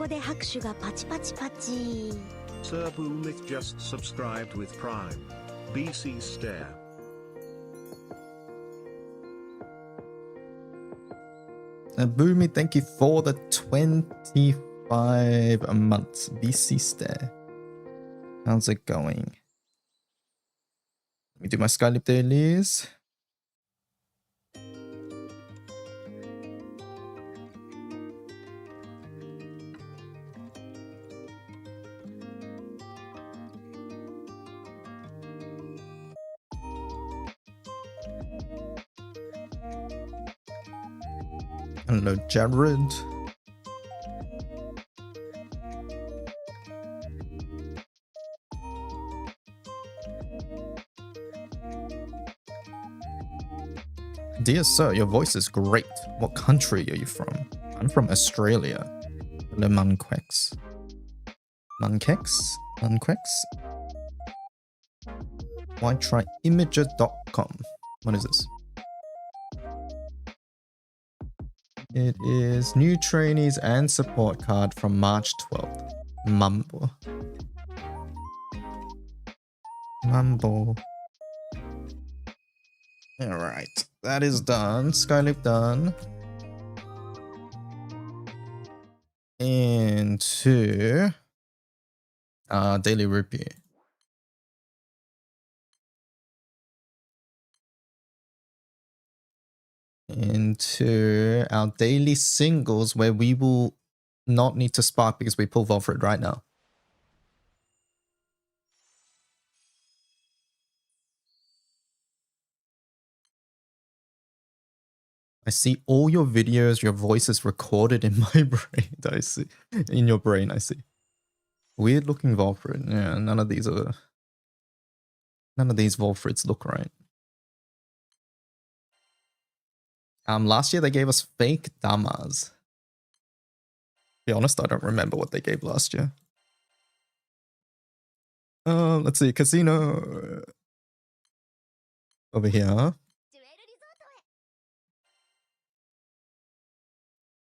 こで拍手がパチパチパチ。 Sir Boomith just subscribed with Prime. BC Stare. Boomy, thank you for the 25 months. BC Stare. How's it going? Let me do my Skylip dailies. Hello, Jared. Dear sir, your voice is great. What country are you from? I'm from Australia. Hello, Munquex. Munquex? Munquex? Why try imager.com? What is this? It is new trainees and support card from March 12th. Mumble. Mumble. Alright, that is done. Skylip done. Into daily review. Into our daily singles where we will not need to spark because we pull Volfred right now. I see all your videos, your voice is recorded in my brain. I see. In your brain, I see. Weird looking Volfred. Yeah, none of these Volfreds look right. Last year they gave us fake Damas. To be honest, I don't remember what they gave last year. Let's see, casino. Over here.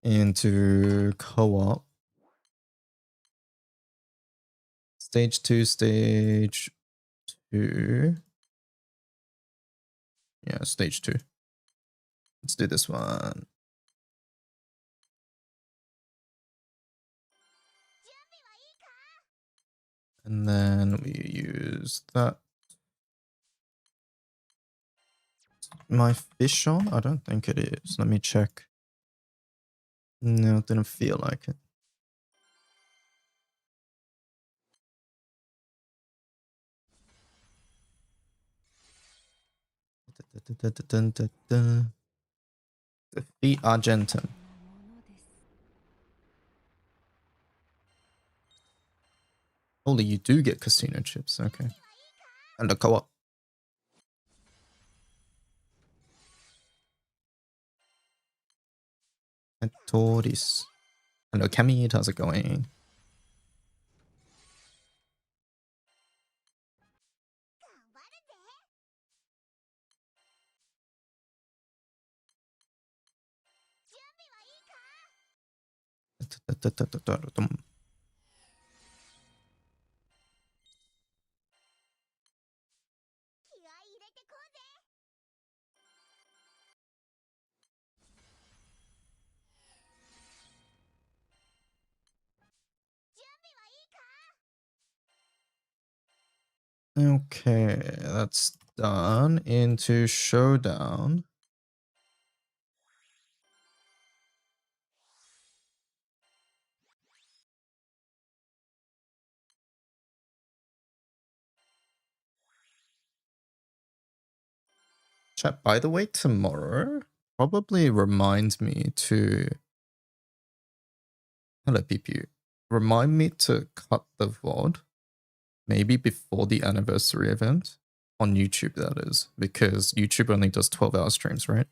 Into co-op. Stage 2, stage 2. Yeah, stage 2. Let's do this one. And then we use that. My fish on? I don't think it is. Let me check. No, it didn't feel like it. Defeat Argentum. Holy, you do get casino chips. Okay. And a co-op. Anecdotes. Hello, Camille. How's it going? Okay, that's done. Into showdown. Chat, by the way, tomorrow probably reminds me to... Hello, PPU. Remind me to cut the VOD. Maybe before the anniversary event. On YouTube, that is. Because YouTube only does 12-hour streams, right?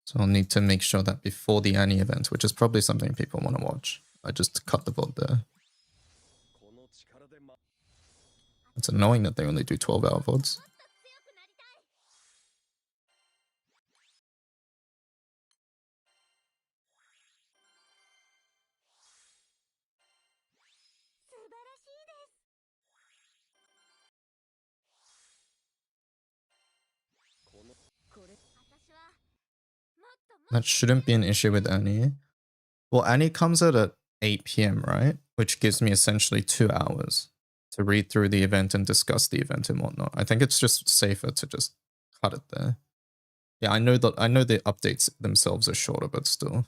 So I'll need to make sure that before the Anni event, which is probably something people want to watch, I just cut the VOD there. It's annoying that they only do 12-hour VODs. That shouldn't be an issue with Annie. Well, Annie comes out at 8 p.m., right? Which gives me essentially 2 hours to read through the event and discuss the event and whatnot. I think it's just safer to just cut it there. Yeah, I know the updates themselves are shorter, but still.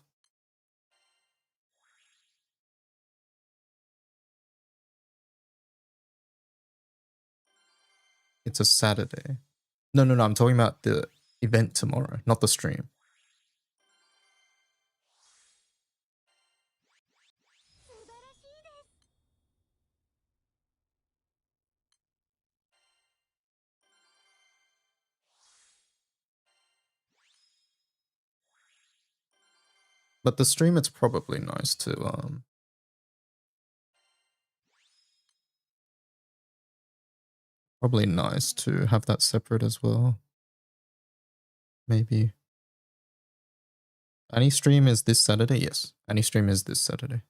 It's a Saturday. No, I'm talking about the event tomorrow, not the stream. But the stream, it's probably nice to probably nice to have that separate as well. Maybe. Any stream is this Saturday? Yes. Any stream is this Saturday.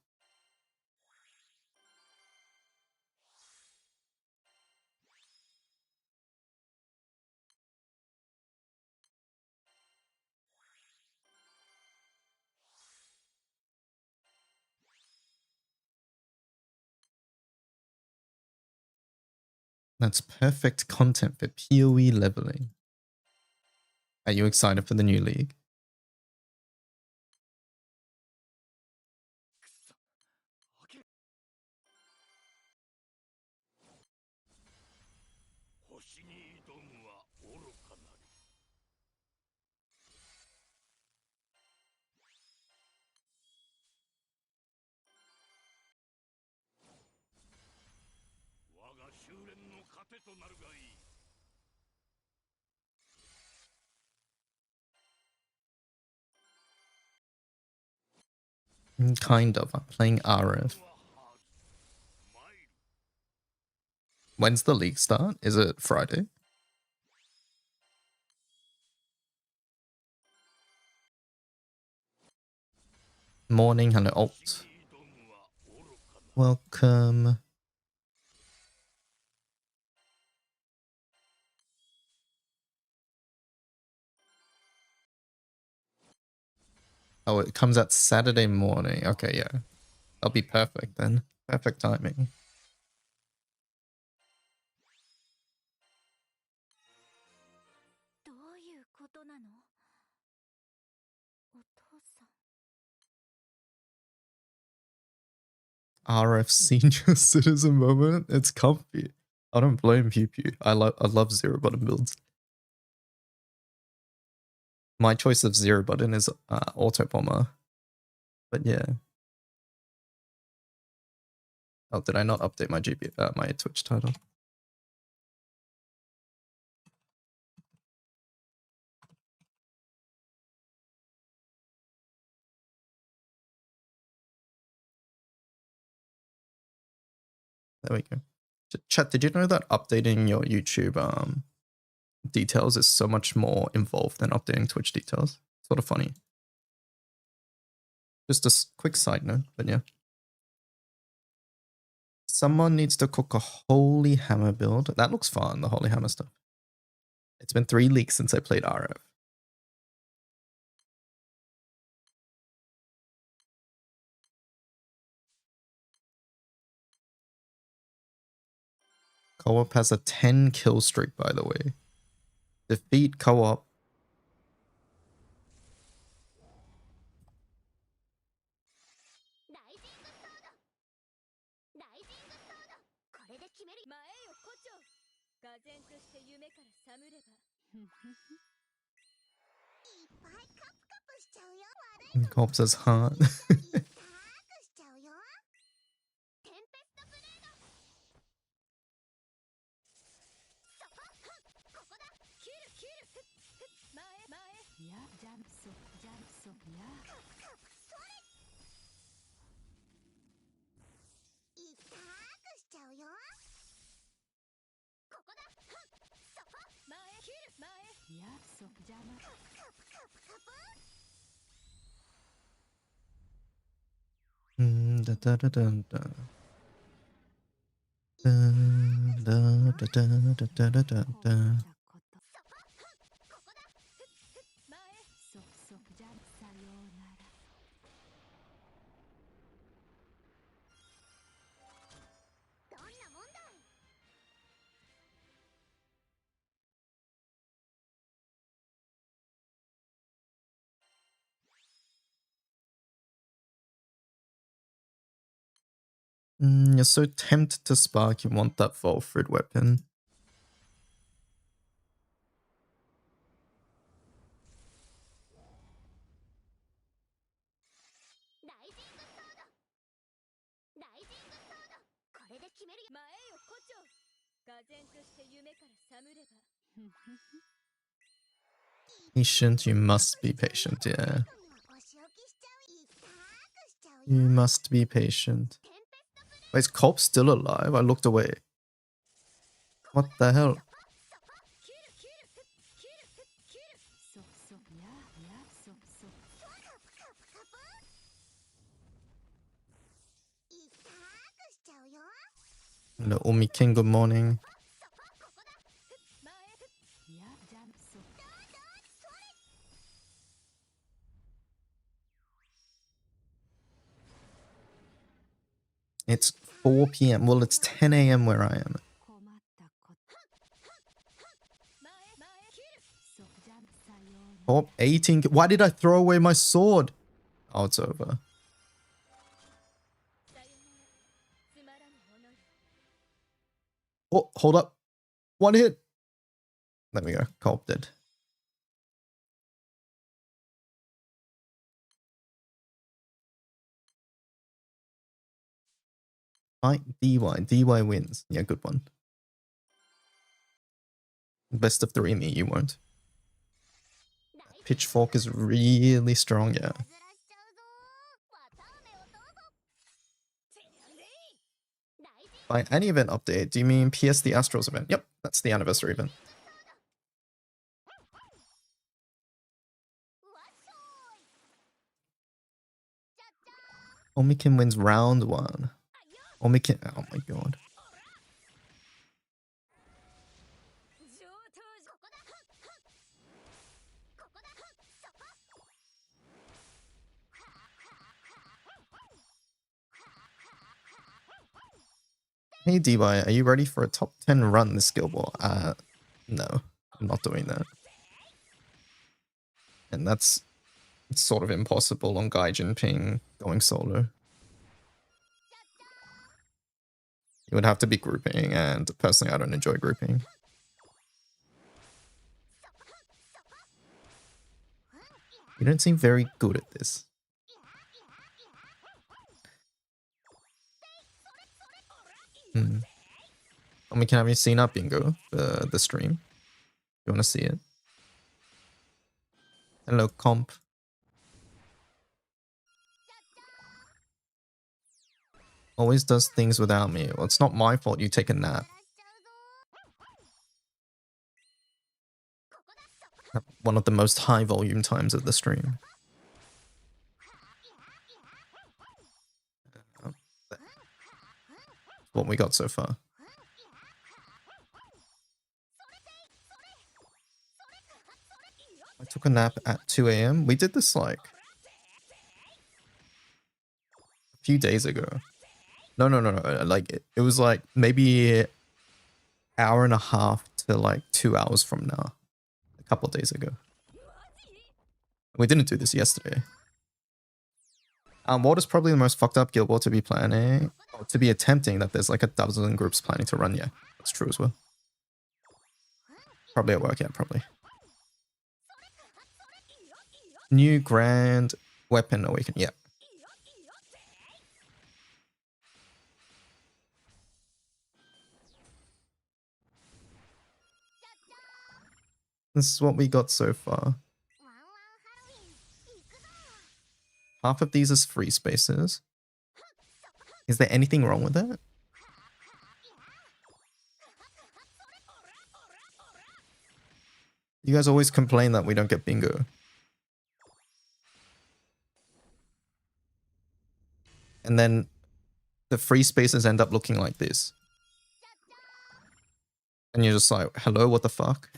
That's perfect content for PoE leveling. Are you excited for the new league? Kind of. I'm playing RF. When's the league start? Is it Friday? Morning, hello, alt. Welcome. Oh, it comes out Saturday morning. Okay, yeah. That'll be perfect then. Perfect timing. RF senior citizen moment. It's comfy. I don't blame Pew Pew. I love zero button builds. My choice of zero button is auto bomber. But yeah. Oh, did I not update my GBF, my Twitch title? There we go. Chat, did you know that updating your YouTube details is so much more involved than updating Twitch details? Sort of funny. Just a quick side note, but yeah. Someone needs to cook a Holy Hammer build. That looks fun, the Holy Hammer stuff. It's been 3 leaks since I played RF. Co-op has a 10 kill streak, by the way. Defeat co-op. Co-op says heart. Da, da, da, da, da. Da, da, da, da, da, da, da, da. You're so tempted to spark, you want that Volfrid weapon. Patient, you must be patient, yeah. You must be patient. Wait, is Culp still alive? I looked away. What the hell? Hello, Omi King, good morning. It's 4 p.m. Well, it's 10 a.m. where I am. Oh, 18. Why did I throw away my sword? Oh, it's over. Oh, hold up. One hit. There we go. Culp dead. Fight DY. DY wins. Yeah, good one. Best of 3 me, you won't. Pitchfork is really strong, yeah. By Anni Event update, do you mean PS the Astrals event? Yep, that's the anniversary event. Omikin wins round 1. Omikin, oh my god. Hey DY, are you ready for a top 10 run this Guild War? No, I'm not doing that. And that's sort of impossible on Gaijin Ping going solo. It would have to be grouping, and personally I don't enjoy grouping. You don't seem very good at this. I mean, have you seen our bingo, the stream? You want to see it? Hello, comp. Always does things without me. Well, it's not my fault you take a nap. One of the most high volume times of the stream. What we got so far. I took a nap at 2 a.m. We did this like a few days ago. No. Like it was like maybe an hour and a half to like 2 hours from now. A couple of days ago. We didn't do this yesterday. What is probably the most fucked up Guild War to be planning? Or to be attempting that there's like a dozen groups planning to run, yeah. That's true as well. Probably at work, yeah, probably. New Grand Weapon Awaken, yeah. This is what we got so far. Half of these is free spaces. Is there anything wrong with that? You guys always complain that we don't get bingo. And then the free spaces end up looking like this. And you're just like, hello, what the fuck?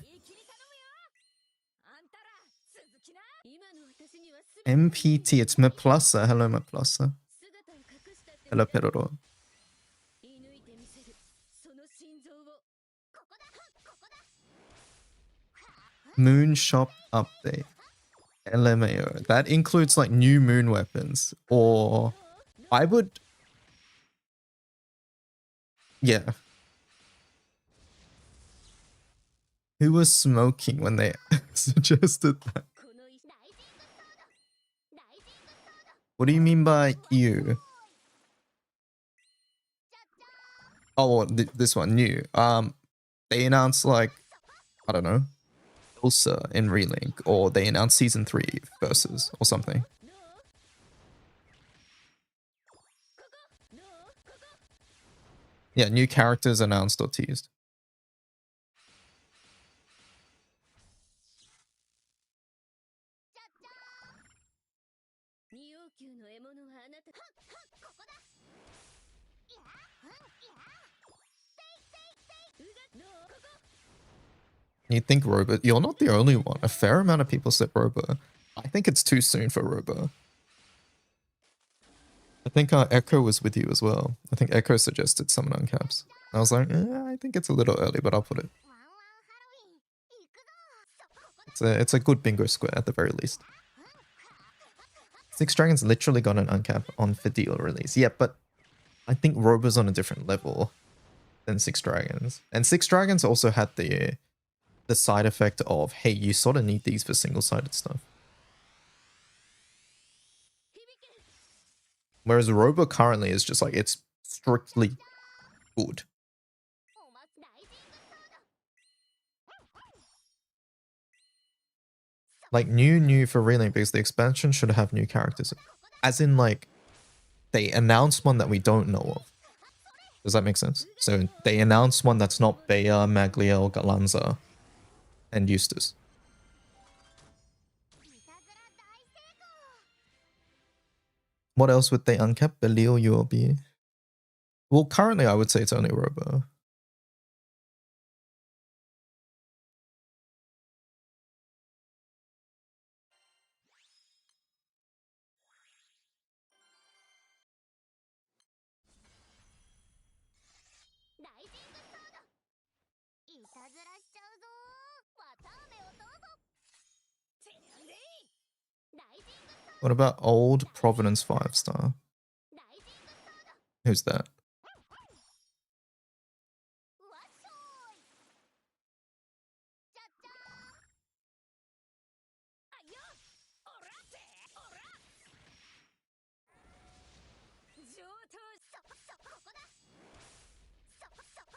MPT, it's Meplasa. Hello, Meplasa. Hello, Peroro. Moon shop update. LMAO. That includes like new moon weapons. Or I would... Yeah. Who was smoking when they suggested that? What do you mean by you? Oh, this one, new. They announced like, I don't know, Ulsa in Relink, or they announced Season 3 versus, or something. Yeah, new characters announced or teased. You think Robo? You're not the only one. A fair amount of people said Robo. I think it's too soon for Robo. I think Echo was with you as well. I think Echo suggested summon uncaps. I was like, I think it's a little early, but I'll put it. It's a good bingo square at the very least. Six Dragons literally got an uncap on Fidel release. Yeah, but I think Robo's on a different level than Six Dragons. And Six Dragons also had the side effect of, hey, you sort of need these for single-sided stuff. Whereas Robo currently is just like, it's strictly good. Like new for Relink, because the expansion should have new characters. As in like, they announced one that we don't know of. Does that make sense? So they announced one that's not Bea, Maglia, or Galanza, and Eustace. What else would they uncap? Belial, ULB? Well, currently I would say it's only Robo. What about old Providence 5-star? Who's that?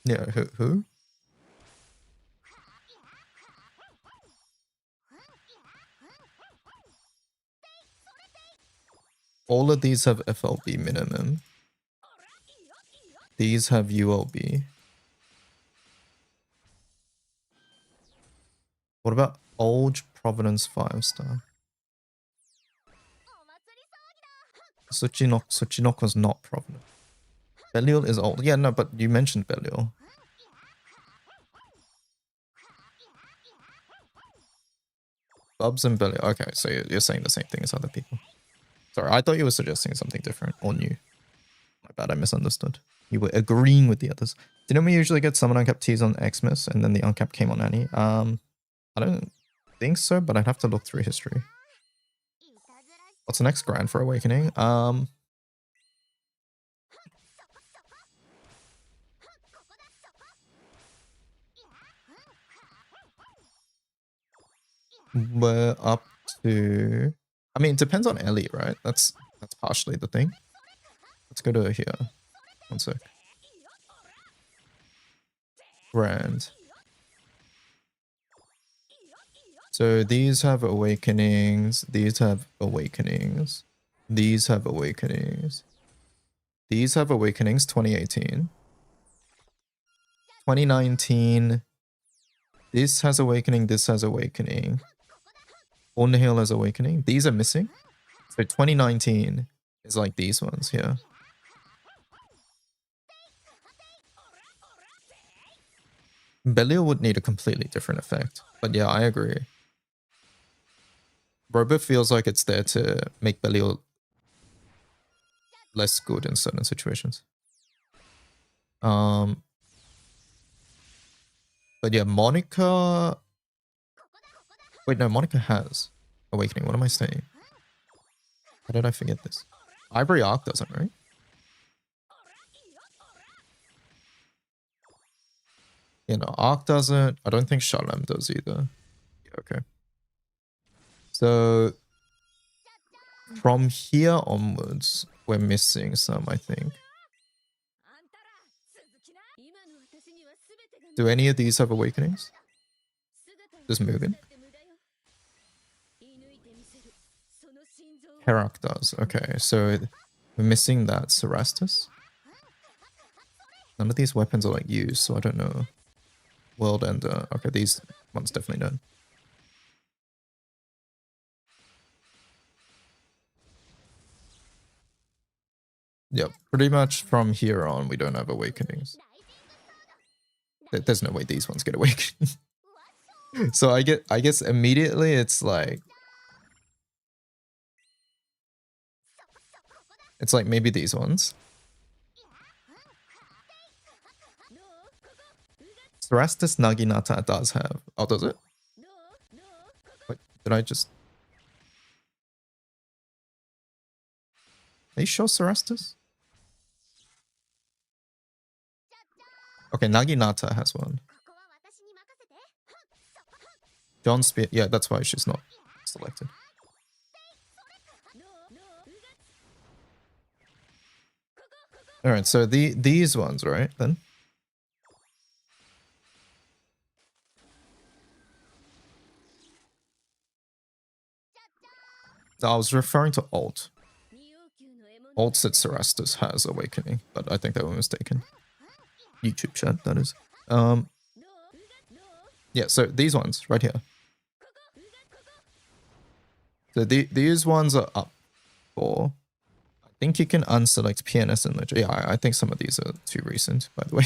Yeah, who? All of these have FLB minimum. These have ULB. What about old Providence 5-star? Tsuchinoko was not Providence. Belial is old. Yeah, no, but you mentioned Belial. Bubs and Belial. Okay, so you're saying the same thing as other people. Sorry, I thought you were suggesting something different or new. My bad, I misunderstood. You were agreeing with the others. Didn't we usually get summon uncap teas on Xmas and then the uncap came on Annie? I don't think so, but I'd have to look through history. What's the next grind for Awakening? We're up to... I mean, it depends on Ellie, right? That's partially the thing. Let's go to here. One sec. Grand. So these have awakenings. These have awakenings. These have awakenings. These have awakenings 2018. 2019. This has awakening, this has awakening. Thornhill has awakening. These are missing. So 2019 is like these ones here. Belial would need a completely different effect. But yeah, I agree. Robo feels like it's there to make Belial less good in certain situations. But yeah, Monica... Wait, no, Monica has awakening. What am I saying? How did I forget this? Ivory Arc doesn't, right? You know, Arc doesn't. I don't think Shalem does either. Yeah, okay. So from here onwards, we're missing some, I think. Do any of these have awakenings? Does Mugen? Herak does. Okay, so we're missing that. Cerastus? None of these weapons are like used, so I don't know. World Ender. Okay, these ones definitely don't. Yep, pretty much from here on, we don't have awakenings. There's no way these ones get awakenings. So I guess immediately it's like maybe these ones. Cerastus Naginata does have. Oh, does it? Wait, did I just... Are you sure Cerastus? Okay, Naginata has one. John Spear... Yeah, that's why she's not selected. Alright, so these ones, right, then? I was referring to Alt. Alt said Cerastus has awakening, but I think they were mistaken. YouTube chat, that is. Yeah, so these ones, right here. So these ones are up for... I think you can unselect PNS and Ledger. Yeah, I think some of these are too recent, by the way.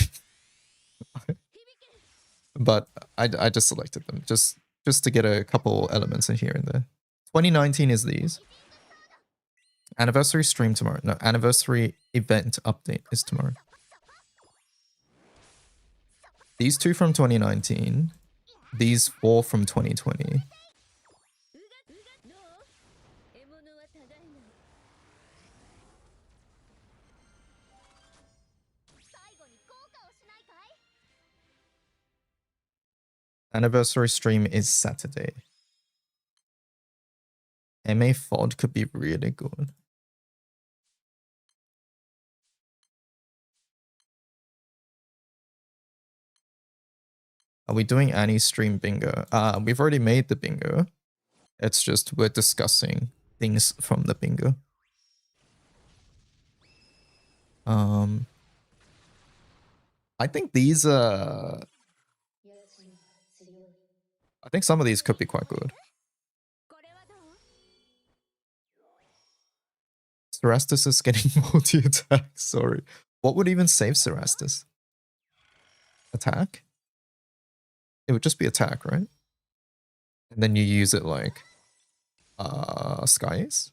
But I just selected them, just to get a couple elements in here and there. 2019 is these. Anniversary stream tomorrow. No, anniversary event update is tomorrow. These two from 2019. These four from 2020. Anniversary stream is Saturday. MA FOD could be really good. Are we doing Annie stream bingo? We've already made the bingo. It's just we're discussing things from the bingo. I think these I think some of these could be quite good. Cerastus is getting multi-attack, sorry. What would even save Cerastus? Attack? It would just be attack, right? And then you use it like Skies?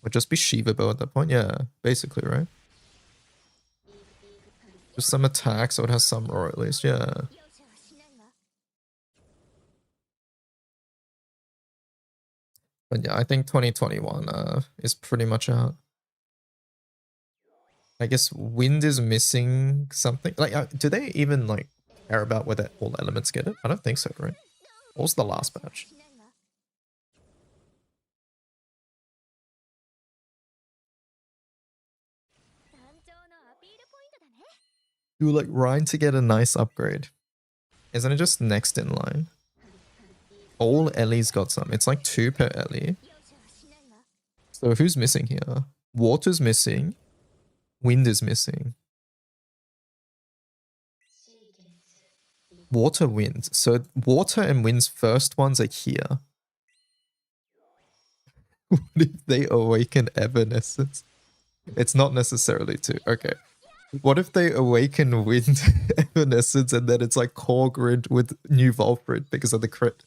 Would just be Shiva Bow at that point? Yeah, basically, right? Just some attack, so it has some roar at least, yeah. But yeah, I think 2021 is pretty much out. I guess Wind is missing something. Like, do they even like care about whether all elements get it? I don't think so, right? What was the last patch? You like Ryan to get a nice upgrade. Isn't it just next in line? All Ellie's got some. It's like 2 per Ellie. So who's missing here? Water's missing. Wind is missing. Water, wind. So water and wind's first ones are here. What if they awaken Evanescence? It's not necessarily two. Okay. What if they awaken wind Evanescence and then it's like core grid with new Volprid because of the crit?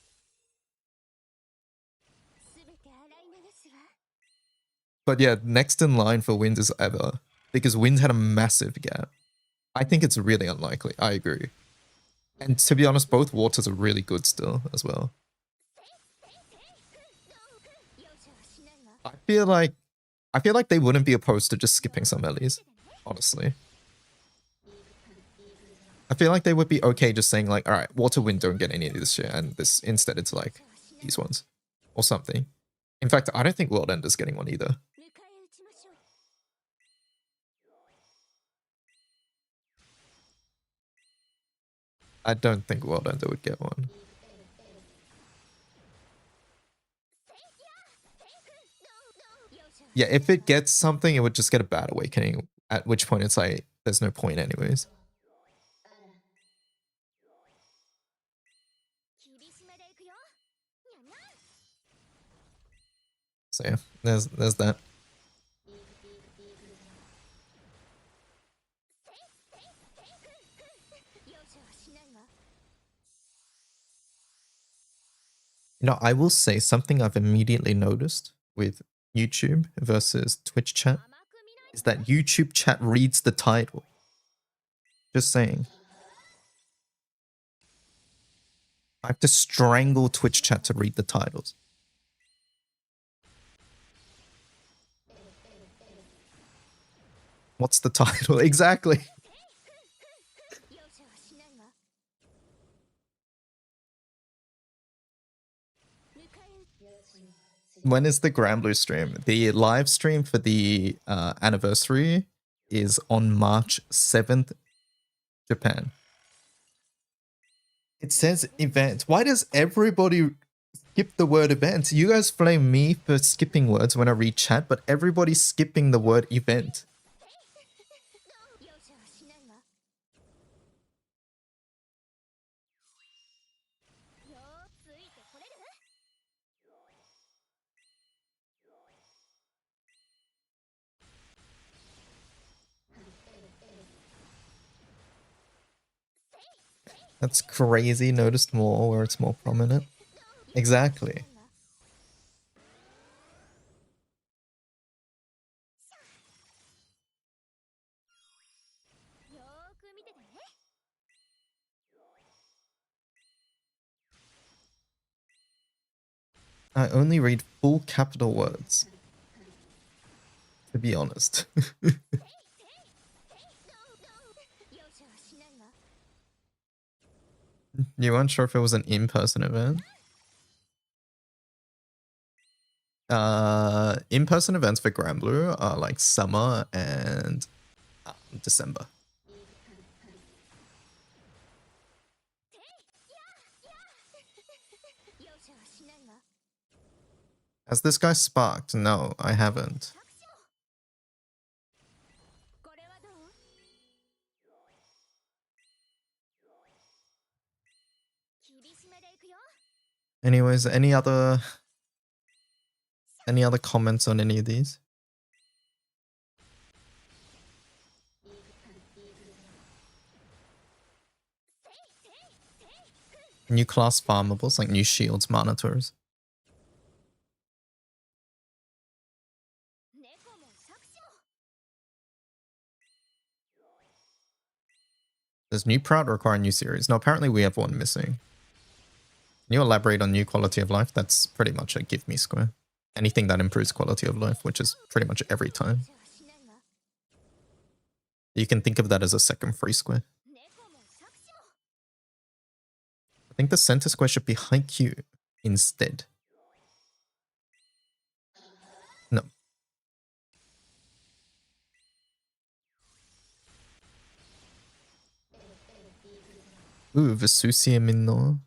But yeah, next in line for wind is Ever because wind had a massive gap. I think it's really unlikely. I agree. And to be honest, both waters are really good still as well. I feel like they wouldn't be opposed to just skipping some Ellies, honestly. I feel like they would be okay just saying like, all right, water, wind don't get any of this shit, and this instead it's like these ones or something. In fact, I don't think World Ender's getting one either. I don't think World Ender would get one. Yeah, if it gets something, it would just get a bad awakening, at which point it's like, there's no point anyways. So yeah, there's that. You know, I will say something I've immediately noticed with YouTube versus Twitch chat is that YouTube chat reads the title. Just saying. I have to strangle Twitch chat to read the titles. What's the title? Exactly. When is the Granblue stream? The live stream for the anniversary is on March 7th, Japan. It says event. Why does everybody skip the word event? You guys blame me for skipping words when I read chat, but everybody's skipping the word event. That's crazy. Noticed more where it's more prominent. Exactly. I only read full capital words, to be honest. You weren't sure if it was an in-person event? In-person events for Granblue are like summer and December. Has this guy sparked? No, I haven't. Anyways, any other comments on any of these? New class farmables, like new shields, monitors. Does new Proud require a new series? No, apparently we have one missing. Can you elaborate on new quality of life? That's pretty much a give me square. Anything that improves quality of life, which is pretty much every time. You can think of that as a second free square. I think the center square should be Haikyuu instead. No. Ooh, Vesusia Minno.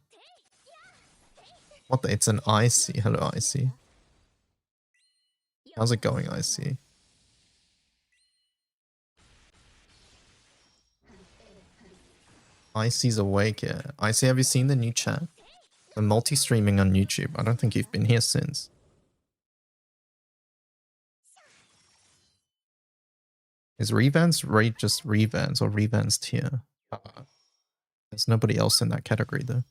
What the? It's an IC. Hello, IC. How's it going, IC? IC's awake, yeah. IC, have you seen the new chat? We're multi-streaming on YouTube. I don't think you've been here since. Is Revans rate just Revans or Revans tier? There's nobody else in that category though.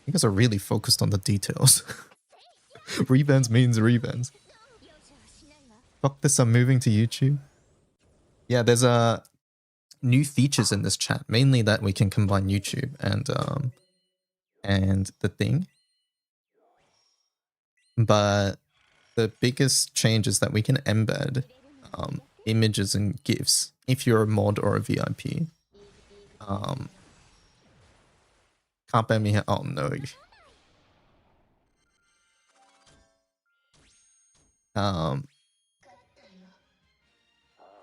You guys are really focused on the details. Revans means Revans. Fuck this, I'm moving to YouTube. Yeah, there's new features in this chat, mainly that we can combine YouTube and the thing. But the biggest change is that we can embed images and GIFs if you're a mod or a VIP. Can't ban me here. Oh no.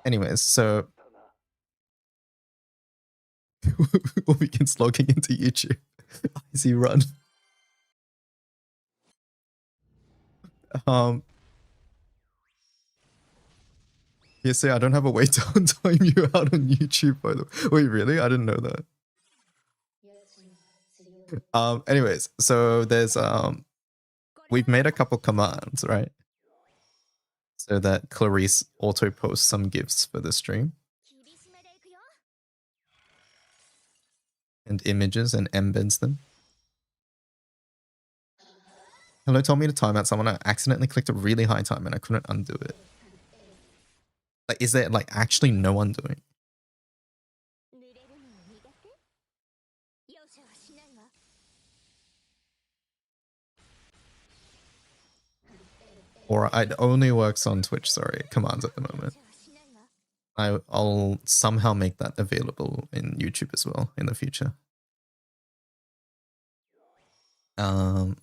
Anyways, so weekend's logging into YouTube. Easy run. Yes, I don't have a way to time you out on YouTube, by the way. Wait, really? I didn't know that. Anyways, so there's we've made a couple commands, right? So that Clarice auto posts some gifts for the stream. And images and embeds them. Hello told me to time out someone. I accidentally clicked a really high time and I couldn't undo it. Like, is there like actually no undoing? Or it only works on Twitch, sorry, commands at the moment. I'll somehow make that available in YouTube as well in the future. So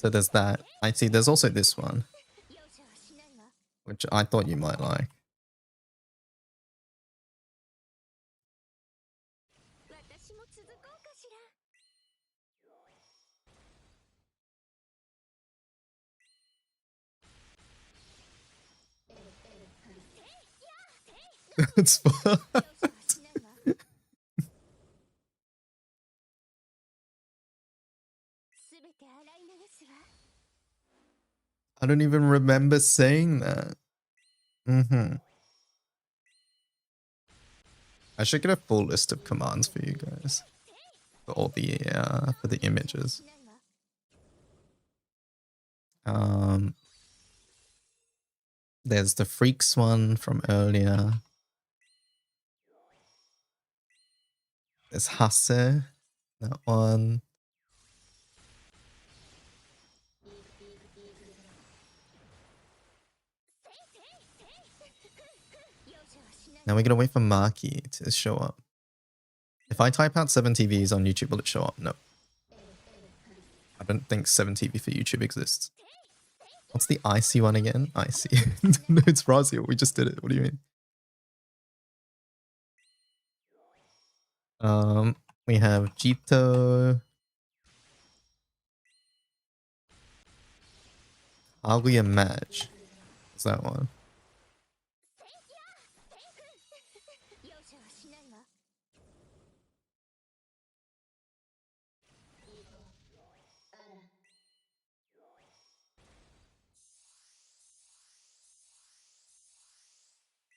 there's that. I see there's also this one, which I thought you might like. That's fun. I don't even remember saying that. I should get a full list of commands for you guys. For all the for the images. There's the freaks one from earlier. There's Hase, that one. Now we're gonna wait for Maki to show up. If I type out 7TVs on YouTube, will it show up? No. I don't think 7TV for YouTube exists. What's the IC one again? IC. No, it's Razio. We just did it. What do you mean? We have Jito. Aguya Match. What's that one?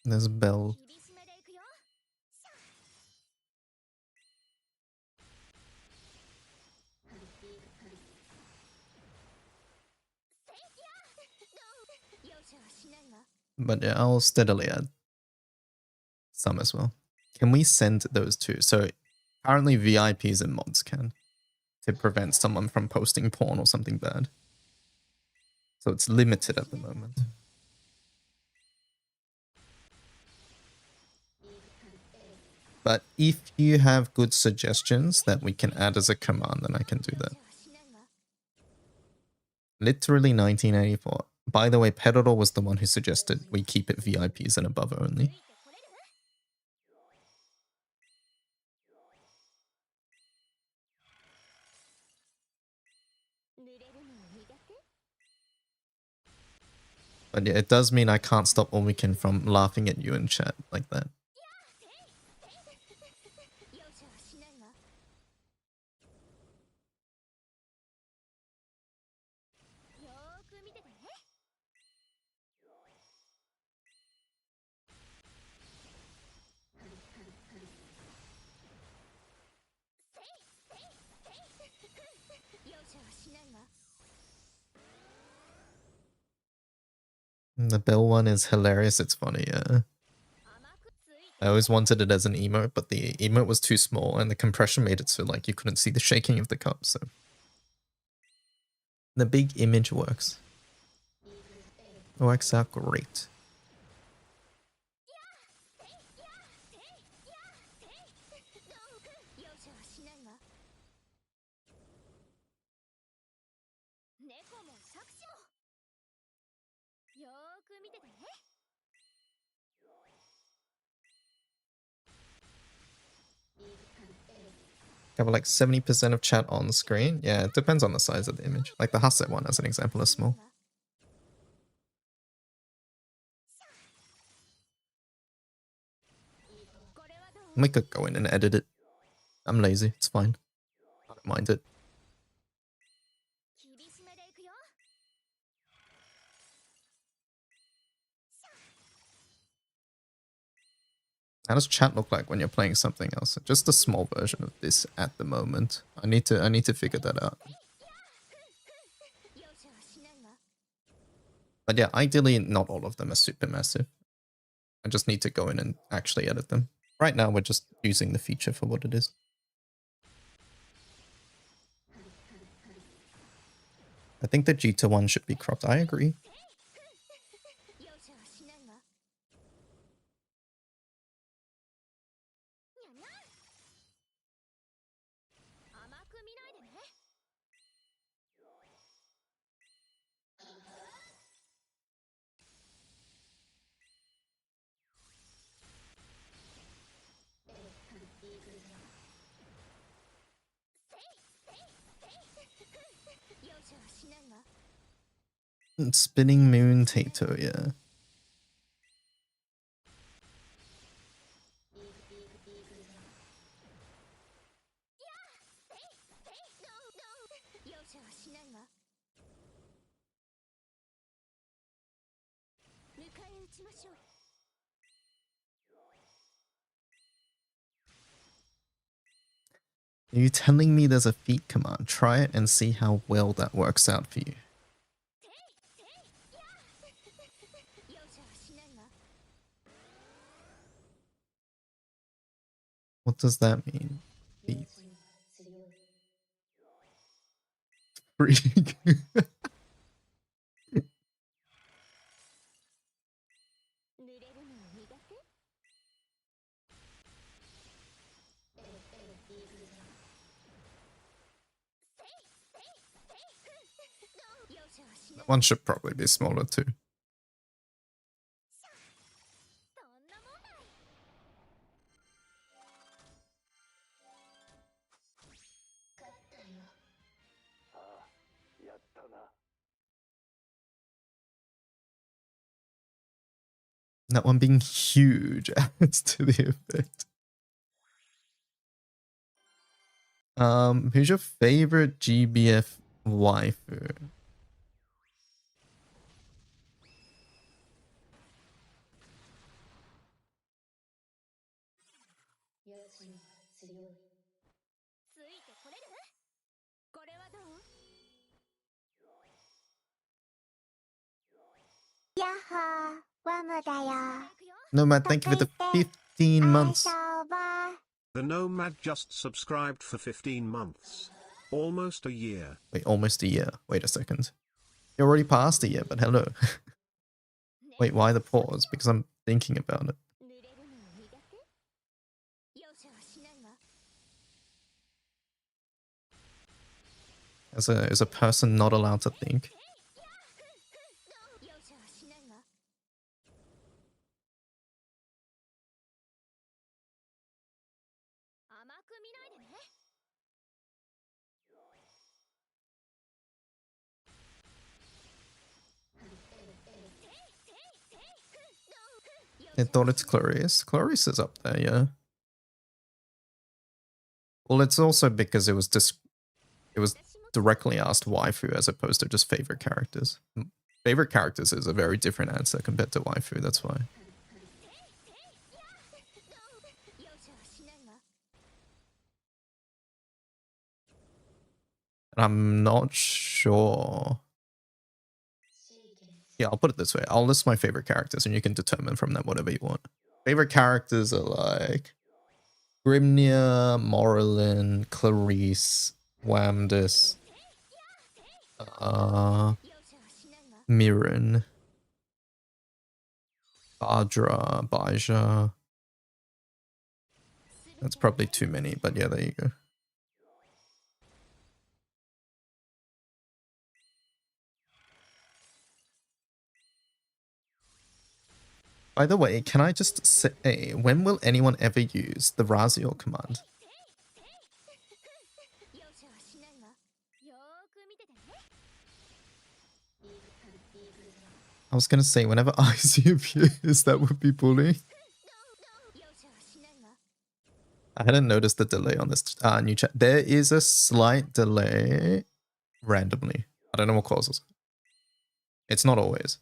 There's Bell. But yeah, I'll steadily add some as well. Can we send those two? So currently VIPs and mods can, to prevent someone from posting porn or something bad. So it's limited at the moment. But if you have good suggestions that we can add as a command, then I can do that. Literally 1984. By the way, Pedro was the one who suggested we keep it VIPs and above only. But yeah, it does mean I can't stop Omikin from laughing at you in chat like that. The bell one is hilarious, it's funny, yeah. I always wanted it as an emote, but the emote was too small and the compression made it so like you couldn't see the shaking of the cup, so. The big image works. Works out great. Have like 70% of chat on the screen. Yeah, it depends on the size of the image. Like the Haset one, as an example, is small. We could go in and edit it. I'm lazy, it's fine. I don't mind it. How does chat look like when you're playing something else? Just a small version of this at the moment. I need to figure that out. But yeah, ideally not all of them are super massive. I just need to go in and actually edit them. Right now we're just using the feature for what it is. I think the Jita one should be cropped. I agree. Spinning Moon Tato, yeah. Are you telling me there's a feat command? Try it and see how well that works out for you. What does that mean? Feat. Freak. That one should probably be smaller too. That one being huge adds to the effect. Who's your favorite GBF waifu? Nomad, thank you for the 15 months. The Nomad just subscribed for 15 months. Almost a year. Wait, almost a year. Wait a second. You already passed a year, but hello. Wait, why the pause? Because I'm thinking about it. As a person not allowed to think. I thought it's Clarice. Clarice is up there, yeah. Well, it's also because it was directly asked waifu as opposed to just favorite characters. Favorite characters is a very different answer compared to waifu, that's why. And I'm not sure. Yeah, I'll put it this way. I'll list my favorite characters and you can determine from them whatever you want. Favorite characters are like Grimnia, Moralin, Clarice, Wamdis, Mirren, Badra, Baja. That's probably too many, but yeah, there you go. By the way, can I just say, when will anyone ever use the Razio command? I was gonna say, whenever IC appears, that would be bullying. I hadn't noticed the delay on this new chat. There is a slight delay randomly. I don't know what causes it. It's not always.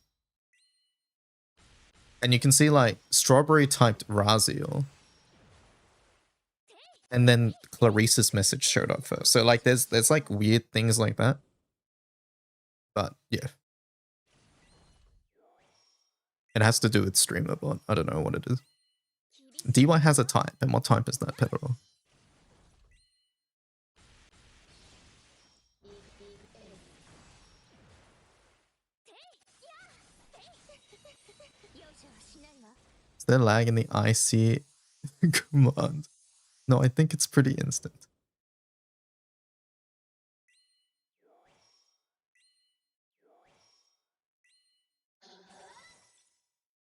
And you can see like Strawberry typed Raziel. And then Clarice's message showed up first. So like there's like weird things like that. But yeah. It has to do with streamer bot. I don't know what it is. DY has a type. And what type is that, Pedro? Is there lag in the IC command? No, I think it's pretty instant.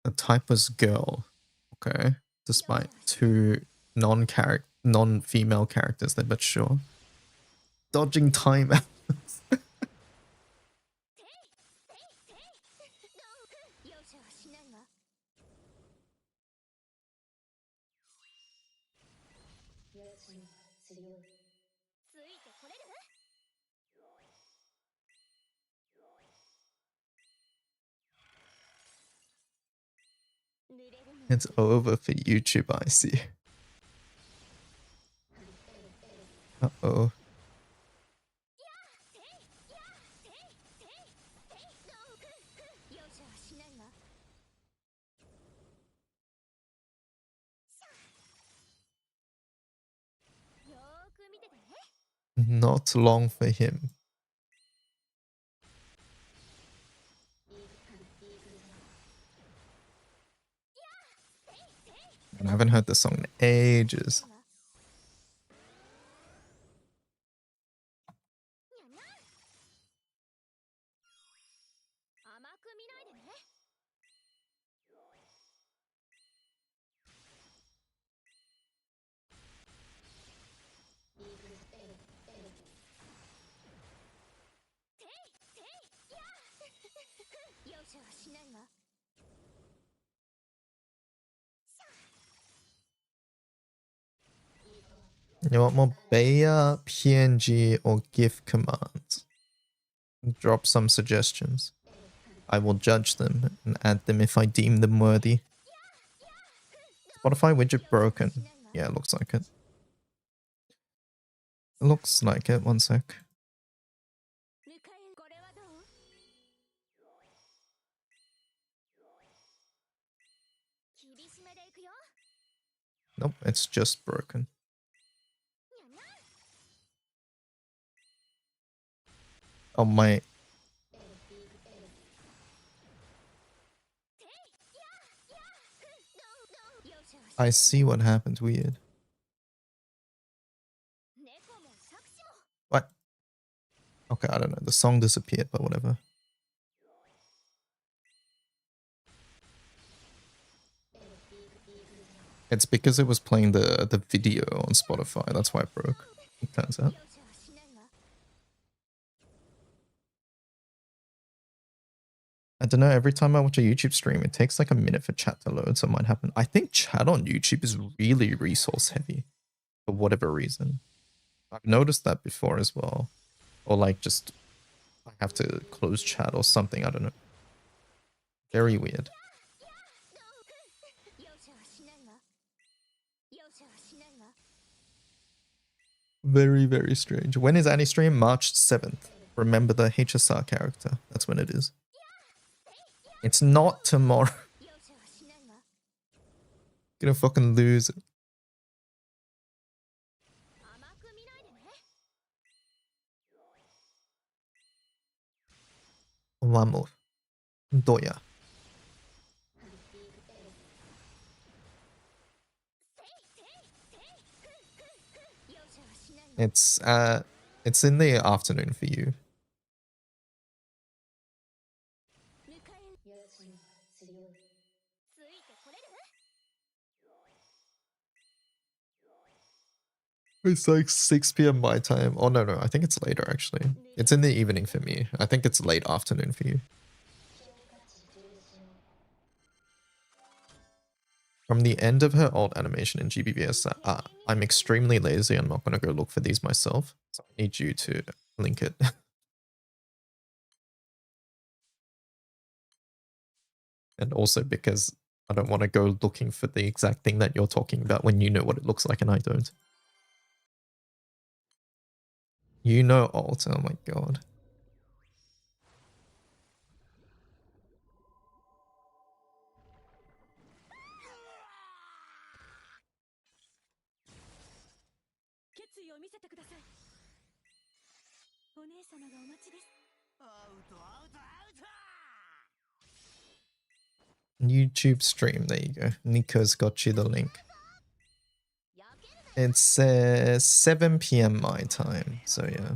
The type was girl. Okay. Despite two non-female characters there, but sure. Dodging timeouts. It's over for YouTube, I see. Uh-oh. Not long for him. And I haven't heard this song in ages. You want more Bayer, PNG, or GIF commands? Drop some suggestions. I will judge them and add them if I deem them worthy. Spotify widget broken. Yeah, it looks like it. It looks like it. One sec. Nope, it's just broken. Oh my. I see what happened. Weird. What? Okay, I don't know. The song disappeared, but whatever. It's because it was playing the video on Spotify. That's why it broke, it turns out. I don't know, every time I watch a YouTube stream, it takes like a minute for chat to load, so it might happen. I think chat on YouTube is really resource heavy for whatever reason. I've noticed that before as well. Or like just, I have to close chat or something, I don't know. Very weird. Very, very strange. When is Annie stream? March 7th. Remember the HSR character. That's when it is. It's not tomorrow. Gonna fucking lose it. One more. Doya. It's in the afternoon for you. It's like 6 p.m. my time. Oh, no, I think it's later, actually. It's in the evening for me. I think it's late afternoon for you. From the end of her old animation in GBF, I'm extremely lazy. I'm not going to go look for these myself. So I need you to link it. And also because I don't want to go looking for the exact thing that you're talking about when you know what it looks like and I don't. You know alt, oh my god. YouTube stream, there you go. Nico's got you the link. It's 7 p.m. my time, so yeah.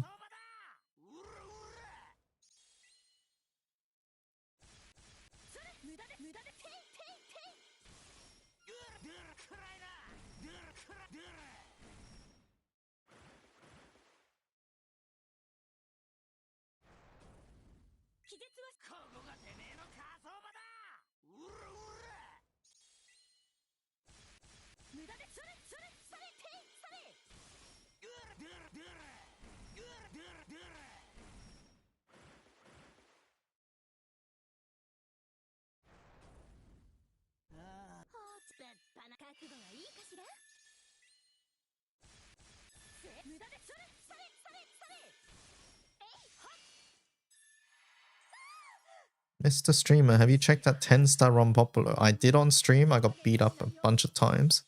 Mr. Streamer, have you checked that 10-star ROM popular? I did on stream. I got beat up a bunch of times.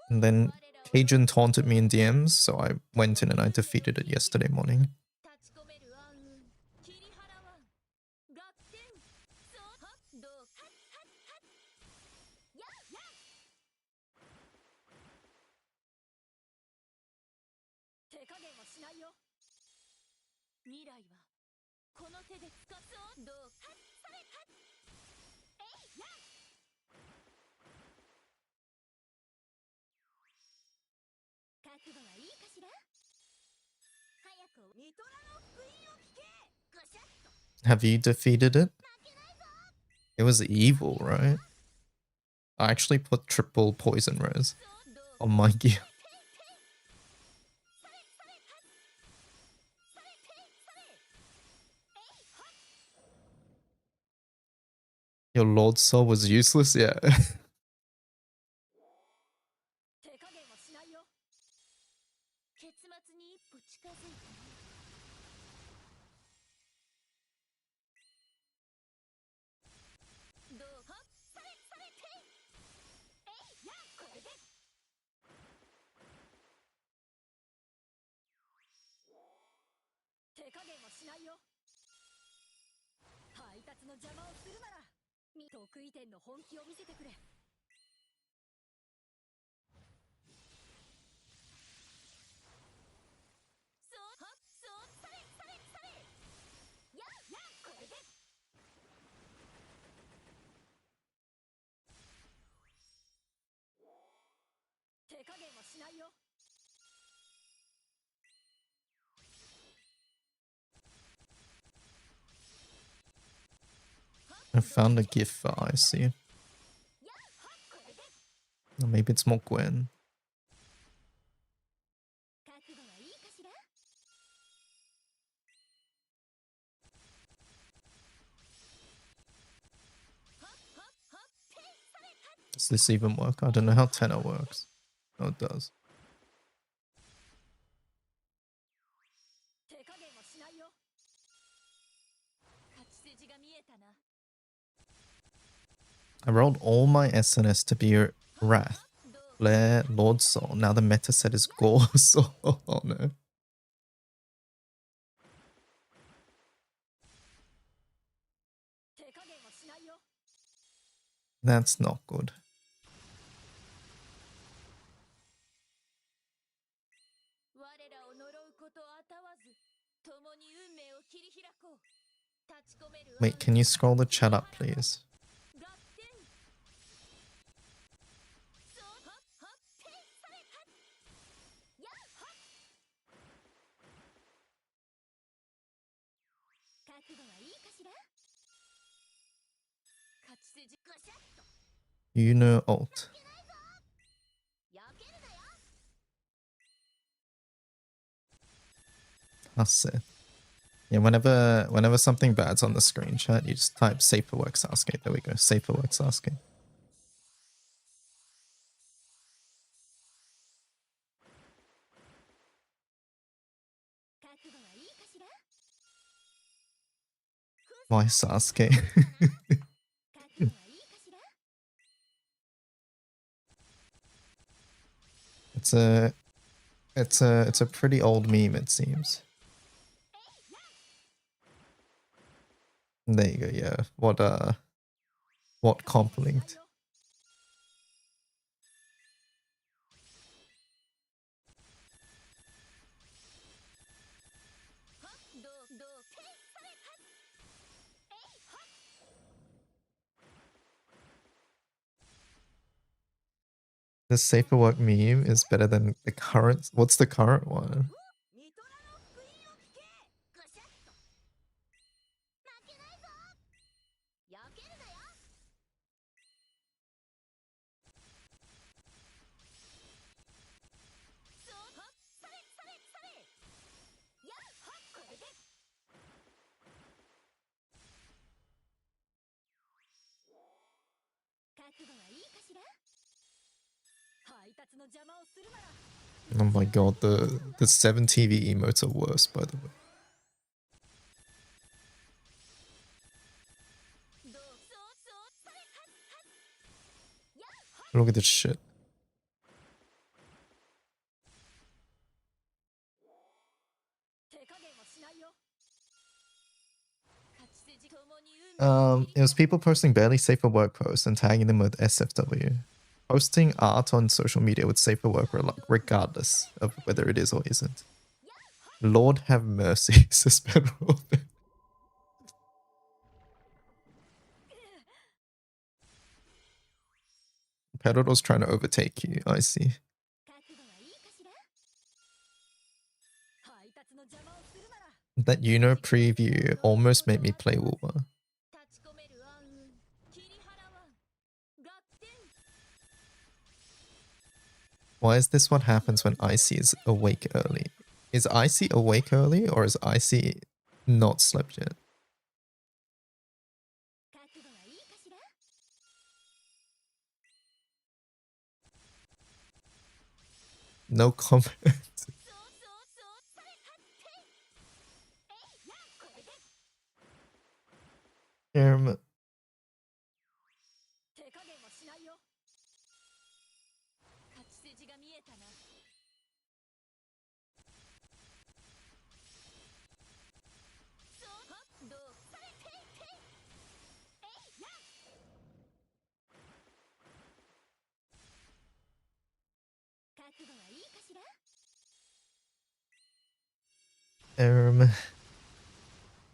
And then Cajun taunted me in DMs, so I went in and I defeated it yesterday morning. Have you defeated it? It was evil, right? I actually put triple poison res on my gear. Your Lord Soul was useless? Yeah. I found a GIF for Icy. Or maybe it's more Gwen. Does this even work? I don't know how tenor works. Oh, it does. I rolled all my SNS to be Wrath, Flare, Lord Soul. Now the meta set is Gore Soul. Oh no. That's not good. Wait, can you scroll the chat up, please? You know alt. That's it. Yeah, whenever something bad's on the screen chat, you just type Safer Work Sasuke. There we go. Safer Work Sasuke. Why Sasuke? It's a pretty old meme, it seems. There you go, yeah. What comp linked? The Safer Work meme is better than the current. What's the current one? Oh my god, the 7 TV emotes are worse, by the way. Look at this shit. It was people posting barely Safer Work posts and tagging them with SFW. Posting art on social media with Safer Work regardless of whether it is or isn't. Lord have mercy, suspend Robin. Pedodo's trying to overtake you, I see. That preview almost made me play Woowa. Why is this what happens when Icy is awake early? Is Icy awake early or is Icy not slept yet? No comment.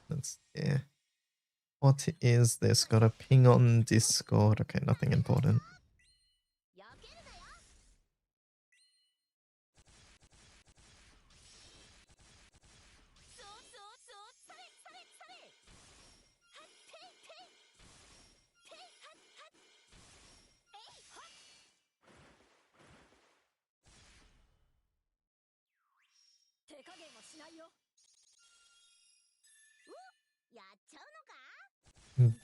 Let's yeah. What is this? Got a ping on Discord. Okay, nothing important.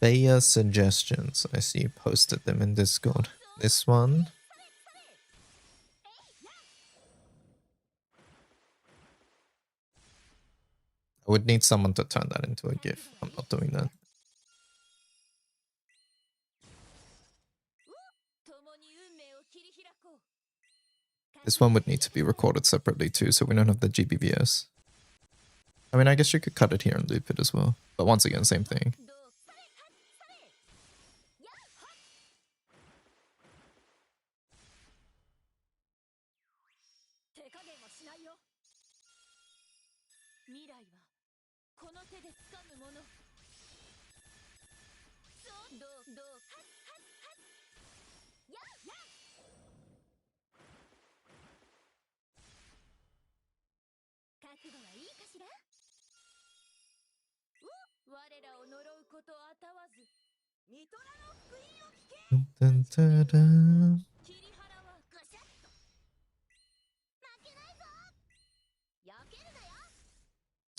Baya suggestions. I see you posted them in Discord. This one. I would need someone to turn that into a GIF. I'm not doing that. This one would need to be recorded separately too, so we don't have the GBVS. I mean, I guess you could cut it here and loop it as well. But once again, same thing. Dun, dun, dun.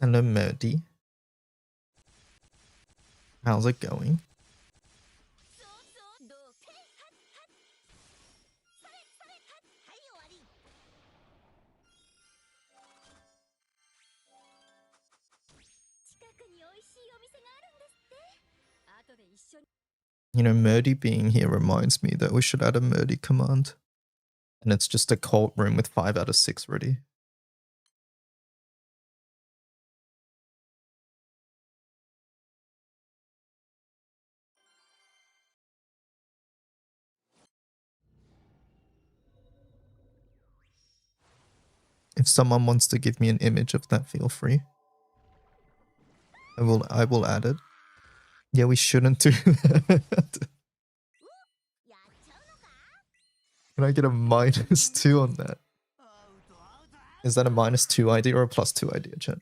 Hello, Murdy. How's it going? You know, Murdy being here reminds me that we should add a Murdy command. And it's just a cult room with 5 out of 6 ready. If someone wants to give me an image of that, feel free. I will add it. Yeah, we shouldn't do that. Can I get a -2 on that? Is that a -2 idea or a +2 idea, chat?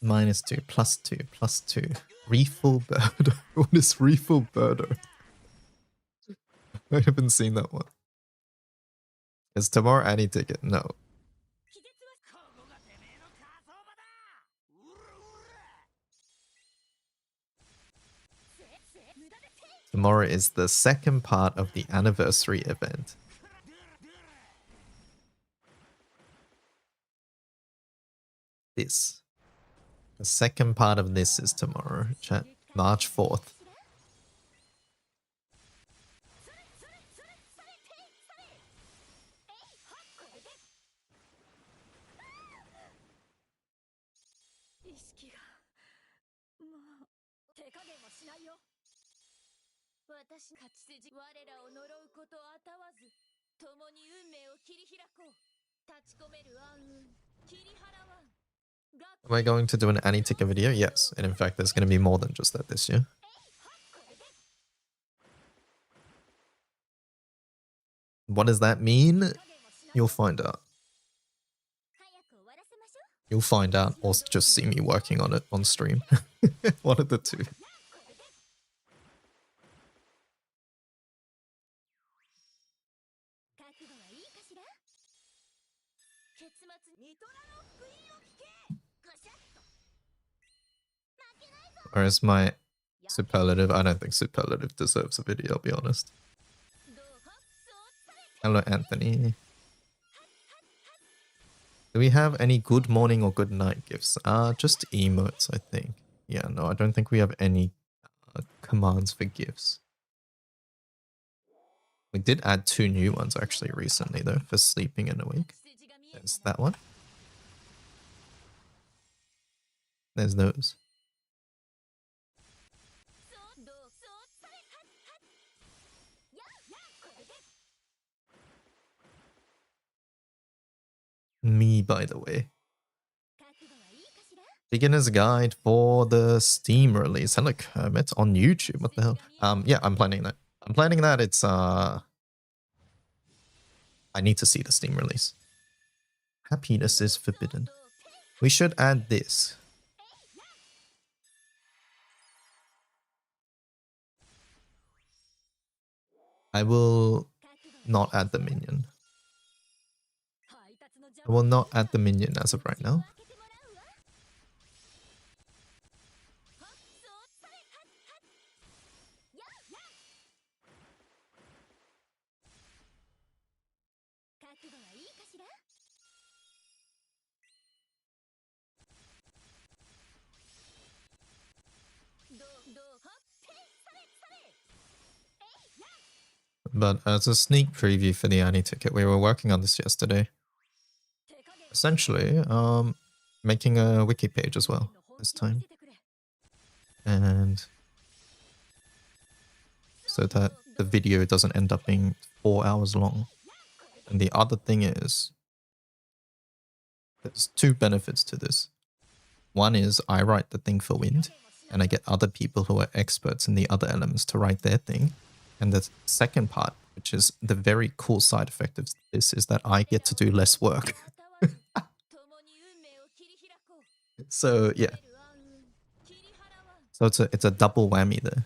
-2, +2, +2. Refill birder. What is refill birder? I haven't seen that one. Is tomorrow Annie ticket? No. Tomorrow is the second part of the anniversary event. This. The second part of this is tomorrow, chat. March 4th. Am I going to do an Annie ticket video? Yes, and in fact there's going to be more than just that this year. What does that mean? You'll find out. You'll find out, or just see me working on it on stream. One of the two. Whereas my superlative, I don't think superlative deserves a video, I'll be honest. Hello, Anthony. Do we have any good morning or good night gifts? Just emotes, I think. Yeah, no, I don't think we have any commands for gifts. We did add 2 new ones actually recently though, for sleeping in a week. There's that one. There's those. Me, by the way. Beginner's guide for the Steam release. Hello, Kermit, on YouTube. What the hell? Yeah, I'm planning that. I'm planning that. It's I need to see the Steam release. Happiness is forbidden. We should add this. I will not add the minion. I will not add the minion as of right now. But as a sneak preview for the Annie ticket, we were working on this yesterday. Essentially, making a wiki page as well this time. And so that the video doesn't end up being 4 hours long. And the other thing is, there's two benefits to this. One is I write the thing for wind, and I get other people who are experts in the other elements to write their thing. And the second part, which is the very cool side effect of this, is that I get to do less work. So yeah. So it's a double whammy there.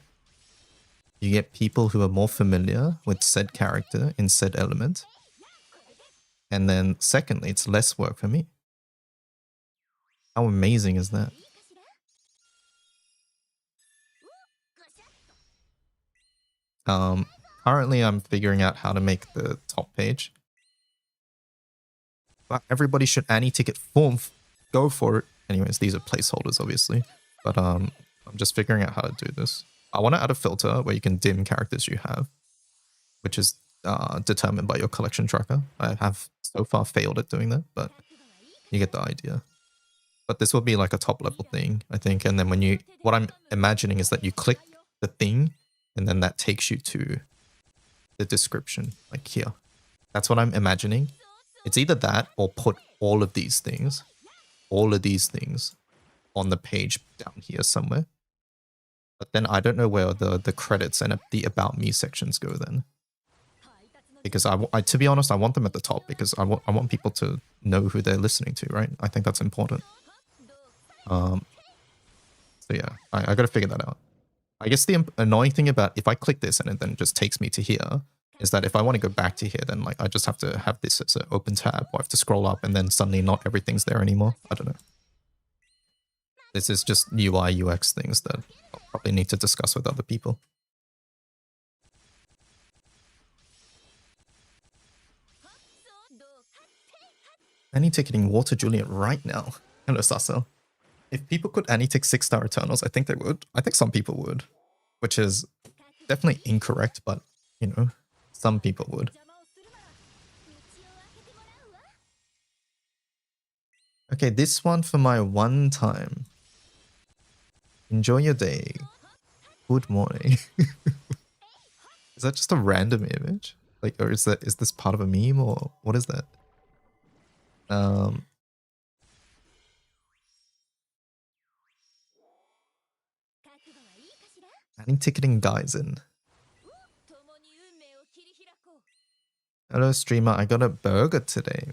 You get people who are more familiar with said character in said element. And then secondly, it's less work for me. How amazing is that? Currently I'm figuring out how to make the top page. But everybody should Annie ticket form. Go for it. Anyways, these are placeholders, obviously. But I'm just figuring out how to do this. I want to add a filter where you can dim characters you have, which is determined by your collection tracker. I have so far failed at doing that, but you get the idea. But this will be like a top level thing, I think. And then when you, what I'm imagining is that you click the thing and then that takes you to the description, like here. That's what I'm imagining. It's either that or put all of these things on the page down here somewhere. But then I don't know where the credits and the about me sections go then. Because I to be honest, I want them at the top because I want people to know who they're listening to, right? I think that's important. So yeah, I gotta figure that out. I guess the annoying thing about if I click this and it then just takes me to here is that if I want to go back to here, then like I just have to have this as an open tab, or I have to scroll up and then suddenly not everything's there anymore. I don't know. This is just UI UX things that I'll probably need to discuss with other people. Annie ticketing Water Juliet right now. Hello, Sassel. If people could Annie tick 6-star Eternals, I think they would. I think some people would. Which is definitely incorrect, but, you know, some people would. Okay, this one for my one time. Enjoy your day. Good morning. Is that just a random image? Like, or is this part of a meme, or what is that? Annie ticketing guys in. Hello streamer, I got a burger today.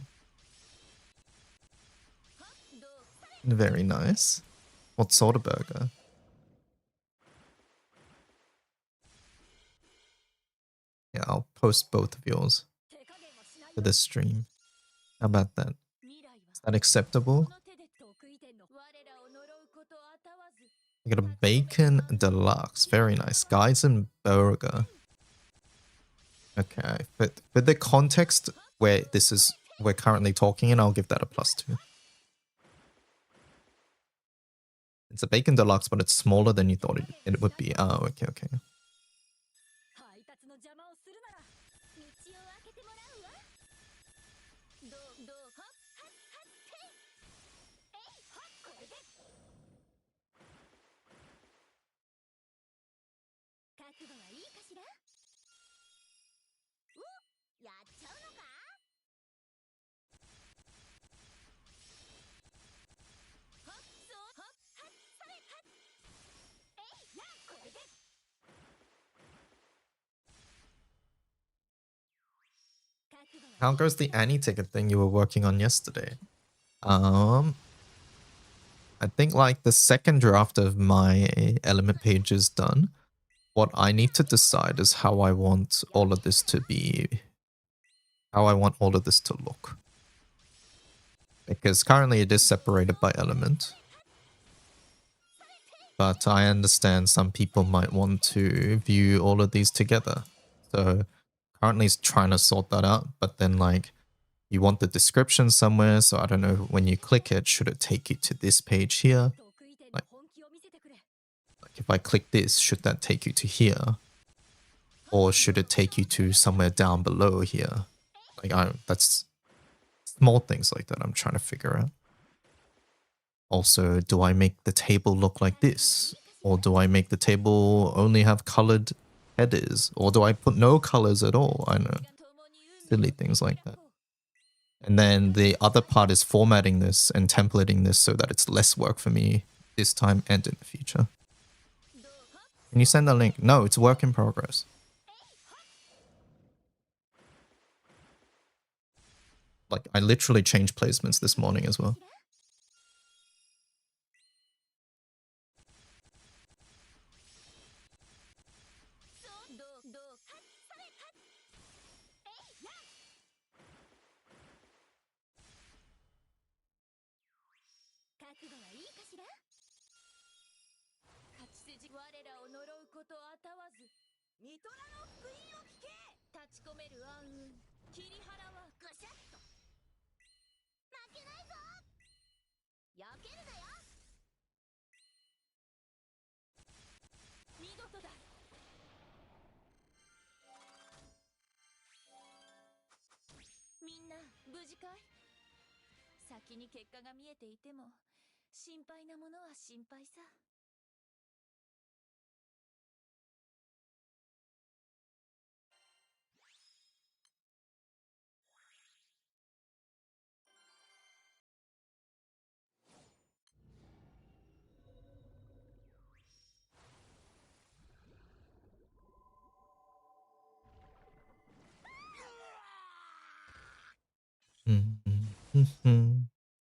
Very nice. What sort of burger? Yeah, I'll post both of yours for this stream. How about that? Is that acceptable? I got a bacon deluxe. Very nice. Guys and burger. Okay, but for the context where this is, we're currently talking in, I'll give that a +2. It's a bacon deluxe, but it's smaller than you thought it would be. Oh, okay, okay. How goes the Annie ticket thing you were working on yesterday? I think like the second draft of my element page is done. what I need to decide is how I want all of this to be, how I want all of this to look. Because currently it is separated by element. But I understand some people might want to view all of these together. So currently it's trying to sort that out, but then like you want the description somewhere, so I don't know, when you click it, should it take you to this page here? Like if I click this, should that take you to here? Or should it take you to somewhere down below here? Like that's small things like that I'm trying to figure out. Also, do I make the table look like this? Or do I make the table only have colored headers? Or do I put no colors at all? I know. Silly things like that. And then the other part is formatting this and templating this so that it's less work for me this time and in the future. Can you send a link? No, it's work in progress. Like, I literally changed placements this morning as well.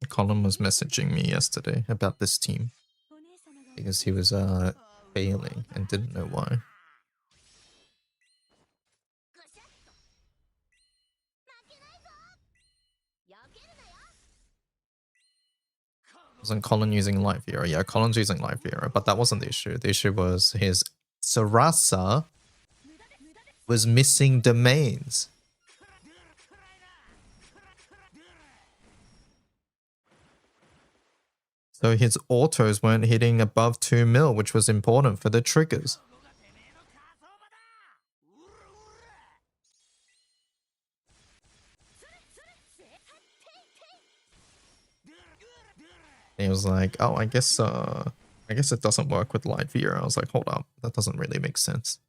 Colin was messaging me yesterday about this team because he was failing and didn't know why. Wasn't Colin using Light Vera? Yeah, Colin's using Light Vera, but that wasn't the issue. The issue was his Sarasa was missing domains. So his autos weren't hitting above 2 mil, which was important for the triggers. And he was like, oh, I guess it doesn't work with Light Vera. I was like, hold up, that doesn't really make sense.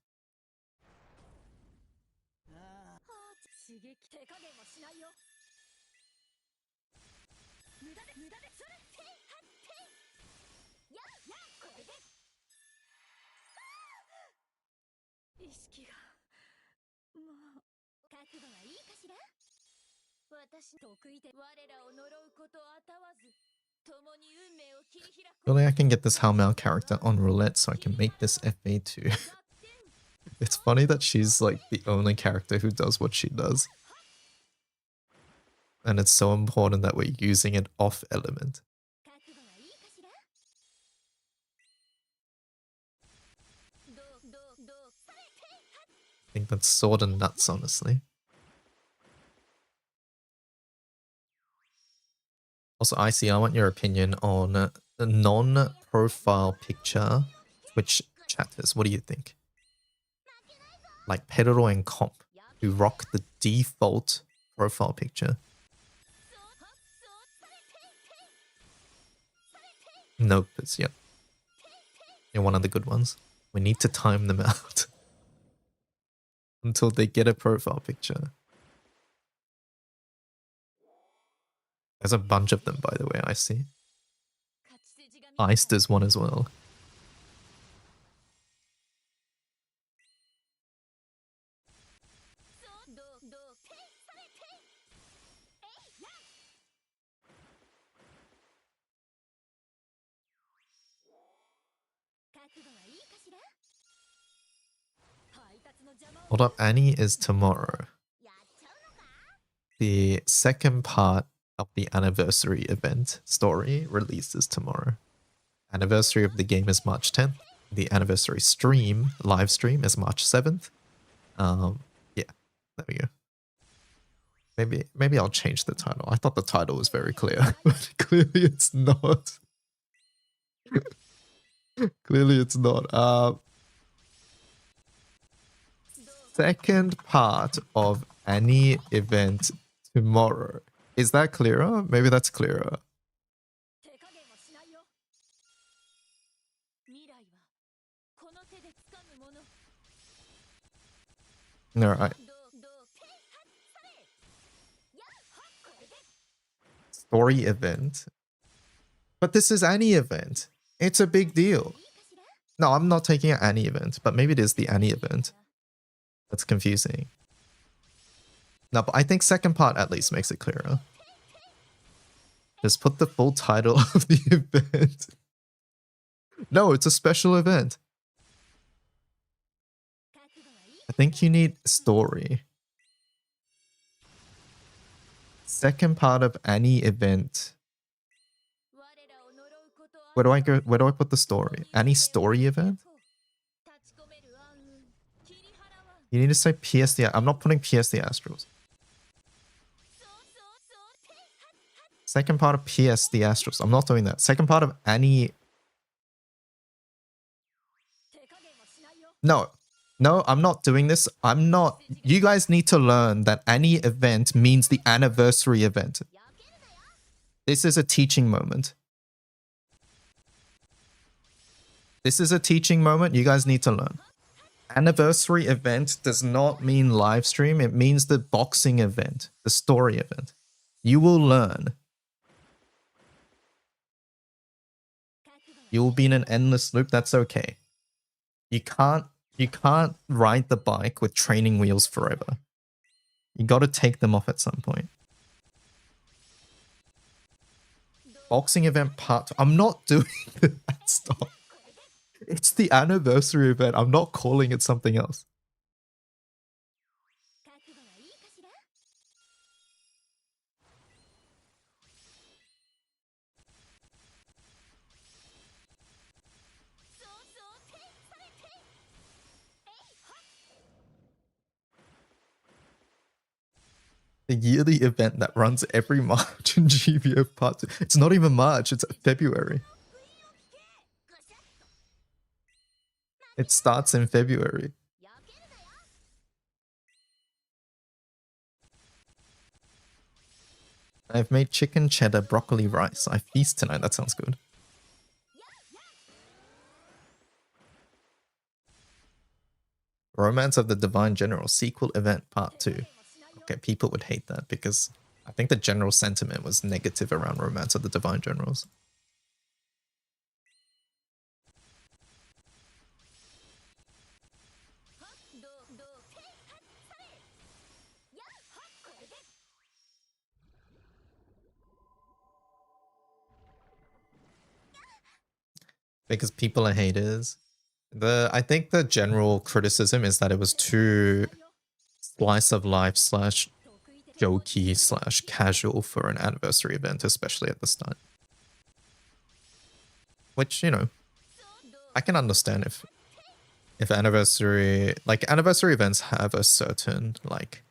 Really, I can get this Halmao character on roulette so I can make this FA2. It's funny that she's like the only character who does what she does. And it's so important that we're using it off element. I think that's sort of nuts, honestly. Also, IC, I want your opinion on the non-profile picture Twitch chatters. What do you think? Like Pedro and Comp, who rock the default profile picture. Nope, it's, yep. You're one of the good ones. We need to time them out until they get a profile picture. There's a bunch of them, by the way, I see. Iced is one as well. Hold up, Annie is tomorrow. The second part of the anniversary event story releases tomorrow. Anniversary of the game is March 10th. The anniversary stream, live stream, is March 7th. Yeah, there we go. Maybe I'll change the title. I thought the title was very clear, but clearly it's not. Clearly it's not. Second part of Anni Event Tomorrow. Is that clearer? Maybe that's clearer. Alright. Story event. But this is Anni Event. It's a big deal. No, I'm not taking an Anni Event, but maybe it is the Anni Event. That's confusing. No, but I think second part at least makes it clearer. Just put the full title of the event. No, it's a special event. I think you need story. Second part of Anni Event. Where do I go? Where do I put the story? Anni story event? You need to say PS the... I'm not putting PS the Astrals. Second part of PS the Astrals. I'm not doing that. Second part of Anni... No. No, I'm not doing this. I'm not... You guys need to learn that Anni Event means the anniversary event. This is a teaching moment. This is a teaching moment. You guys need to learn. Anniversary event does not mean live stream. It means the boxing event, the story event. You will learn. You will be in an endless loop. That's okay. You can't ride the bike with training wheels forever. You got to take them off at some point. Boxing event part 2. I'm not doing that. Stop. It's the anniversary event. I'm not calling it something else. The yearly event that runs every March in GBF Part 2. It's not even March, it's February. It starts in February. I've made chicken cheddar broccoli rice. I feast tonight. That sounds good. Romance of the Divine General sequel event part 2. Okay, people would hate that because I think the general sentiment was negative around Romance of the Divine Generals. Because people are haters. I think the general criticism is that it was too slice of life slash jokey slash casual for an anniversary event, especially at the start. Which, you know, I can understand if anniversary events have a certain like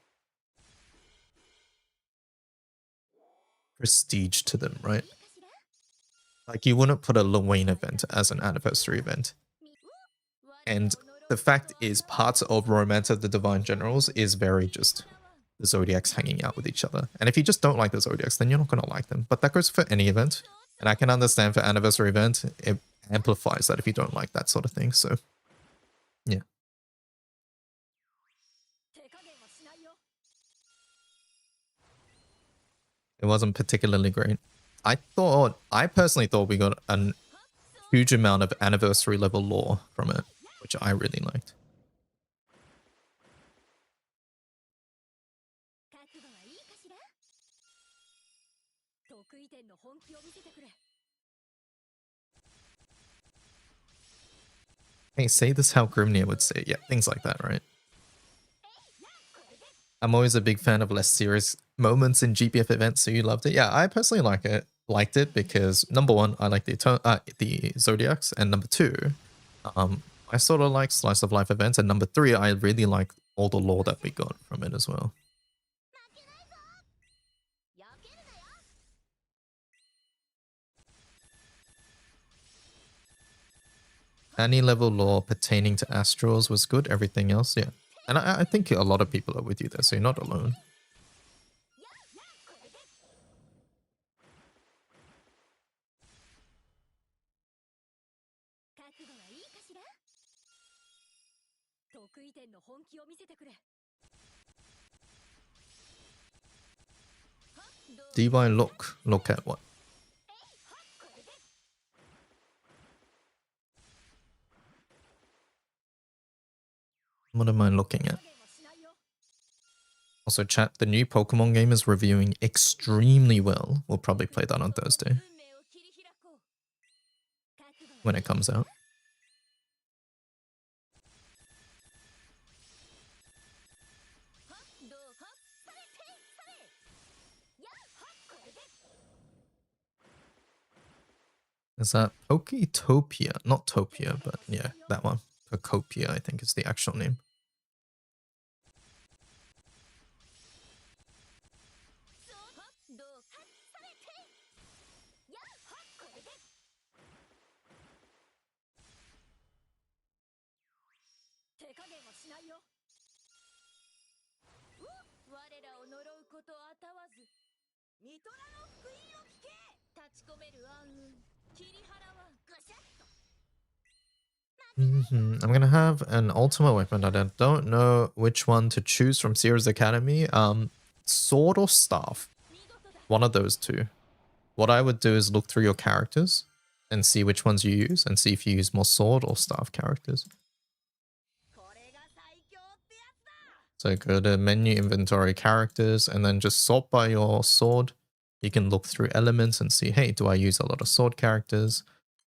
prestige to them, right? Like, you wouldn't put a Lil Wayne event as an anniversary event. And the fact is, parts of Romance of the Divine Generals is very just the Zodiacs hanging out with each other. And if you just don't like the Zodiacs, then you're not going to like them. But that goes for any event. And I can understand for anniversary event, it amplifies that if you don't like that sort of thing. So, yeah. It wasn't particularly great. I personally thought we got a huge amount of anniversary level lore from it, which I really liked. Hey, say this how Grimnir would say it. Yeah, things like that, right? I'm always a big fan of less serious moments in GBF events, so you loved it. Yeah, I personally liked it because number one, I like the Zodiacs, and number two, I sort of like slice of life events, and number three, I really like all the lore that we got from it as well. Any level lore pertaining to astrals was good. Everything else, yeah. And I think a lot of people are with you there, so you're not alone. Divine look. Look at what? What am I looking at? Also, chat, the new Pokemon game is reviewing extremely well. We'll probably play that on Thursday when it comes out. Is that Poketopia? Not Topia, but yeah, that one. Pokopia, I think is the actual name. I'm gonna have an ultimate weapon that I don't know which one to choose from Sears Academy. Sword or staff? One of those two. What I would do is look through your characters and see which ones you use and see if you use more sword or staff characters. So go to menu inventory characters and then just sort by your sword. You can look through elements and see, hey, do I use a lot of sword characters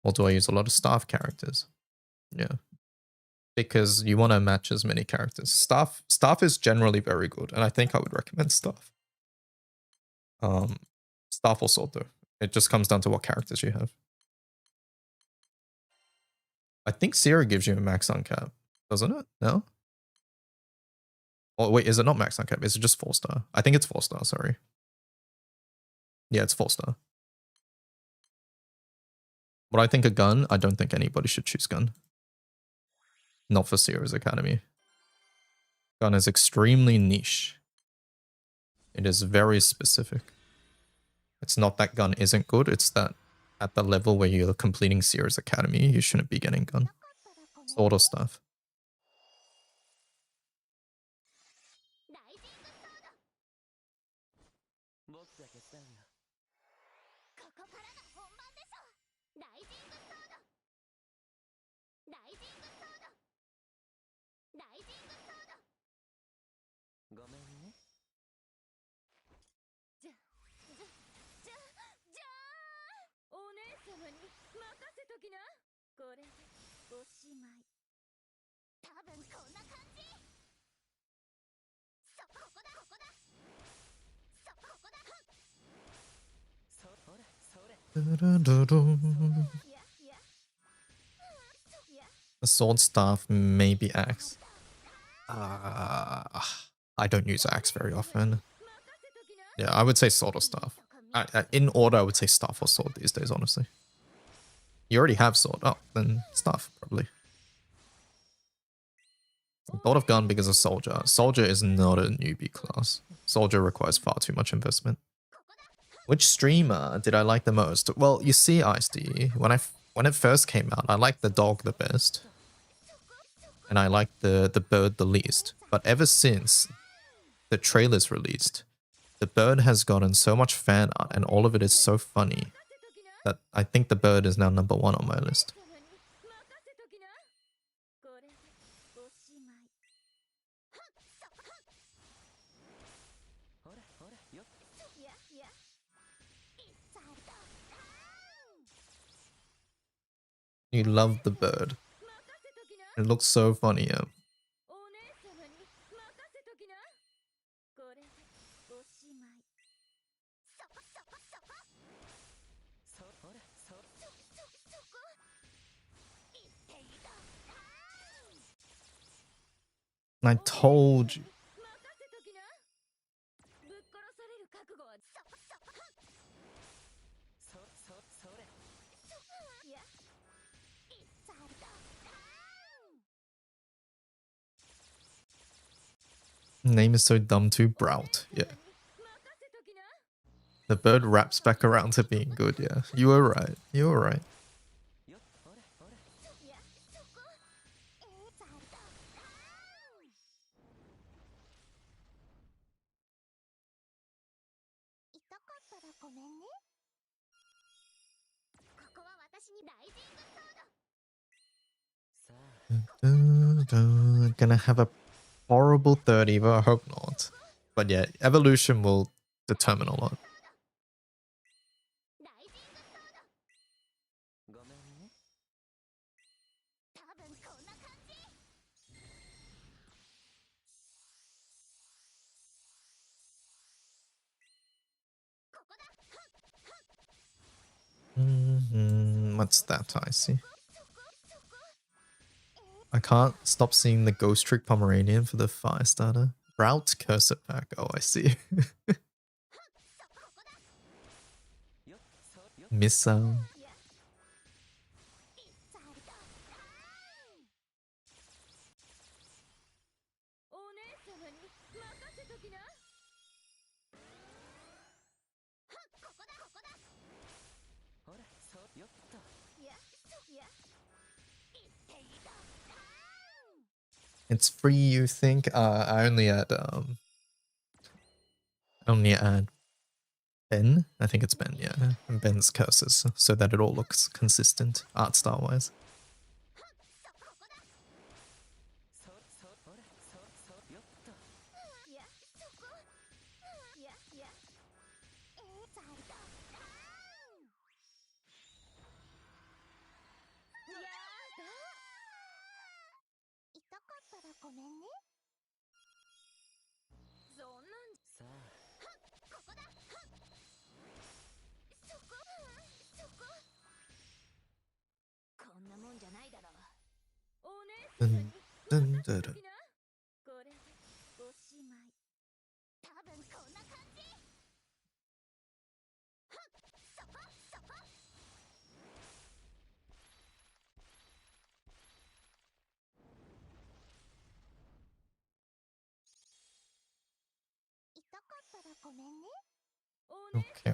or do I use a lot of staff characters? Yeah. Because you want to match as many characters. Staff is generally very good, and I think I would recommend staff. Staff or sword though. It just comes down to what characters you have. I think Sierra gives you a max uncap, doesn't it? No? Oh wait, is it not max uncap? Is it just 4-star? I think it's 4-star, sorry. Yeah, it's 4-star. What I think a gun, I don't think anybody should choose gun. Not for Sierra's Academy. Gun is extremely niche. It is very specific. It's not that gun isn't good, it's that at the level where you're completing Sierra's Academy, you shouldn't be getting gun. Sort of stuff. A sword staff, maybe axe. I don't use axe very often. Yeah, I would say sword or staff. In order, I would say staff or sword these days, honestly. You already have sword. Oh, then staff, probably. I thought of gun because of soldier. Soldier is not a newbie class. Soldier requires far too much investment. Which streamer did I like the most? Well, you see, Ice-D, when it first came out, I liked the dog the best. And I liked the bird the least. But ever since the trailer's released, the bird has gotten so much fan art and all of it is so funny that I think the bird is now number 1 on my list. You love the bird. It looks so funny, yeah. I told you. Name is so dumb too. Brout. Yeah. The bird wraps back around to being good. Yeah. You were right. You were right. Gonna have a horrible third Evo. I hope not. But yeah, evolution will determine a lot. What's that I see? I can't stop seeing the Ghost Trick Pomeranian for the fire starter. Route Cursor Pack. Oh, I see. Missile. It's free, you think? I only add Ben. I think it's Ben, yeah. And Ben's curses, so that it all looks consistent art style wise. Dun, dun, dun, dun.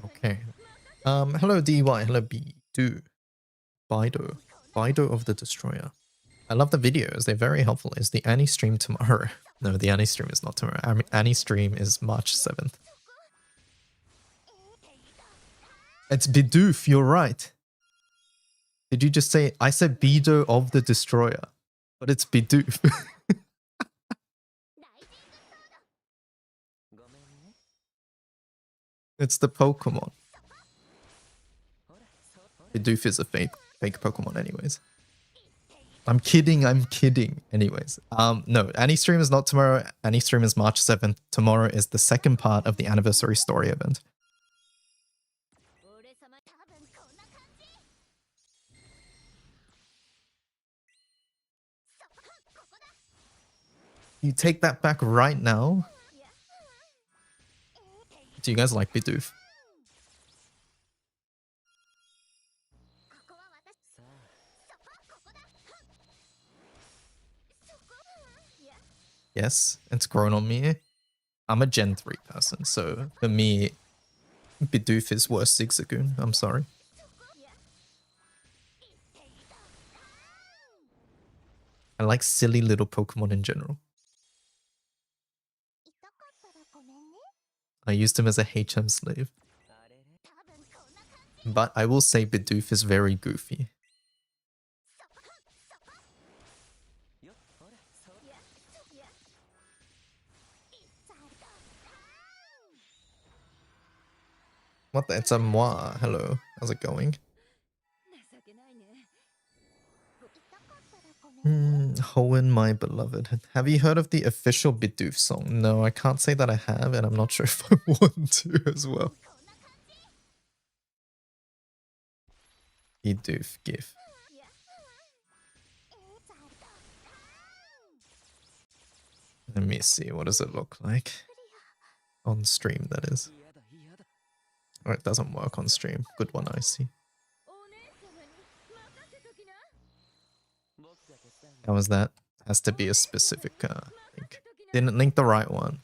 Okay. Hello DY, hello B2. Bido. Bido of the Destroyer. I love the videos, they're very helpful. Is the Annie stream tomorrow? No, the Annie stream is not tomorrow. Annie stream is March 7th. It's Bidoof, you're right. Did you just say, I said Bido of the Destroyer, but it's Bidoof. It's the Pokemon. Bidoof is a fake Pokemon anyways. I'm kidding. Anyways, no, Annie stream is not tomorrow. Annie stream is March 7th. Tomorrow is the second part of the anniversary story event. You take that back right now? Do you guys like Bidoof? Yes, it's grown on me. I'm a Gen 3 person, so for me, Bidoof is worse Zigzagoon. I'm sorry. I like silly little Pokemon in general. I used him as a HM slave. But I will say Bidoof is very goofy. What the? It's a moi. Hello. How's it going? Hoenn, my beloved. Have you heard of the official Bidoof song? No, I can't say that I have, and I'm not sure if I want to as well. Bidoof GIF. Let me see, what does it look like? On stream, that is. Oh, it doesn't work on stream. Good one, I see. How was that? Has to be a specific link. Didn't link the right one.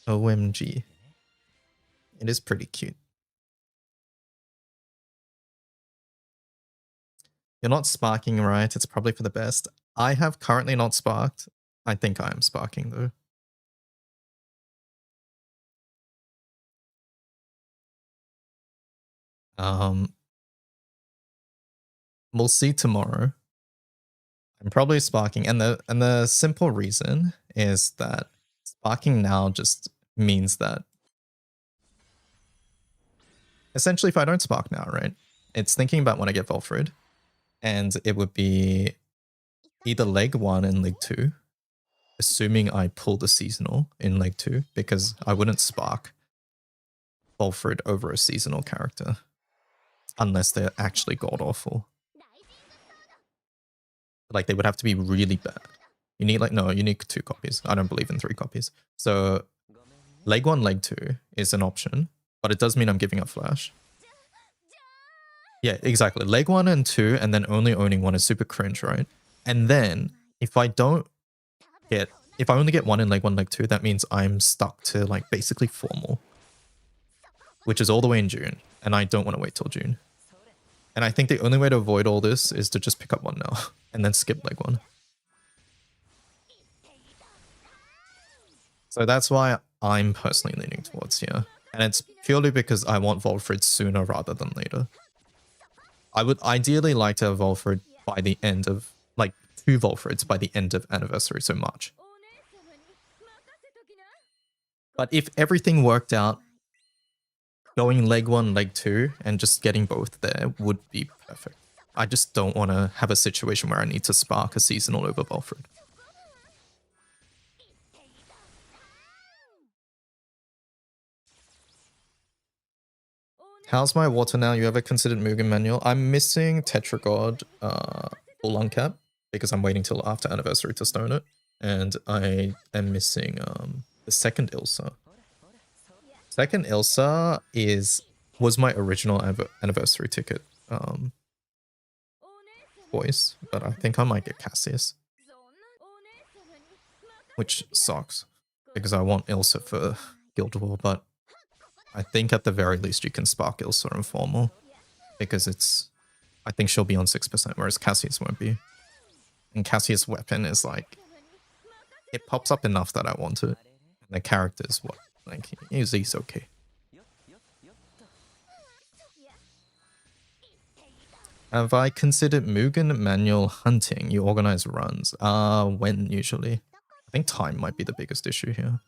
OMG. It is pretty cute. You're not sparking, right? It's probably for the best. I have currently not sparked. I think I am sparking though. We'll see tomorrow. I'm probably sparking, and the simple reason is that sparking now just means that essentially if I don't spark now, right, it's thinking about when I get Volfrid, and it would be either leg 1 and leg 2, assuming I pull the seasonal in leg 2, because I wouldn't spark Volfrid over a seasonal character unless they're actually god awful. Like, they would have to be really bad. You need, like, no, you need 2 copies. I don't believe in 3 copies. So leg 1, leg 2 is an option, but it does mean I'm giving up flash. Yeah, exactly. Leg 1 and 2, and then only owning 1 is super cringe, right? And then if I only get 1 in leg 1, leg 2, that means I'm stuck to, like, basically 4 more, which is all the way in June, and I don't want to wait till June. And I think the only way to avoid all this is to just pick up 1 now and then skip leg 1. So that's why I'm personally leaning towards here. And it's purely because I want Volfrid sooner rather than later. I would ideally like to have Volfrid by the end of, like, 2 Volfrids by the end of Anniversary, so March. But if everything worked out, going leg 1, leg 2, and just getting both there would be perfect. I just don't want to have a situation where I need to spark a seasonal over Volfrid. How's my water now? You ever considered Mugen Manual? I'm missing Tetragod full uncap because I'm waiting till after Anniversary to stone it. And I am missing the second Ilsa. Second Ilsa was my original Anniversary ticket voice, but I think I might get Cassius. Which sucks, because I want Ilsa for Guild War, but I think at the very least you can spark Ilsa in Formal, because I think she'll be on 6%, whereas Cassius won't be. And Cassius' weapon is like, it pops up enough that I want it. And the character's what? Like, he's okay. Have I considered Mugen Manual hunting? You organize runs. When usually? I think time might be the biggest issue here.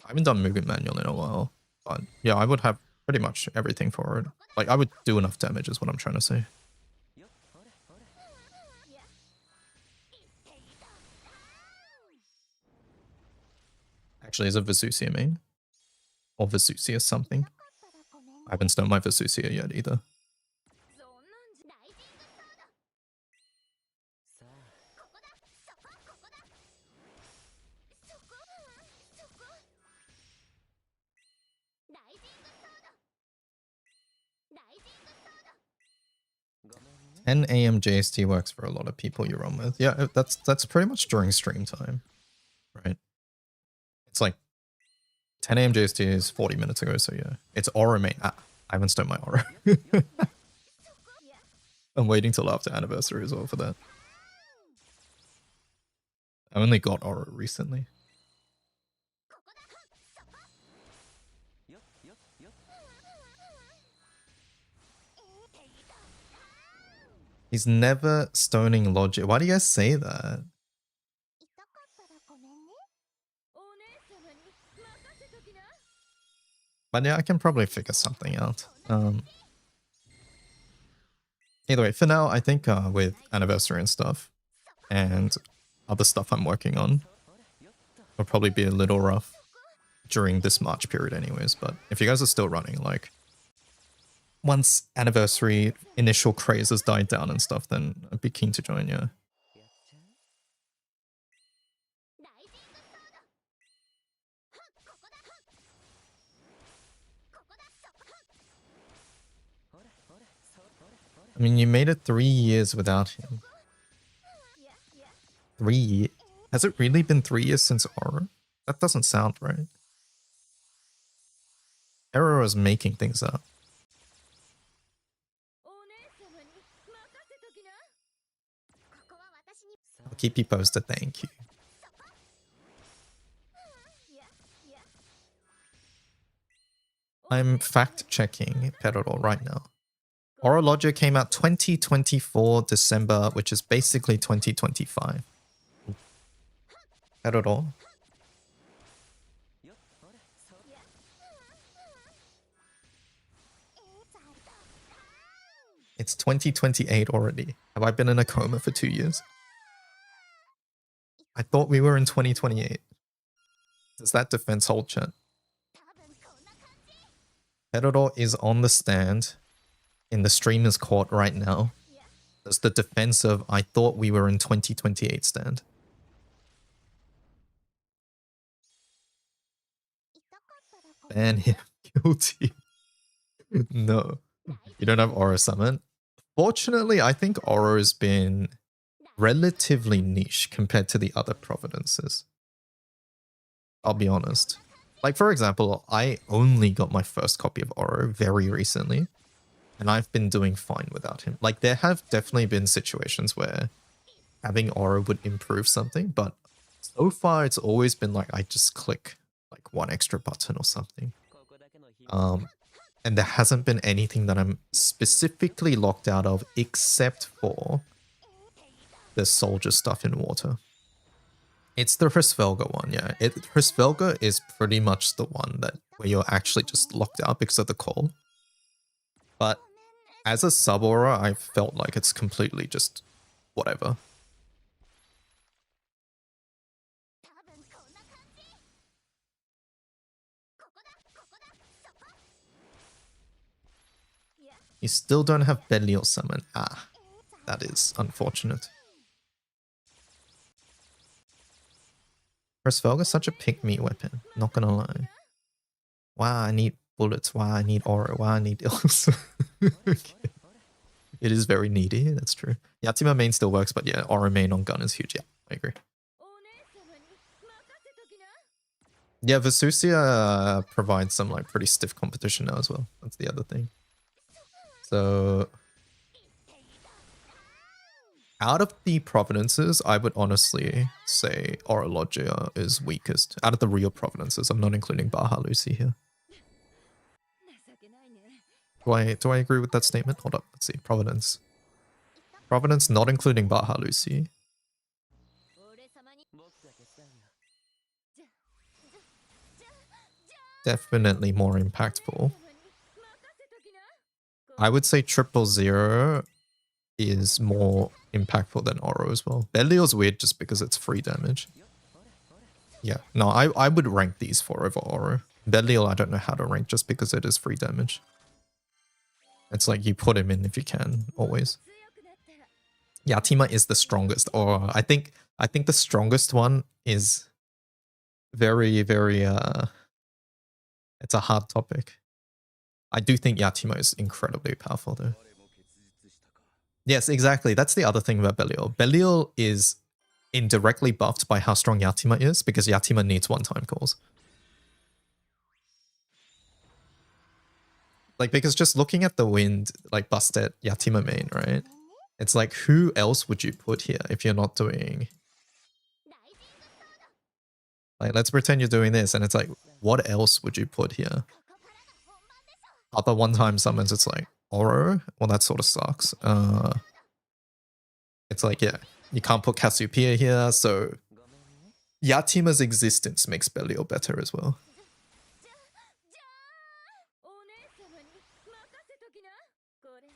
I haven't done Mugen Manual in a while, but yeah, I would have pretty much everything for it. Like, I would do enough damage is what I'm trying to say. Actually, is it Vesusia main? Or Vesusia something? I haven't stoned my Vesusia yet either. $10 AM JST works for a lot of people you run with. Yeah, that's pretty much during stream time, right? It's like 10 AM JST is 40 minutes ago, so yeah. It's Aura main. I haven't stoned my Aura. I'm waiting till after Anniversary as well for that. I only got Aura recently. He's never stoning logic. Why do you guys say that? But yeah, I can probably figure something out. Either way, for now, I think with Anniversary and stuff, and other stuff I'm working on, It'll probably be a little rough during this March period anyways, but if you guys are still running, like, once anniversary initial craze has died down and stuff, then I'd be keen to join you. I mean, you made it 3 years without him. 3 years? Has it really been 3 years since Aura? That doesn't sound right. Error is making things up. I'll keep you posted, thank you. I'm fact-checking Peroro right now. Orologia came out 2024 December, which is basically 2025. Peroro. It's 2028 already. Have I been in a coma for 2 years? I thought we were in 2028. Does that defense hold, chat? Peroro is on the stand in the streamer's court right now. Does the defense of I thought we were in 2028 stand? Ban him. Guilty. No. You don't have Aura Summon? Fortunately, I think Aura has been relatively niche compared to the other providences. I'll be honest. Like, for example, I only got my first copy of Aura very recently, and I've been doing fine without him. Like, there have definitely been situations where having Aura would improve something, but so far it's always been like I just click like one extra button or something. And there hasn't been anything that I'm specifically locked out of except for the soldier stuff in water. It's the Hrisvelga one, yeah. Hrisvelga is pretty much the one that where you're actually just locked out because of the call. But as a sub-aura, I felt like it's completely just whatever. You still don't have Belial Summon. Ah, that is unfortunate. Hrisvelga is such a pick-me weapon, not gonna lie. Wow, I need bullets. Wow, I need aura. Wow, I need ills. Okay. It is very needy, that's true. Yatima main still works, but yeah, aura main on gun is huge. Yeah, I agree. Yeah, Vesusia provides some like pretty stiff competition now as well. That's the other thing. So out of the provinces, I would honestly say Orologia is weakest. Out of the real provinces, I'm not including Baja Lucy here. Do I agree with that statement? Hold up, let's see. Providence. Providence not including Baja Lucy. Definitely more impactful. I would say 000 is more impactful than Oro as well. Belial's weird just because it's free damage. Yeah, no, I would rank these 4 over Oro. Belial I don't know how to rank just because it is free damage. It's like you put him in if you can, always. Yatima is the strongest, or I think the strongest one is very, very it's a hard topic. I do think Yatima is incredibly powerful though. Yes, exactly. That's the other thing about Belial. Belial is indirectly buffed by how strong Yatima is because Yatima needs one-time calls. Like, because just looking at the wind, like Bastet, Yatima main, right? It's like, who else would you put here if you're not doing... Like, let's pretend you're doing this, and it's like, what else would you put here? Other one-time summons, it's like, Oro? Well, that sort of sucks. It's like, yeah, you can't put Cassiopeia here, so... Yatima's existence makes Belial better as well.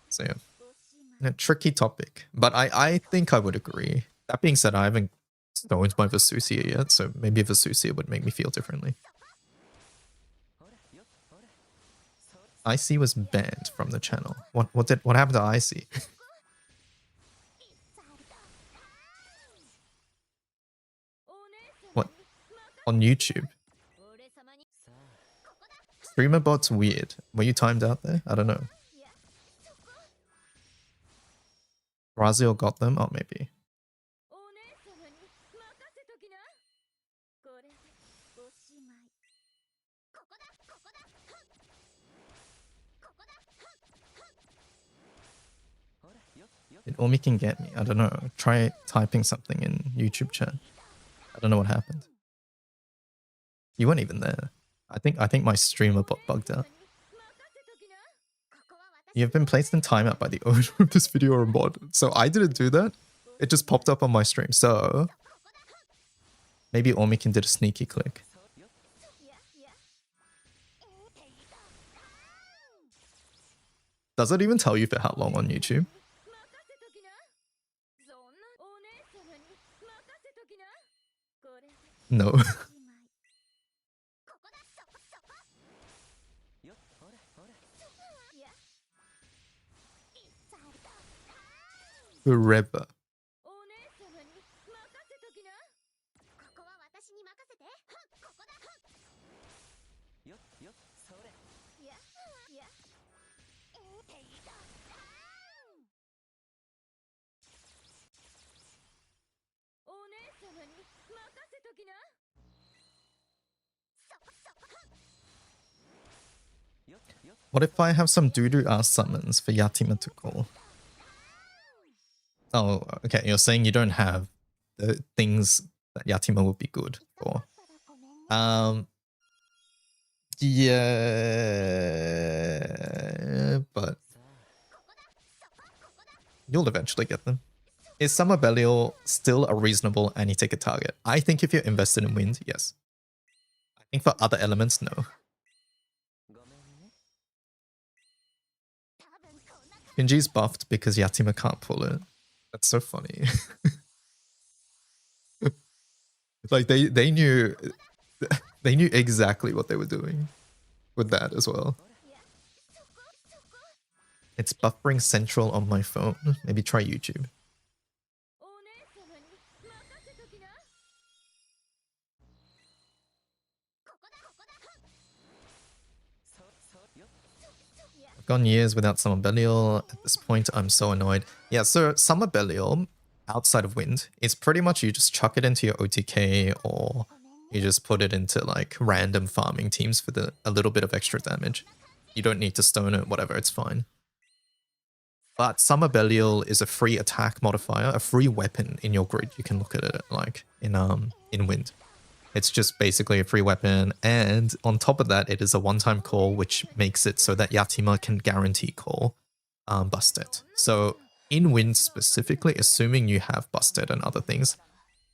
So yeah, a tricky topic, but I think I would agree. That being said, I haven't stoned by Vesusia yet, so maybe Vesusia would make me feel differently. Icy was banned from the channel. What happened to Icy? What? On YouTube? Streamer bot's weird. Were you timed out there? I don't know. Brazil got them? Oh, maybe. Did Omi can get me? I don't know. Try typing something in YouTube chat. I don't know what happened. You weren't even there. I think my streamer bot bugged out. You have been placed in timeout by the owner of this video or mod. So I didn't do that. It just popped up on my stream. So maybe Omikin did a sneaky click. Does it even tell you for how long on YouTube? No. Forever. What if I have some doo-doo ass summons for Yatima to call? Oh, okay. You're saying you don't have the things that Yatima would be good for. Yeah, but you'll eventually get them. Is Summer Belial still a reasonable anti-ticket target? I think if you're invested in wind, yes. I think for other elements, no. Shinji's buffed because Yatima can't pull it. That's so funny. Like they knew exactly what they were doing with that as well. It's buffering central on my phone. Maybe try YouTube. I've gone years without Summer Belial. At this point, I'm so annoyed. Yeah, so Summer Belial, outside of Wind, is pretty much you just chuck it into your OTK or you just put it into like random farming teams for a little bit of extra damage. You don't need to stone it, whatever, it's fine. But Summer Belial is a free attack modifier, a free weapon in your grid. You can look at it like in Wind. It's just basically a free weapon, and on top of that, it is a one-time call, which makes it so that Yatima can guarantee call Busted. So in Wind specifically, assuming you have Busted and other things,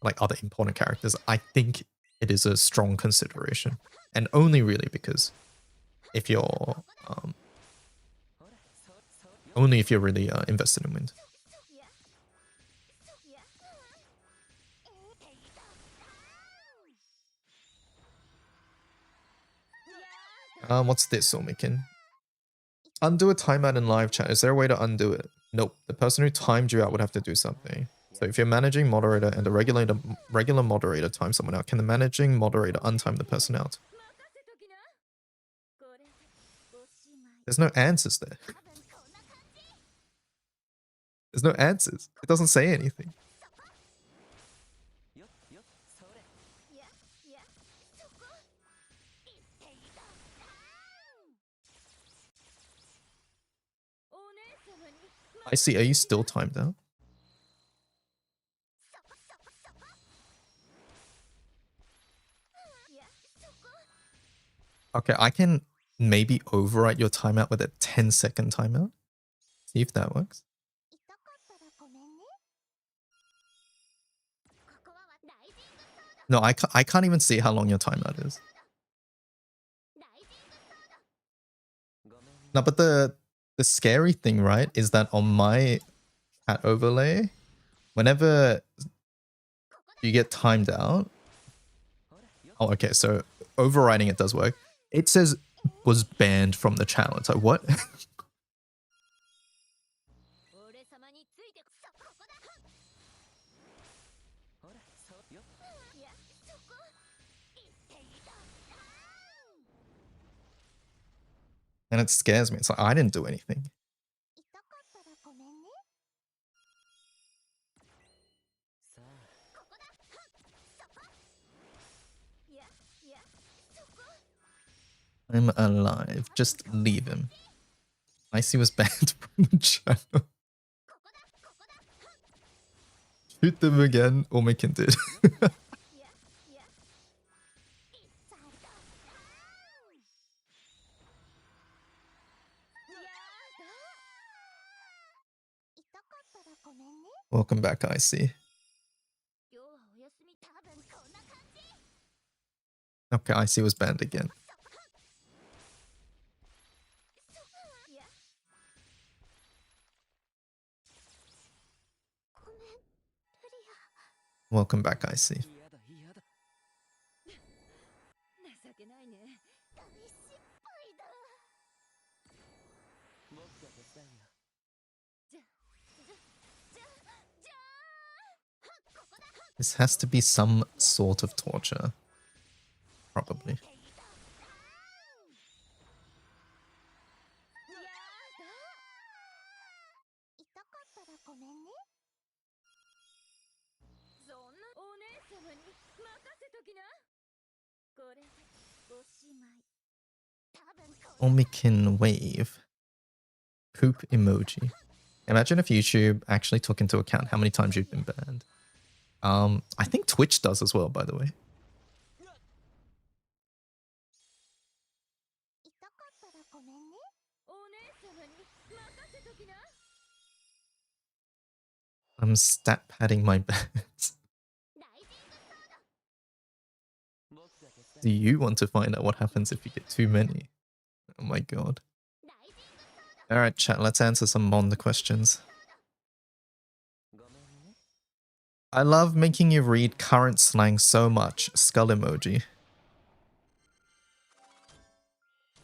like other important characters, I think it is a strong consideration. And only really because if you're only if you're really invested in Wind. What's this, Omikin? Undo a timeout in live chat. Is there a way to undo it? Nope. The person who timed you out would have to do something. So if you're managing moderator and a regular moderator time someone out, can the managing moderator untime the person out? There's no answers there. There's no answers. It doesn't say anything. I see. Are you still timed out? Okay, I can maybe overwrite your timeout with a 10-second timeout. See if that works. No, I can't even see how long your timeout is. No, but the scary thing, right, is that on my chat overlay, whenever You get timed out. Oh, okay, so overriding it does work. It says was banned from the channel. It's like, what? And it scares me. It's like, I didn't do anything. I'm alive. Just leave him. Icy was banned from the channel. Shoot them again. Omikin did. Welcome back, Icy. Okay, Icy was banned again. Welcome back, Icy. This has to be some sort of torture. Probably. Omikin wave. Poop emoji. Imagine if YouTube actually took into account how many times you've been banned. I think Twitch does as well, by the way. I'm stat padding my bets. Do you want to find out what happens if you get too many? Oh my god. Alright, chat, let's answer some Mond questions. I love making you read current slang so much. Skull emoji.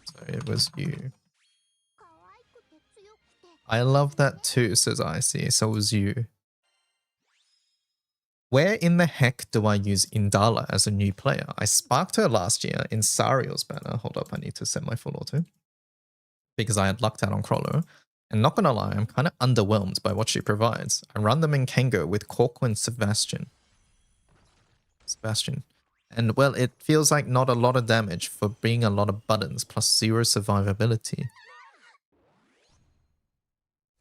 So it was you. I love that too, says Icy. So it was you. Where in the heck do I use Indala as a new player? I sparked her last year in Sario's banner. Hold up, I need to set my full auto. Because I had lucked out on Crollo. And not gonna lie, I'm kind of underwhelmed by what she provides. I run them in Kengo with Korko and Sebastian. And well, it feels like not a lot of damage for being a lot of buttons plus 0 survivability.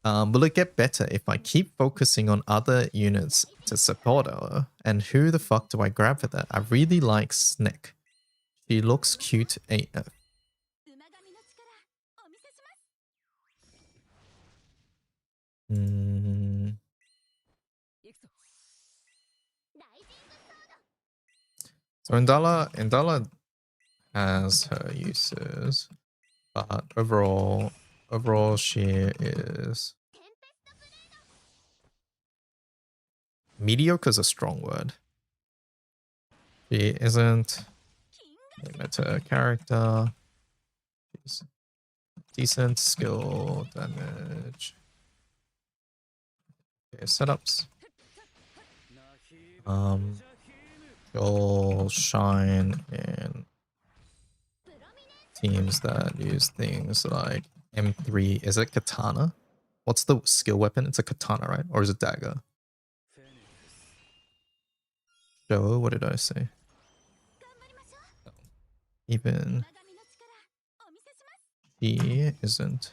Will it get better if I keep focusing on other units to support her? And who the fuck do I grab for that? I really like Snick. She looks cute AF. So Indala has her uses, but overall she is mediocre is a strong word. She isn't a meta character. She's decent skill damage. Okay, setups. She'll shine in teams that use things like M3. Is it katana? What's the skill weapon? It's a katana, right? Or is it dagger? Show, what did I say? Even he isn't.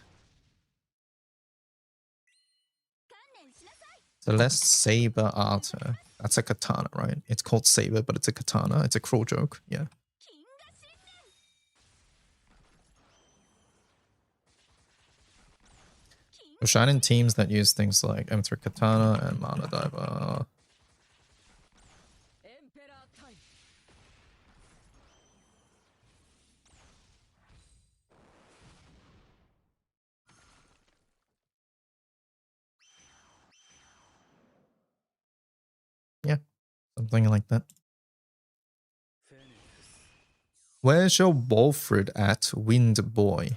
Celeste Saber Arter. That's a katana, right? It's called Saber, but it's a katana. It's a cruel joke. Yeah. You'll shine in teams that use things like M3 Katana and Mana Diver. Yeah, something Something like that. Where's your Wolfred at, Wind Boy?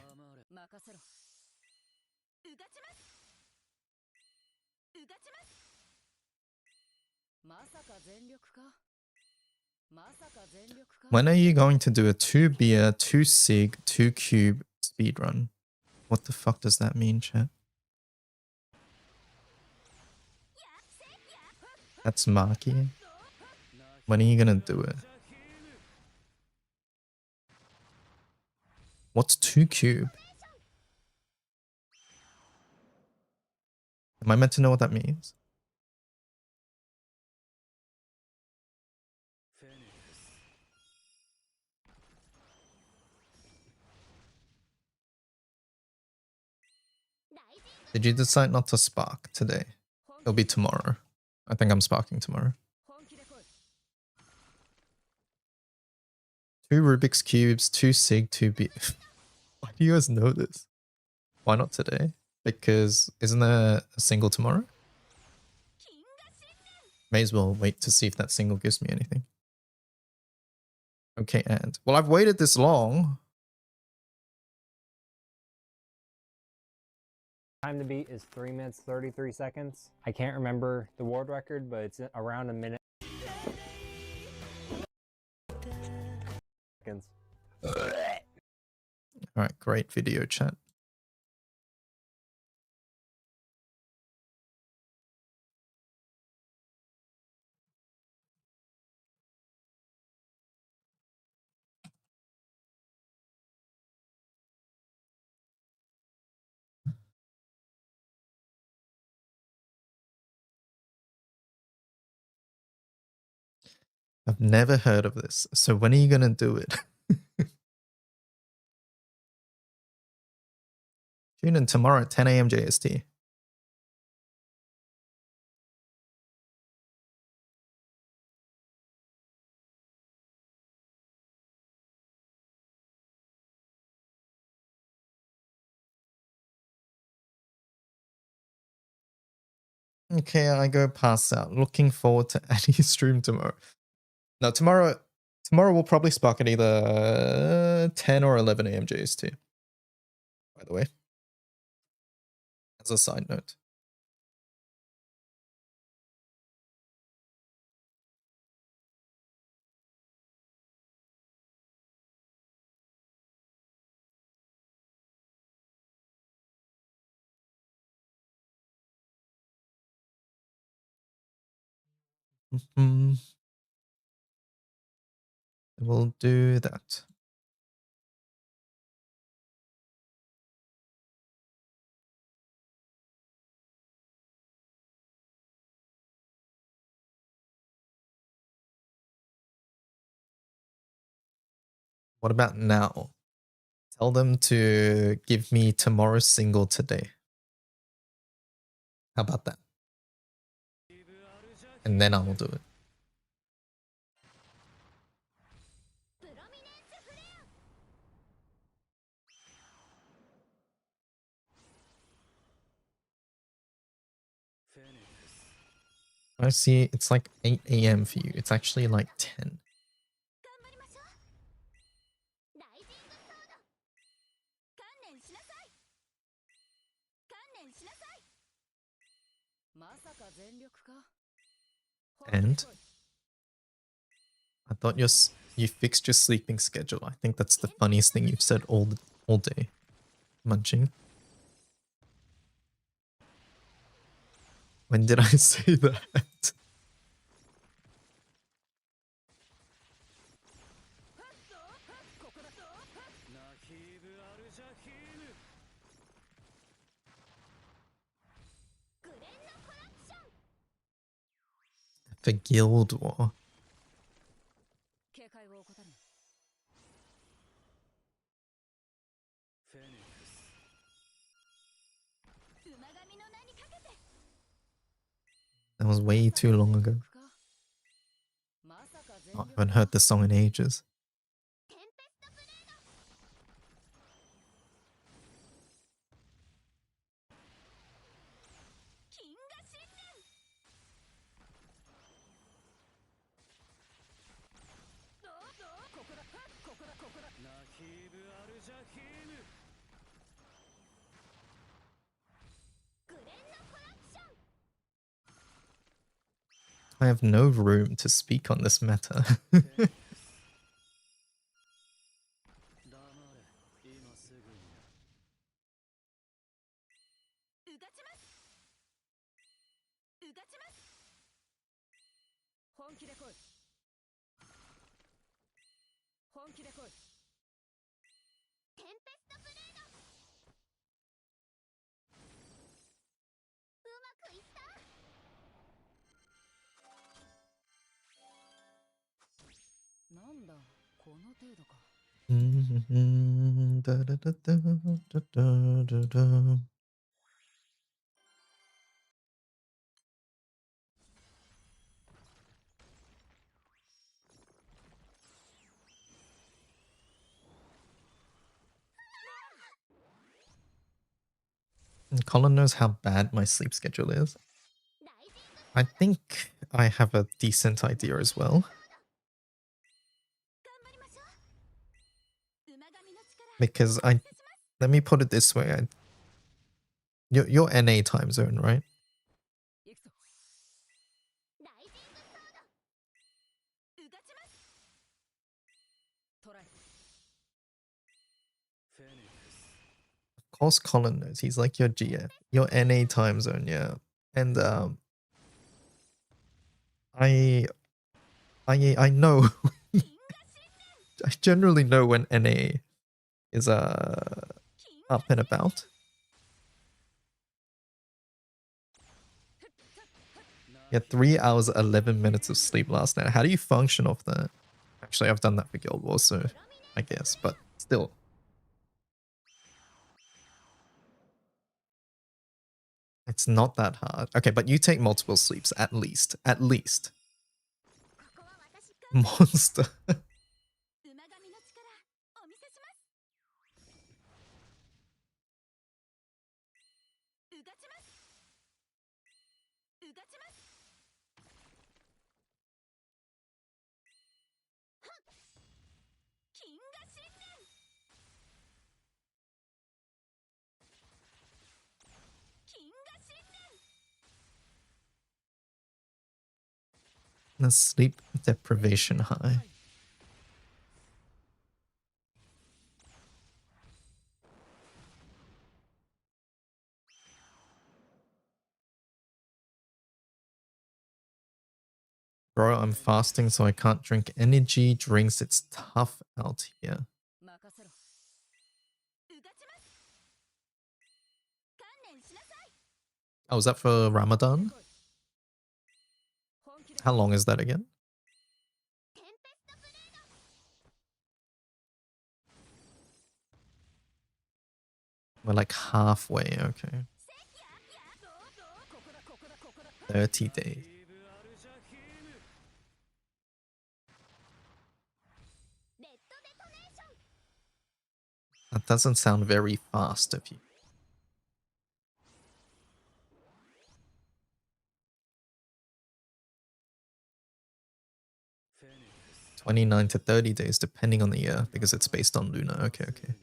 When are you going to do a 2 beer, 2 sig, 2 cube speedrun? What the fuck does that mean, chat? That's Maki. When are you gonna do it? What's 2 cube? Am I meant to know what that means? Did you decide not to spark today? It'll be tomorrow. I think I'm sparking tomorrow. 2 Rubik's Cubes, 2 Sig, 2 B. Why do you guys know this? Why not today? Because isn't there a single tomorrow? May as well wait to see if that single gives me anything. Okay, and well, I've waited this long. Time to beat is 3 minutes 33 seconds. I can't remember the world record, but it's around a minute. Alright, great video chat. I've never heard of this. So when are you gonna do it? Tune in tomorrow at 10 AM JST. Okay, I go pass out. Looking forward to Annie's stream tomorrow. No, tomorrow we'll probably spark at either 10 or 11 AM JST. By the way, as a side note. We'll do that. What about now? Tell them to give me tomorrow's single today. How about that? And then I will do it. I see it's like 8 AM for you. It's actually like 10. And I thought you fixed your sleeping schedule. I think that's the funniest thing you've said all day. Munching. When did I say that? The Guild War. That was way too long ago. I haven't heard this song in ages. I have no room to speak on this matter. Colin knows how bad my sleep schedule is. I think I have a decent idea as well. Because let me put it this way. You're NA time zone, right? Of course Colin knows. He's like your GF. Your NA time zone, yeah. And I know. I generally know when NA is up and about. Yeah, 3 hours 11 minutes of sleep last night. How do you function off that? Actually, I've done that for Guild Wars, so I guess, but still. It's not that hard. Okay, but you take multiple sleeps, at least. At least. Monster. The sleep deprivation high. Bro, I'm fasting so I can't drink energy drinks. It's tough out here. Oh, is that for Ramadan? How long is that again? We're like halfway, okay. 30 days. That doesn't sound very fast of you. 29 to 30 days, depending on the year, because it's based on Luna. Okay, okay.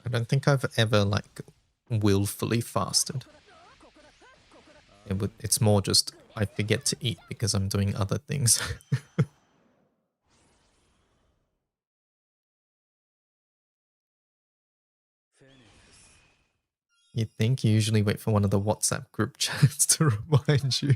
I don't think I've ever, like, willfully fasted. It's more just I forget to eat because I'm doing other things. You'd think you usually wait for one of the WhatsApp group chats to remind you.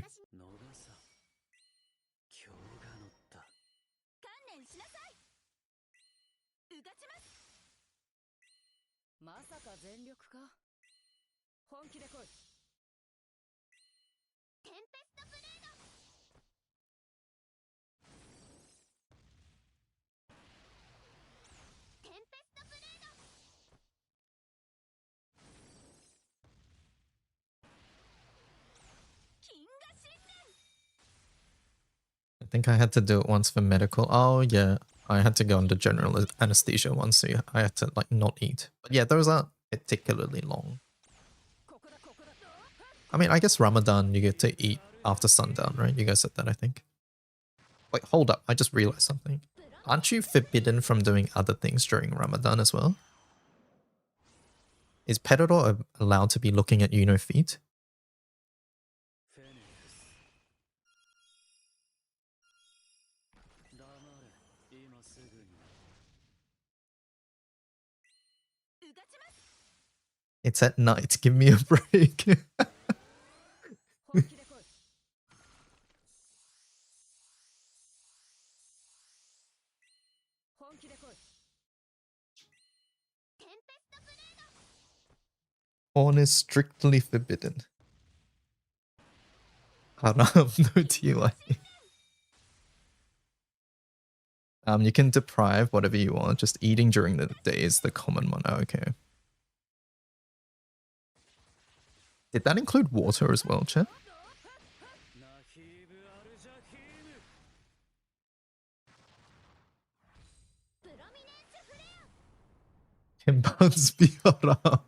I think I had to do it once for medical. Oh yeah, I had to go under general anesthesia once, so yeah, I had to like not eat. But yeah, those aren't particularly long. I mean, I guess Ramadan you get to eat after sundown, right? You guys said that, I think. Wait, hold up. I just realized something. Aren't you forbidden from doing other things during Ramadan as well? Is Pedro allowed to be looking at Yuno feet? It's at night. Give me a break. Porn is strictly forbidden. Haram, no TY. You can deprive whatever you want. Just eating during the day is the common one. Oh, okay. Did that include water as well, chat? Can buns be haram?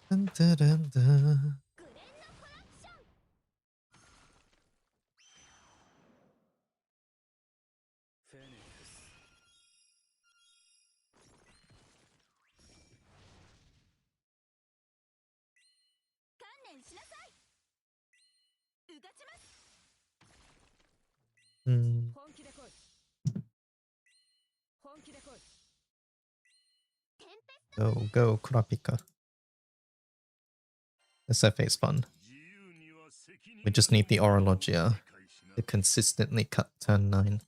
Dun, dun, dun, dun. Go, Kurapika. SFA is fun. We just need the Orologia to consistently cut turn 9.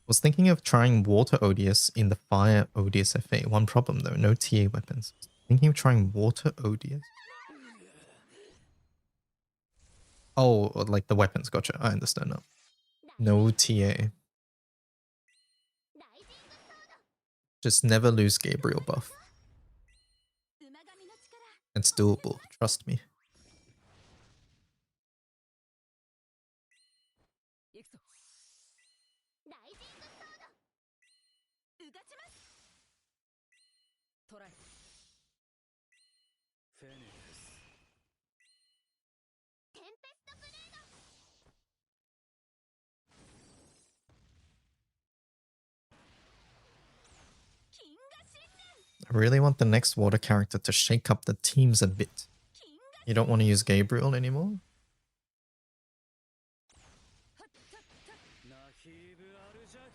Was thinking of trying water ODS in the fire ODS FA. One problem though, no TA weapons. Thinking of trying water ODS. Oh, like the weapons, gotcha. I understand now. No TA. Just never lose Gabriel buff. It's doable, trust me. I really want the next water character to shake up the teams a bit. You don't want to use Gabriel anymore?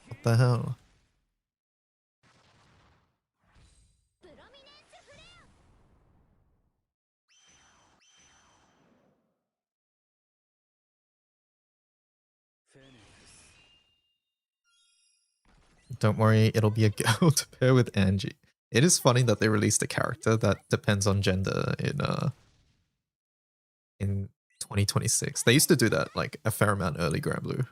What the hell? Don't worry, it'll be a girl to pair with Angie. It is funny that they released a character that depends on gender in 2026. They used to do that like a fair amount early, Grand Blue.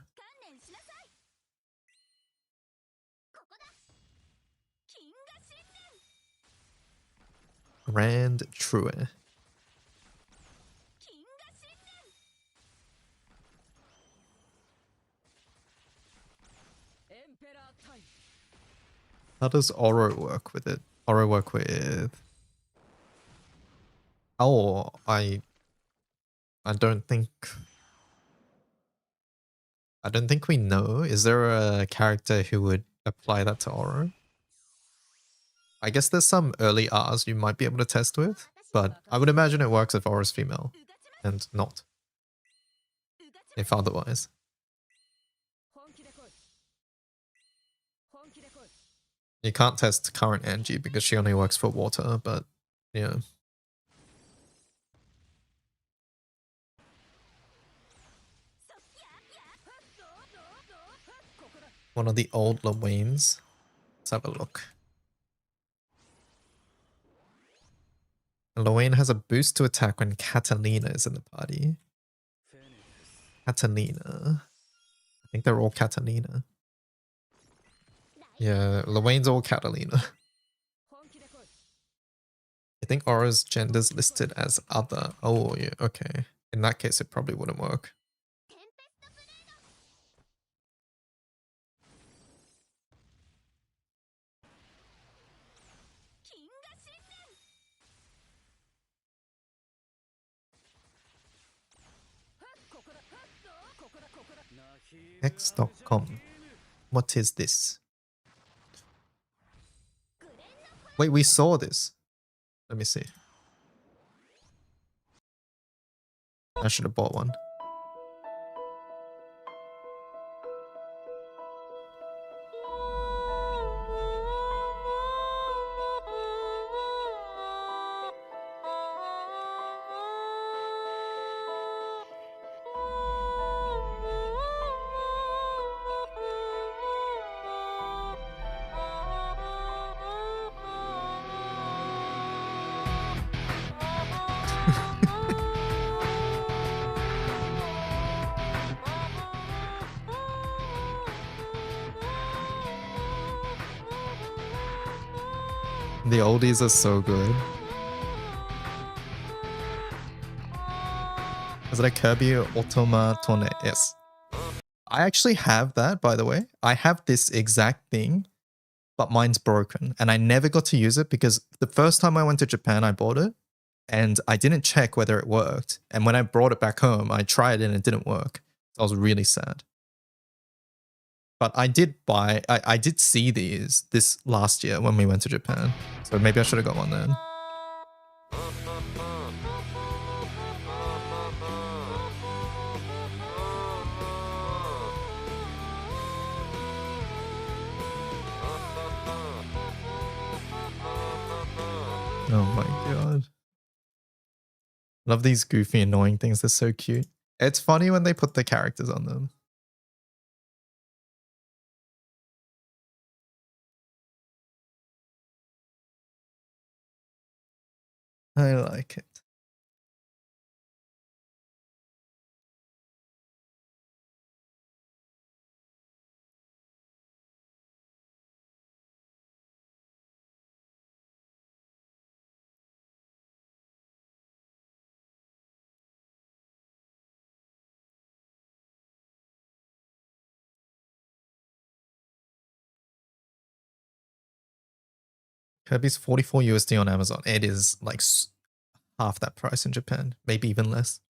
Grand True. How does Oro work with it? Oro work with... Oh, I don't think... I don't think we know. Is there a character who would apply that to Oro? I guess there's some early R's you might be able to test with, but I would imagine it works if Oro's female and not. If otherwise. You can't test current Angie because she only works for water, but yeah. One of the old Lawanes. Let's have a look. Lawane has a boost to attack when Catalina is in the party. Catalina. I think they're all Catalina. Yeah, Lawane's all Catalina. I think Aura's gender's listed as other. Oh, yeah, okay. In that case, it probably wouldn't work. X.com. What is this? Wait, we saw this. Let me see. I should have bought one. The oldies are so good. Is it a Kirby Automatone? Yes. I actually have that, by the way. I have this exact thing, but mine's broken. And I never got to use it because the first time I went to Japan, I bought it. And I didn't check whether it worked. And when I brought it back home, I tried it and it didn't work. So I was really sad. But I did buy, I did see these this last year when we went to Japan. So maybe I should have got one then. Oh my god. Love these goofy, annoying things. They're so cute. It's funny when they put the characters on them. I like it. Kirby's 44 USD on Amazon. It is like half that price in Japan, maybe even less.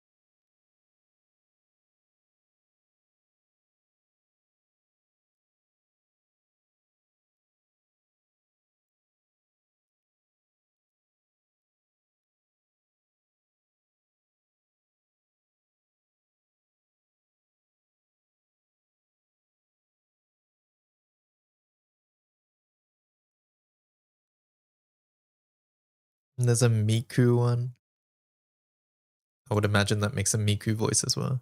And there's a Miku one. I would imagine that makes a Miku voice as well.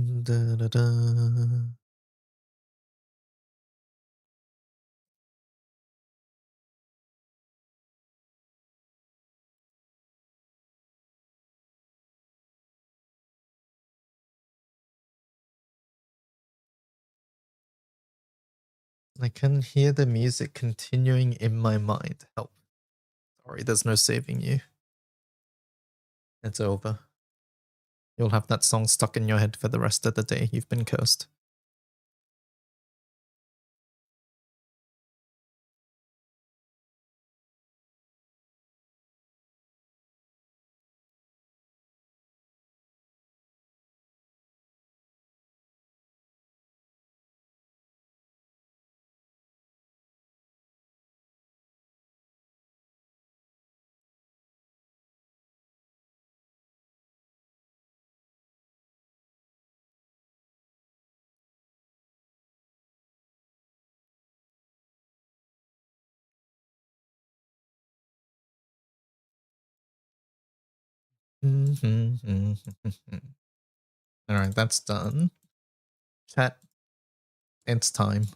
Da, da, da. I can hear the music continuing in my mind. Help. Sorry, there's no saving you. It's over. You'll have that song stuck in your head for the rest of the day. You've been cursed. Alright, that's done. Chat, it's time.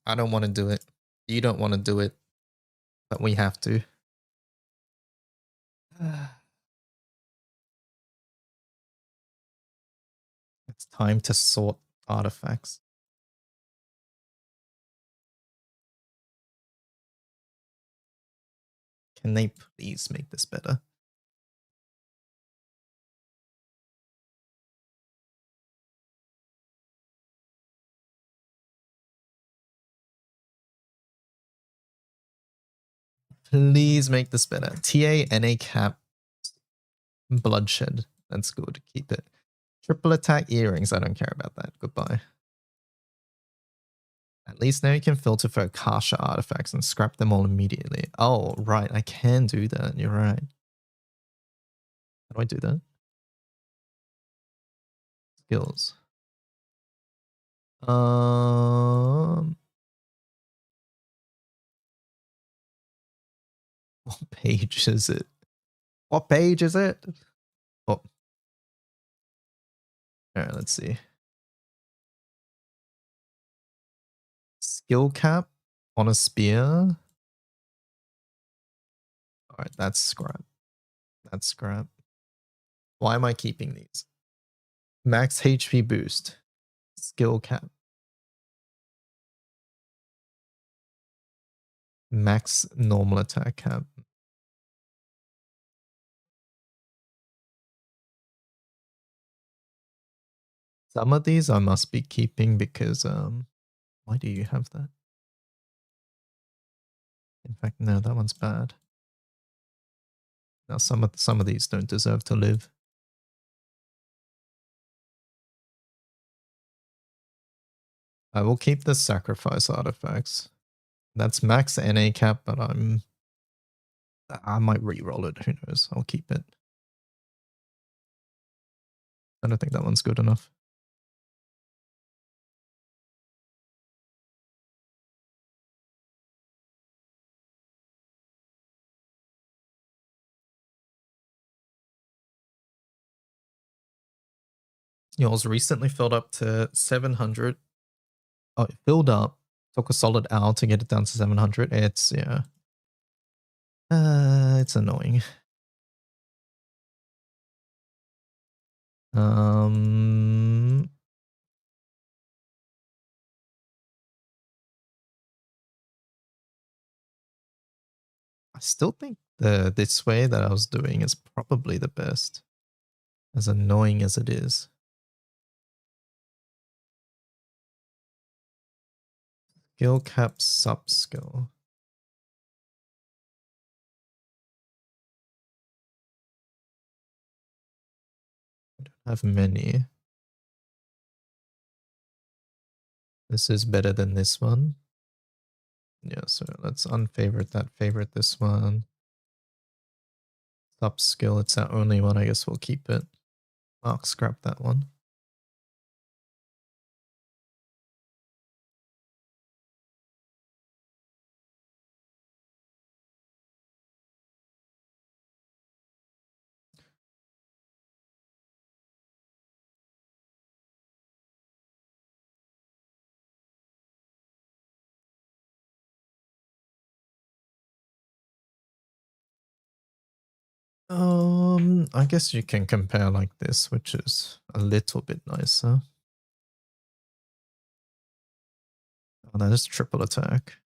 I don't want to do it. You don't want to do it. But we have to. It's time to sort artifacts. Can they please make this better? Please make this better. TA, NA cap, bloodshed. That's good. Keep it. Triple attack earrings. I don't care about that. Goodbye. At least now you can filter for gacha artifacts and scrap them all immediately. Oh, right. I can do that. You're right. How do I do that? Skills. What page is it? What page is it? Oh. Alright, let's see. Skill cap on a spear. Alright, that's scrap. That's scrap. Why am I keeping these? Max HP boost. Skill cap. Max normal attack cap. Some of these I must be keeping because why do you have that? In fact, no, that one's bad. Now some of these don't deserve to live. I will keep the sacrifice artifacts. That's max NA cap, but I might re-roll it. Who knows? I'll keep it. I don't think that one's good enough. Yours recently filled up to 700. Oh, it filled up. Took a solid hour to get it down to 700. It's, yeah. It's annoying. I still think this way that I was doing is probably the best. As annoying as it is. Skill cap sub skill. I don't have many. This is better than this one. Yeah, so let's unfavorite that, favorite this one. Sub skill, it's our only one. I guess we'll keep it. I'll scrap that one. I guess you can compare like this, which is a little bit nicer. Oh, that is triple attack.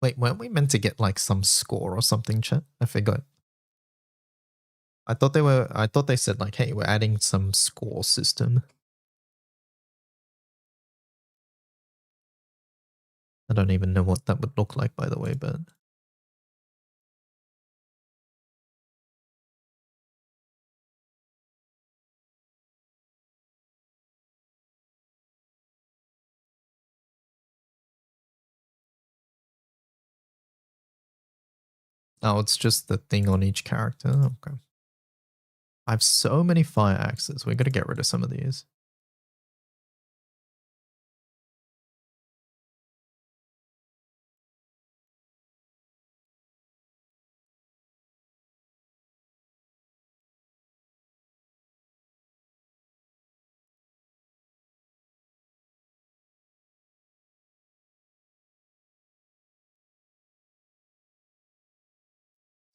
Wait, weren't we meant to get like some score or something, chat? I forgot. I thought they said like, hey, we're adding some score system. I don't even know what that would look like, by the way, but oh, it's just the thing on each character. Okay. I have so many fire axes. We got to get rid of some of these.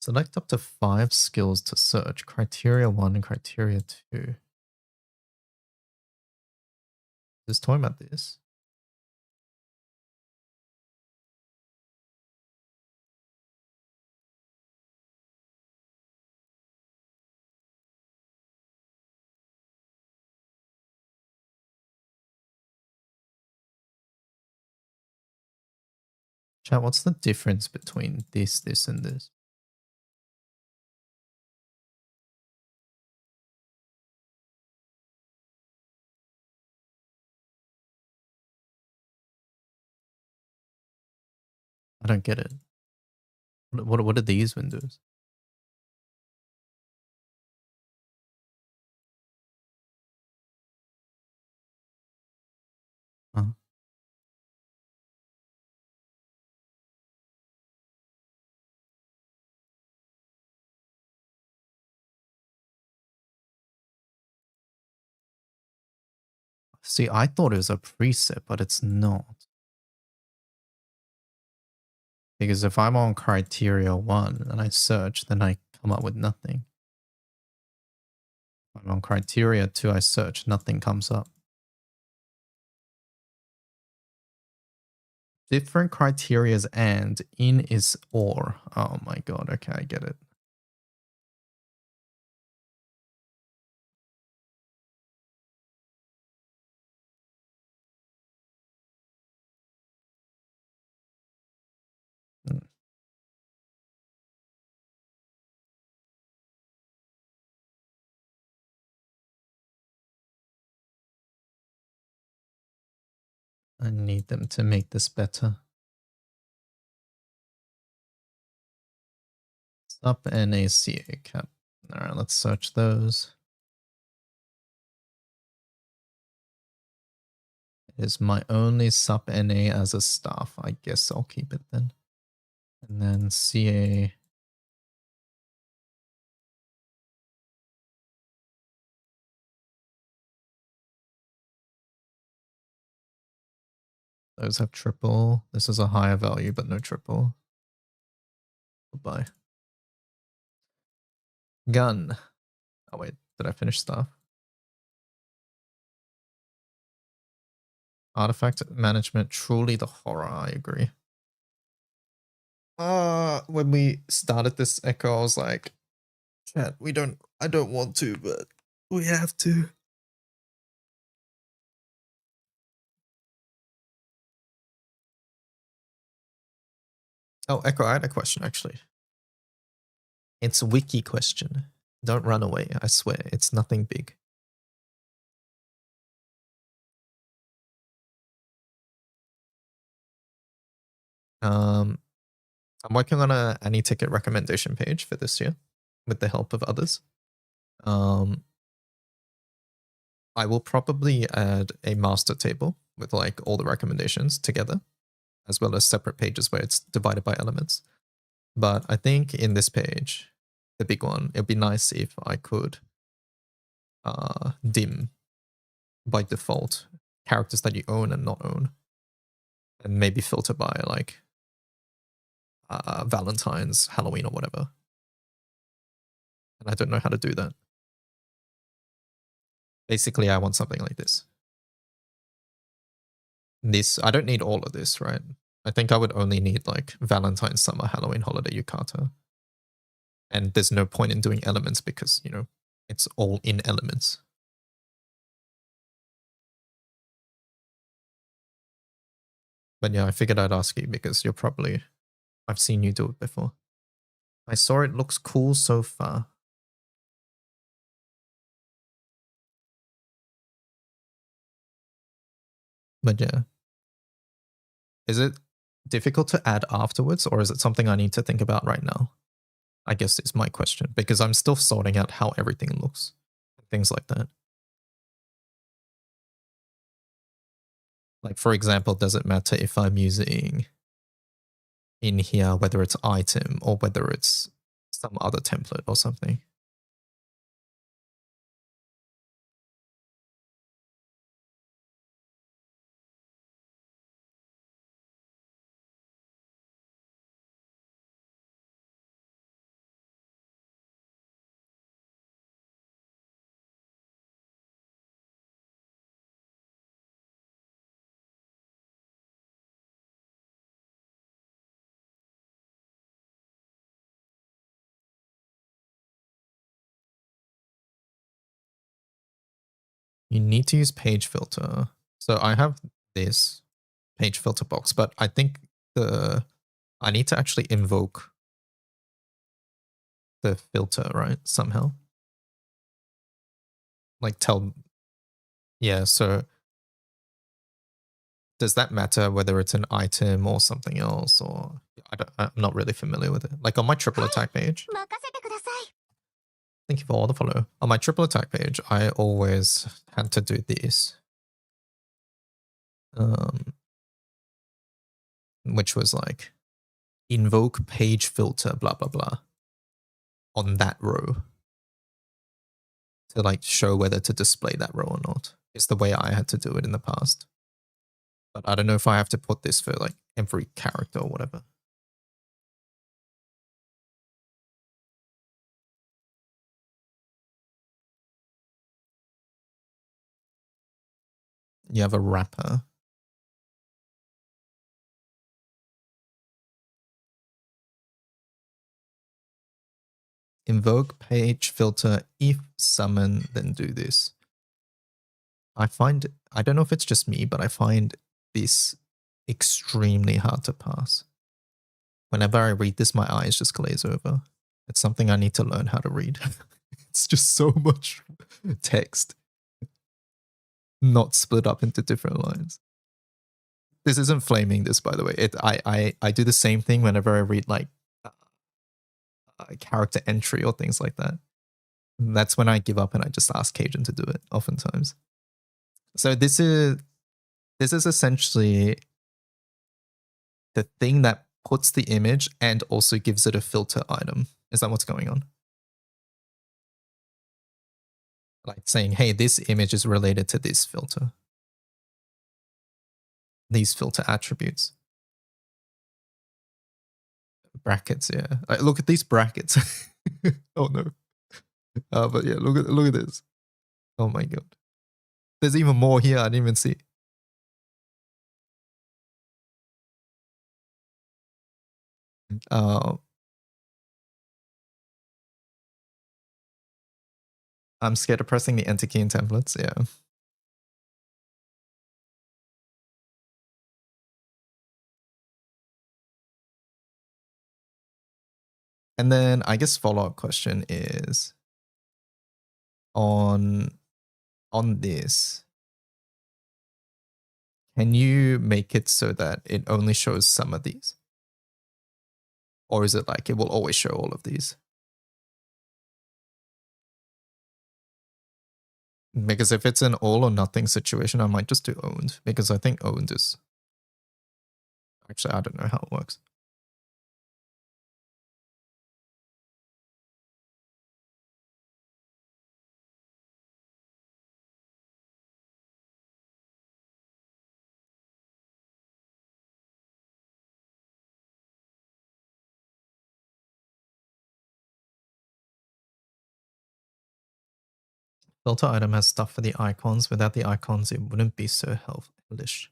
Select up to 5 skills to search. Criteria 1 and criteria 2. Just talking about this. Chat, what's the difference between this, and this? I don't get it. What are these windows? Huh? See, I thought it was a preset, but it's not. Because if I'm on criteria 1 and I search, then I come up with nothing. If I'm on criteria 2, I search, nothing comes up. Different criterias and in is or. Oh my god, okay, I get it. I need them to make this better. Sup NACA cap. Alright, let's search those. It is my only sup NA as a staff. I guess I'll keep it then. And then CA. Those have triple. This is a higher value, but no triple. Goodbye. Gun. Oh wait, did I finish stuff? Artifact management, truly the horror, I agree. When we started this echo, I was like, chat, I don't want to, but we have to. Oh, Echo, I had a question actually. It's a Wiki question. Don't run away, I swear. It's nothing big. I'm working on a Annie ticket recommendation page for this year with the help of others. I will probably add a master table with like all the recommendations together, as well as separate pages where it's divided by elements. But I think in this page, the big one, it'd be nice if I could dim by default characters that you own and not own, and maybe filter by like Valentine's, Halloween, or whatever. And I don't know how to do that. Basically, I want something like this. I don't need all of this, right? I think I would only need like Valentine's, summer, Halloween, holiday, yukata. And there's no point in doing elements because, you know, it's all in elements. But yeah, I figured I'd ask you because I've seen you do it before. I saw it looks cool so far. But yeah. Is it difficult to add afterwards, or is it something I need to think about right now? I guess is my question, because I'm still sorting out how everything looks. Things like that. Like, for example, does it matter if I'm using in here whether it's item or whether it's some other template or something? You need to use page filter. So I have this page filter box, but I think I need to actually invoke the filter, right? Somehow. Like yeah, so does that matter whether it's an item or something else, or I'm not really familiar with it. Like on my triple attack page. Thank you for all the follow. On my triple attack page, I always had to do this. Which was like invoke page filter, blah, blah, blah, on that row to like show whether to display that row or not. It's the way I had to do it in the past. But I don't know if I have to put this for like every character or whatever. You have a wrapper. Invoke page filter if summon, then do this. I don't know if it's just me, but I find this extremely hard to pass. Whenever I read this, my eyes just glaze over. It's something I need to learn how to read. It's just so much text, not split up into different lines. This isn't flaming this, by the way. I do the same thing whenever I read like a character entry or things like that. And that's when I give up and I just ask Cajun to do it, oftentimes. So this is essentially the thing that puts the image and also gives it a filter item. Is that what's going on? Like saying, hey, this image is related to this filter. These filter attributes. Brackets, yeah. Look at these brackets. Oh no. But yeah, look at this. Oh my god. There's even more here I didn't even see. I'm scared of pressing the enter key in templates, yeah. And then I guess follow-up question is on this, can you make it so that it only shows some of these? Or is it like it will always show all of these? Because if it's an all or nothing situation, I might just do owned. Because I think owned is... Actually, I don't know how it works. Filter item has stuff for the icons. Without the icons, it wouldn't be so hellish.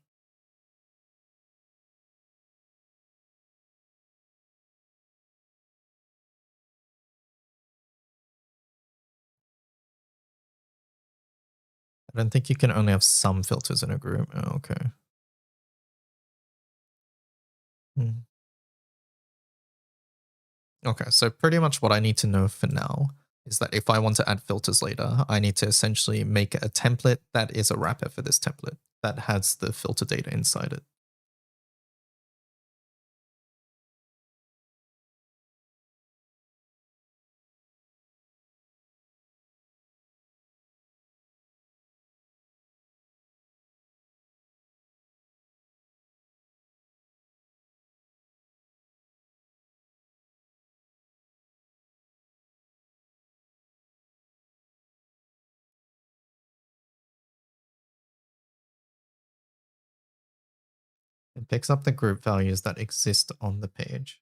I don't think you can only have some filters in a group. Oh, okay. Okay, so pretty much what I need to know for now is that if I want to add filters later, I need to essentially make a template that is a wrapper for this template that has the filter data inside it. It picks up the group values that exist on the page.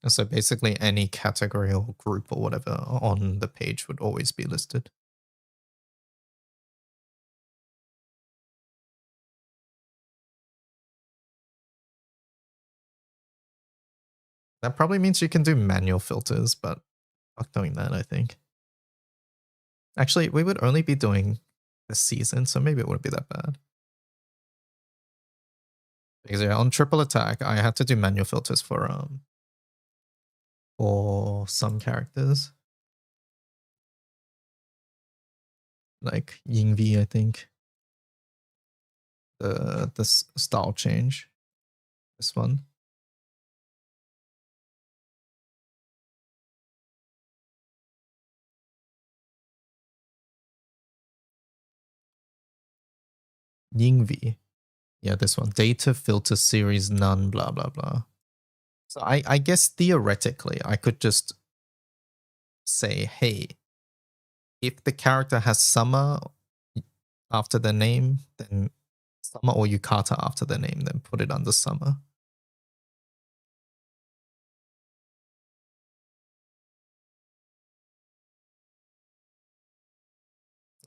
So basically any category or group or whatever on the page would always be listed. That probably means you can do manual filters, but fuck doing that, I think. Actually, we would only be doing the season, so maybe it wouldn't be that bad. Because yeah, on triple attack, I had to do manual filters for some characters. Like Yingvi, I think. The style change. This one. Yingvi. Yeah, this one. Data filter series none, blah, blah, blah. So I guess theoretically, I could just say, hey, if the character has summer after their name, then summer, or yukata after their name, then put it under summer.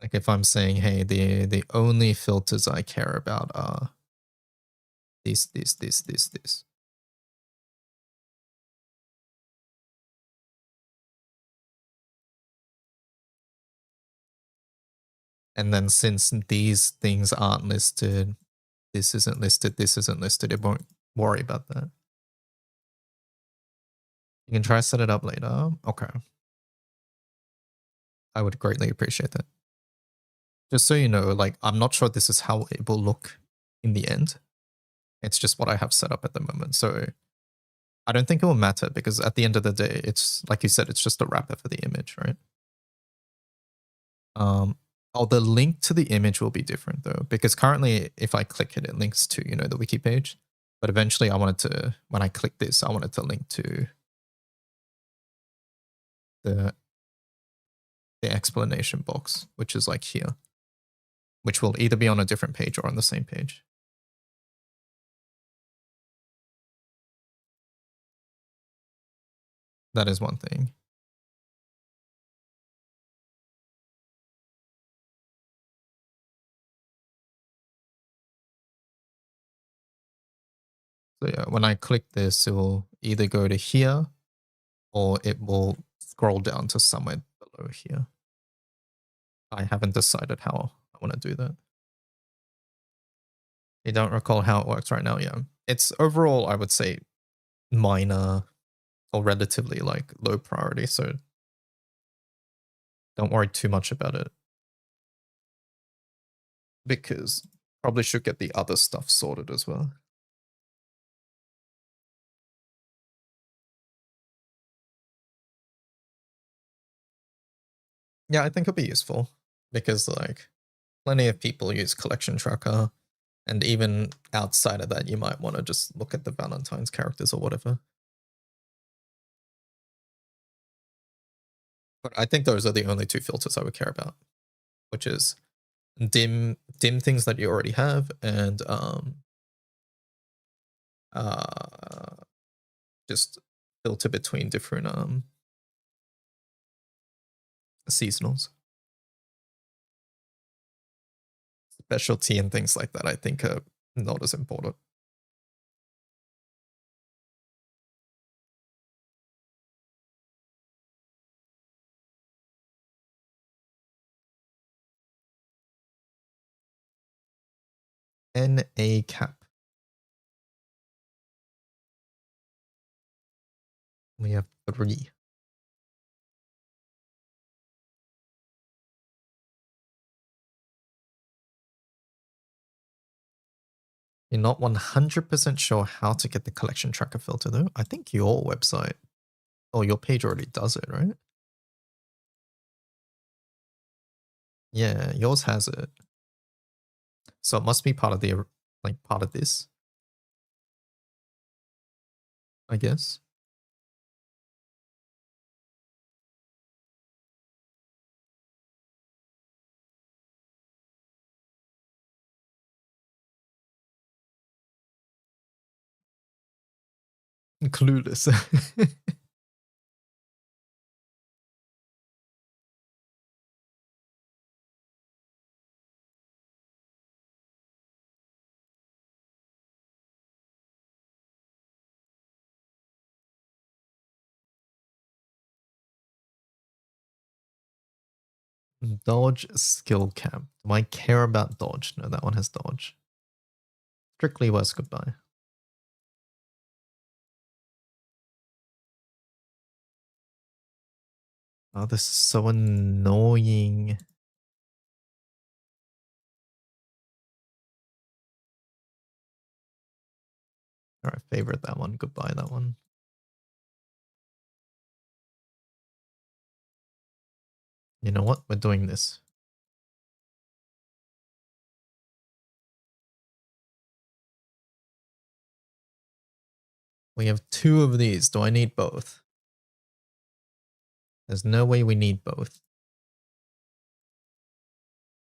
Like if I'm saying, hey, the only filters I care about are this. And then since these things aren't listed, this isn't listed, it won't worry about that. You can try to set it up later. Okay. I would greatly appreciate that. Just so you know, like, I'm not sure this is how it will look in the end. It's just what I have set up at the moment. So I don't think it will matter because at the end of the day, it's like you said, it's just a wrapper for the image, right? Oh, the link to the image will be different though, because currently if I click it, it links to, you know, the wiki page. But eventually I wanted to, when I click this, I wanted to link to the explanation box, which is like here, which will either be on a different page or on the same page. That is one thing. So yeah, when I click this, it will either go to here or it will scroll down to somewhere below here. I haven't decided how I want to do that. You don't recall how it works right now? Yeah. It's overall, I would say, minor or relatively like low priority, so don't worry too much about it. Because probably should get the other stuff sorted as well. Yeah, I think it'll be useful because like plenty of people use collection tracker, and even outside of that, you might want to just look at the Valentine's characters or whatever. But I think those are the only two filters I would care about, which is dim things that you already have, and just filter between different seasonals. Specialty and things like that I think are not as important. NA cap. We have 3. You're not 100% sure how to get the collection tracker filter though. I think your website or your page already does it, right? Yeah, yours has it. So it must be part of the like part of this, I guess. Clueless. Dodge skill cap. Do I care about dodge? No, that one has dodge. Strictly worst goodbye. Oh, this is so annoying. Alright, favorite that one. Goodbye that one. You know what? We're doing this. We have 2 of these. Do I need both? There's no way we need both.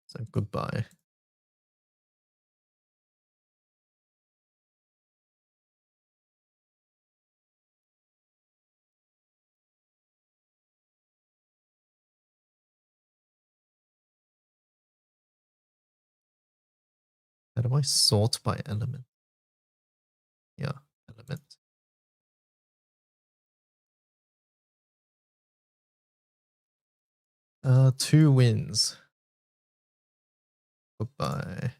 So goodbye. How do I sort by element? Yeah, element. Two wins. Goodbye.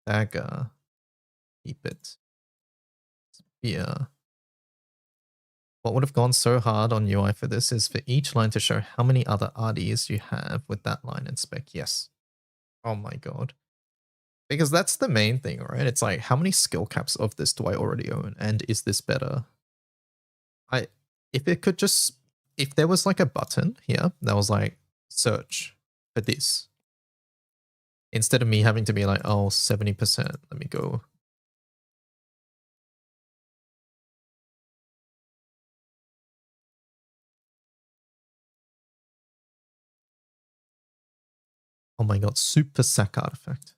Dagger. Keep it. Spear. What would have gone so hard on UI for this is for each line to show how many other RDs you have with that line in spec. Yes. Oh my god. Because that's the main thing, right? It's like, how many skill caps of this do I already own? And is this better? If it could just, if there was like a button here that was like, search for this. Instead of me having to be like, oh, 70%, let me go. Oh my god, super sack artifact.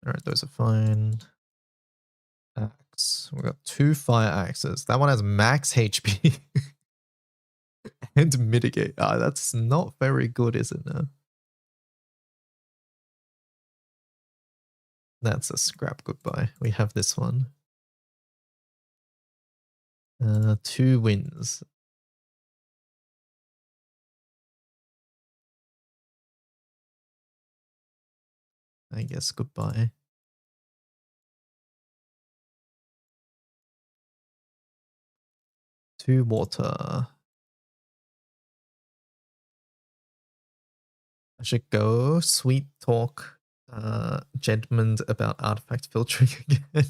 Alright, those are fine. Axe. We've got 2 fire axes. That one has max HP. And mitigate. Ah, that's not very good, is it now? That's a scrap goodbye. We have this one. 2 wins. I guess goodbye. to water. I should go sweet talk Jedmund about artifact filtering again.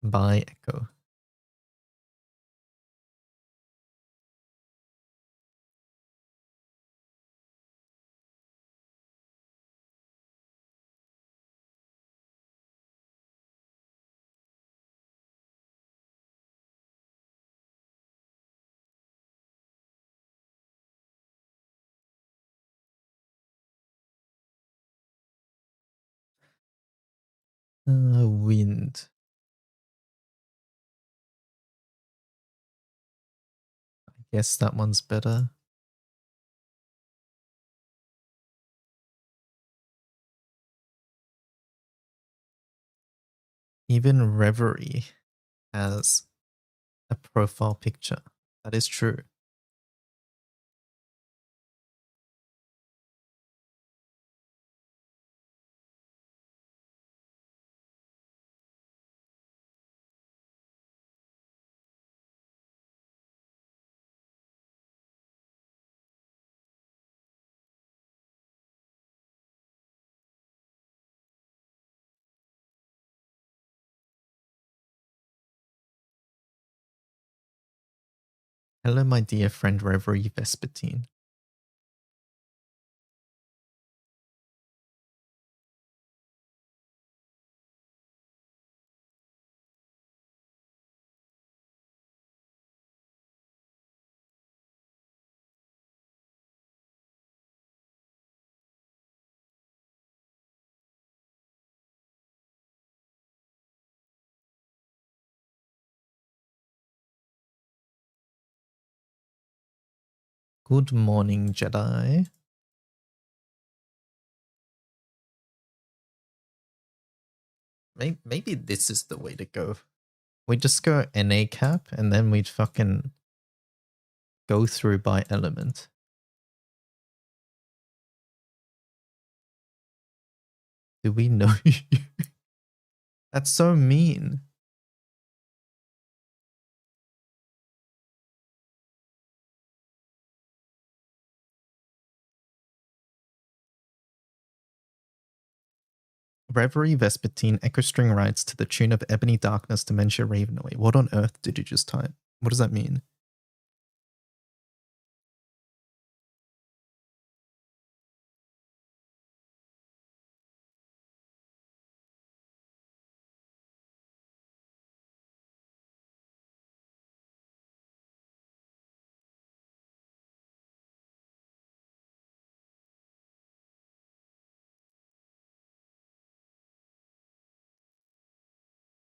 Bye, Echo. Wind. I guess that one's better. Even Reverie has a profile picture. That is true. Hello, my dear friend Reverie Vespertine. Good morning, Jedi. Maybe this is the way to go. We just go NA cap and then we'd fucking go through by element. Do we know you? That's so mean. Reverie Vespertine Echo String writes to the tune of Ebony Darkness Dementia Ravenaway. What on earth did you just type? What does that mean?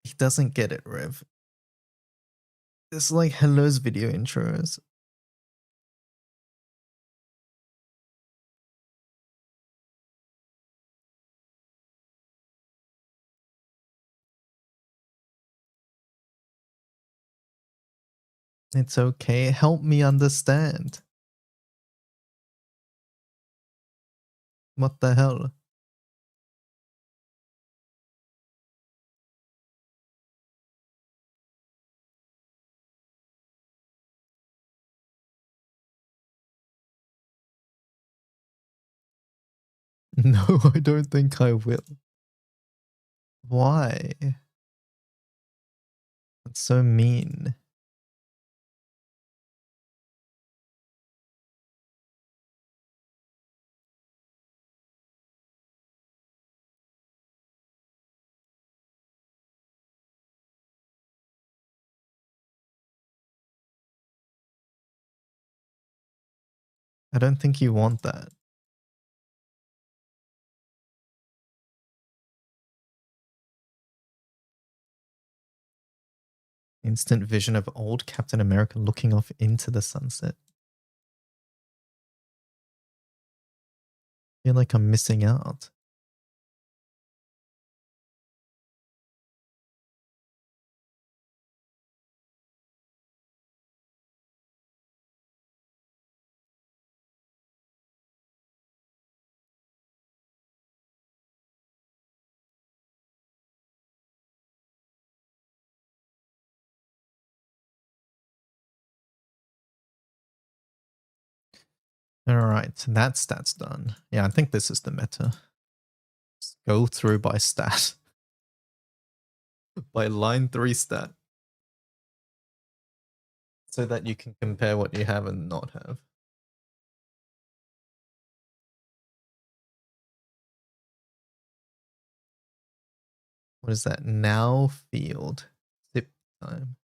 He doesn't get it, Rev. It's like Hello's video intros. It's okay. Help me understand. What the hell? No, I don't think I will. Why? That's so mean. I don't think you want that. Instant vision of old Captain America looking off into the sunset. I feel like I'm missing out. Alright, that stat's done. Yeah, I think this is the meta. Just go through by stat. By line 3 stat. So that you can compare what you have and not have. What is that? Now field. Zip time.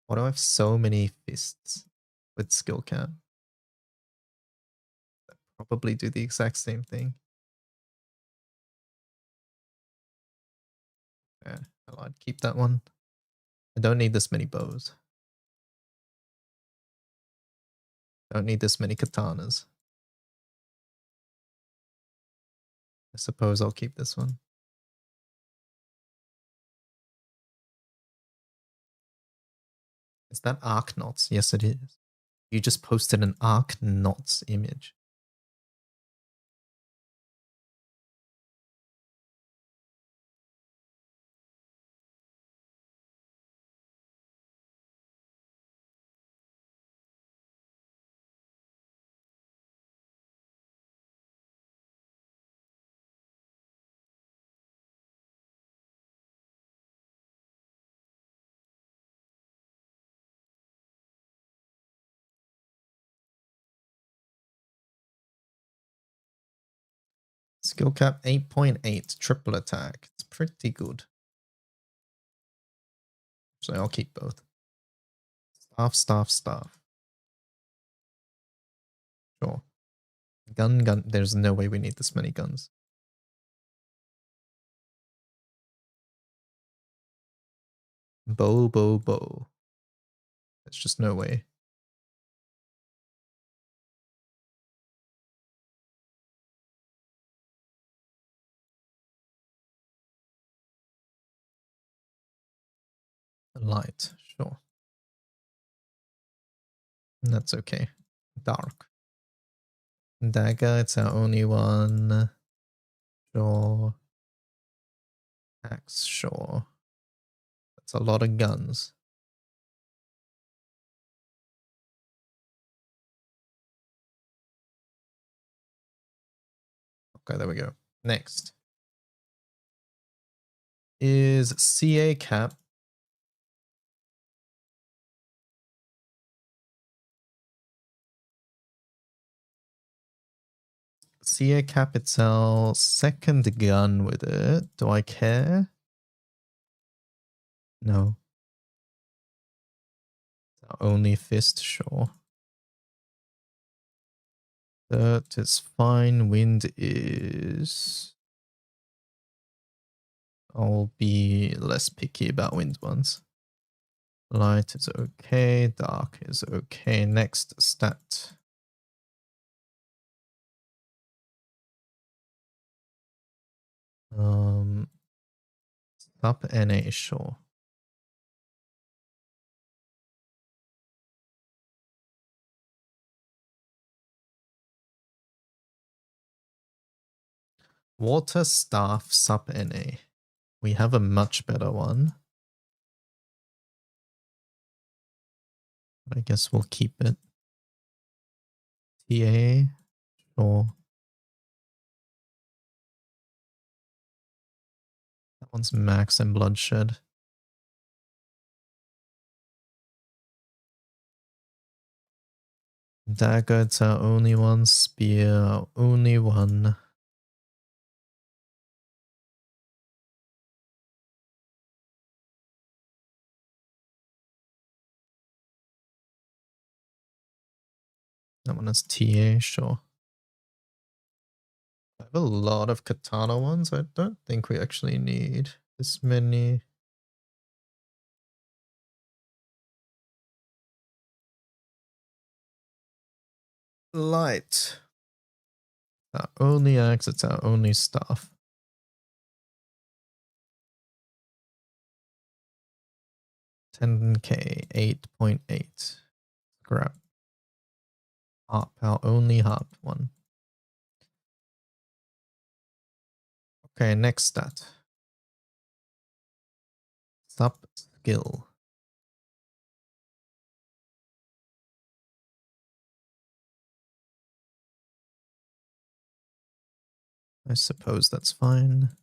Why do I have so many fists with skill cap? Probably do the exact same thing. Yeah, I'd keep that one. I don't need this many bows. Don't need this many katanas. I suppose I'll keep this one. Is that arc knots? Yes, it is. You just posted an arc knots image. Skill cap 8.8, triple attack. It's pretty good. So I'll keep both. Staff, staff, staff. Sure. Gun, gun. There's no way we need this many guns. Bow, bow, bow. There's just no way. Light, sure. That's okay. Dark. Dagger, it's our only one. Sure. Axe, sure. That's a lot of guns. Okay, there we go. Next is CA cap. CA capital, second gun with it. Do I care? No. Only fist, sure. Dirt is fine. Wind is... I'll be less picky about wind ones. Light is okay. Dark is okay. Next stat. Up NA, sure. Water staff sub NA. We have a much better one. But I guess we'll keep it. TA, sure. That one's max and bloodshed. Dagger, it's our only one. Spear, our only one. That one is TA, sure. I have a lot of katana ones. I don't think we actually need this many. Light. Our only axe, it's our only staff. 10k, 8.8. Scrap. Harp, our only harp one. Okay, next stat. Sub skill. I suppose that's fine.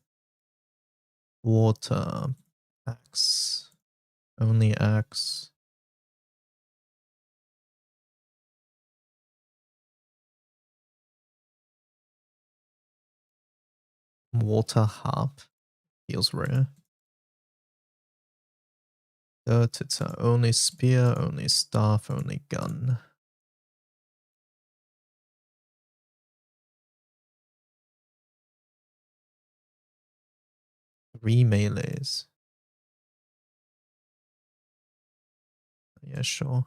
Water. Axe. Only axe. Water harp. Feels rare. Dirt, it's only spear, only staff, only gun. 3 melees. Yeah, sure.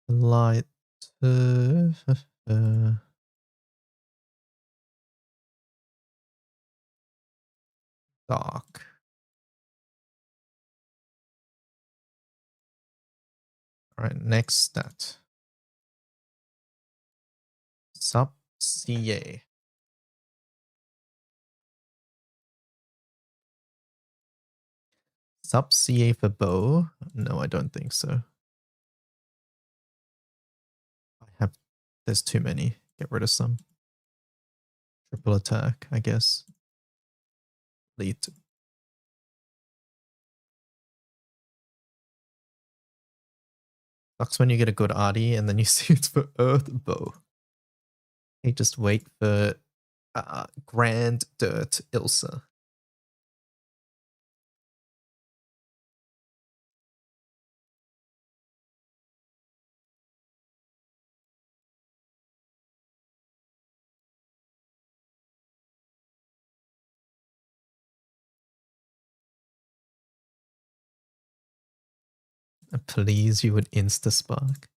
Light. Dark. Alright, next stat. Sub CA. Sub CA for bow? No, I don't think so. There's too many. Get rid of some. Triple attack, I guess. Lead. Sucks when you get a good arty and then you see it's for earth bow. Hey, just wait for Grand Dirt Ilsa. Please, you would insta spark.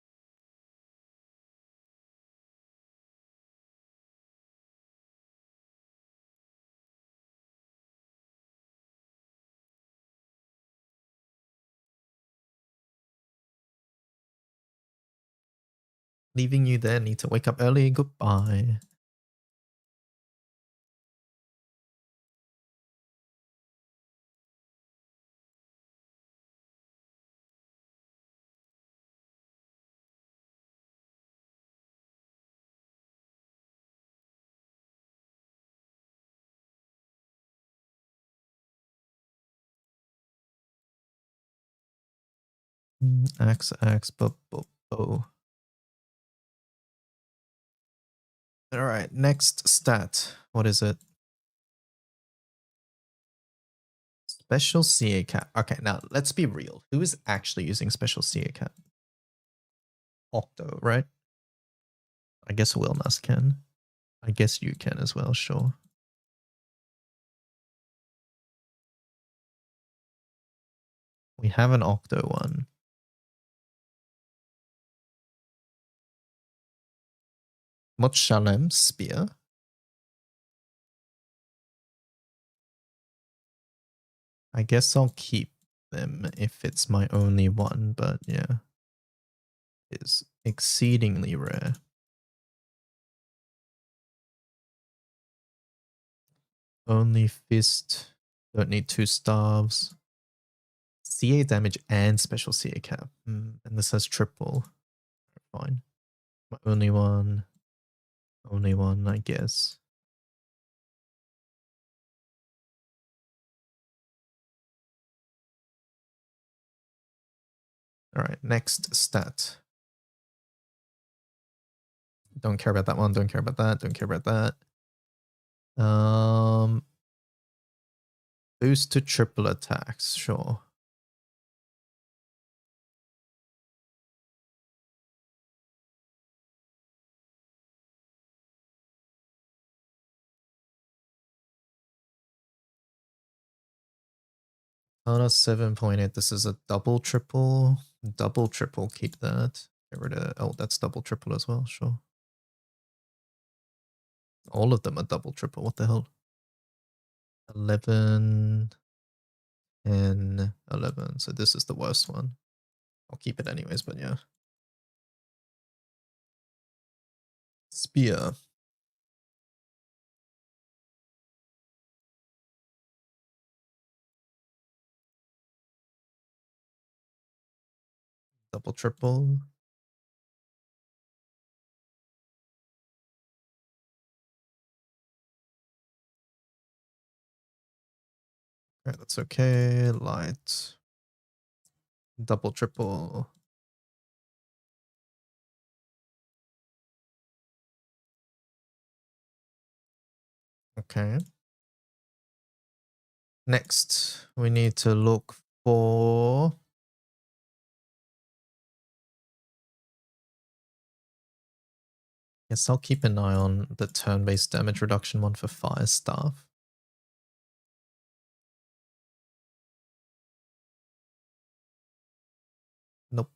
Leaving you there, need to wake up early. Goodbye. Axe, bow. Alright, next stat. What is it? Special CA cap. Okay, now let's be real. Who is actually using special CA cap? Octo, right? I guess Wilmas can. I guess you can as well, sure. We have an Octo one. What's Shalem? Spear? I guess I'll keep them if it's my only one, but yeah. It's exceedingly rare. Only fist. Don't need 2 staves. CA damage and special CA cap. And this has triple. Fine. My only one. Only one, I guess. Alright, next stat. Don't care about that one, don't care about that, don't care about that. Boost to triple attacks, sure. On a 7.8, this is a double triple. Double triple, keep that. Get rid of, oh, that's double triple as well, sure. All of them are double triple, what the hell? 11 and 11, so this is the worst one. I'll keep it anyways, but yeah. Spear. Double triple. Okay, that's okay. Light. Double, triple. Okay. Next, we need to look for... Yes, I'll keep an eye on the turn-based damage reduction one for Fire Staff. Nope.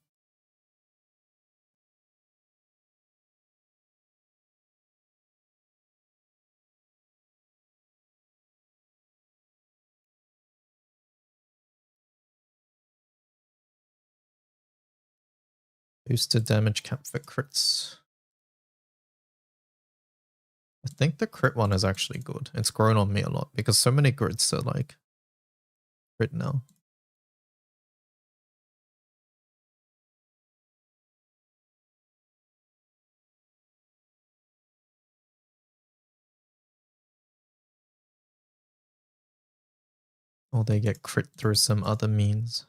Boosted damage cap for crits. I think the crit one is actually good. It's grown on me a lot because so many grids are like crit now. Or they get crit through some other means.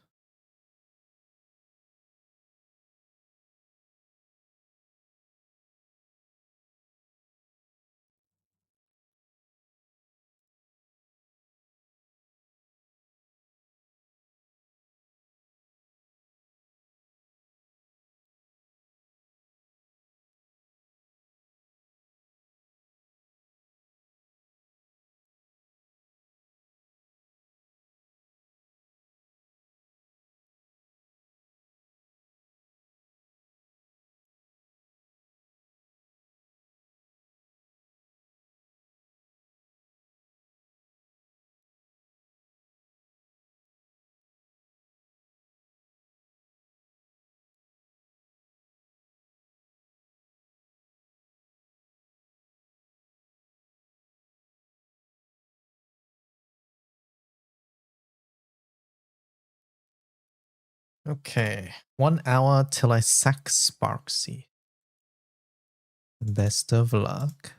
Okay, 1 hour till I sack Sparksy. Best of luck.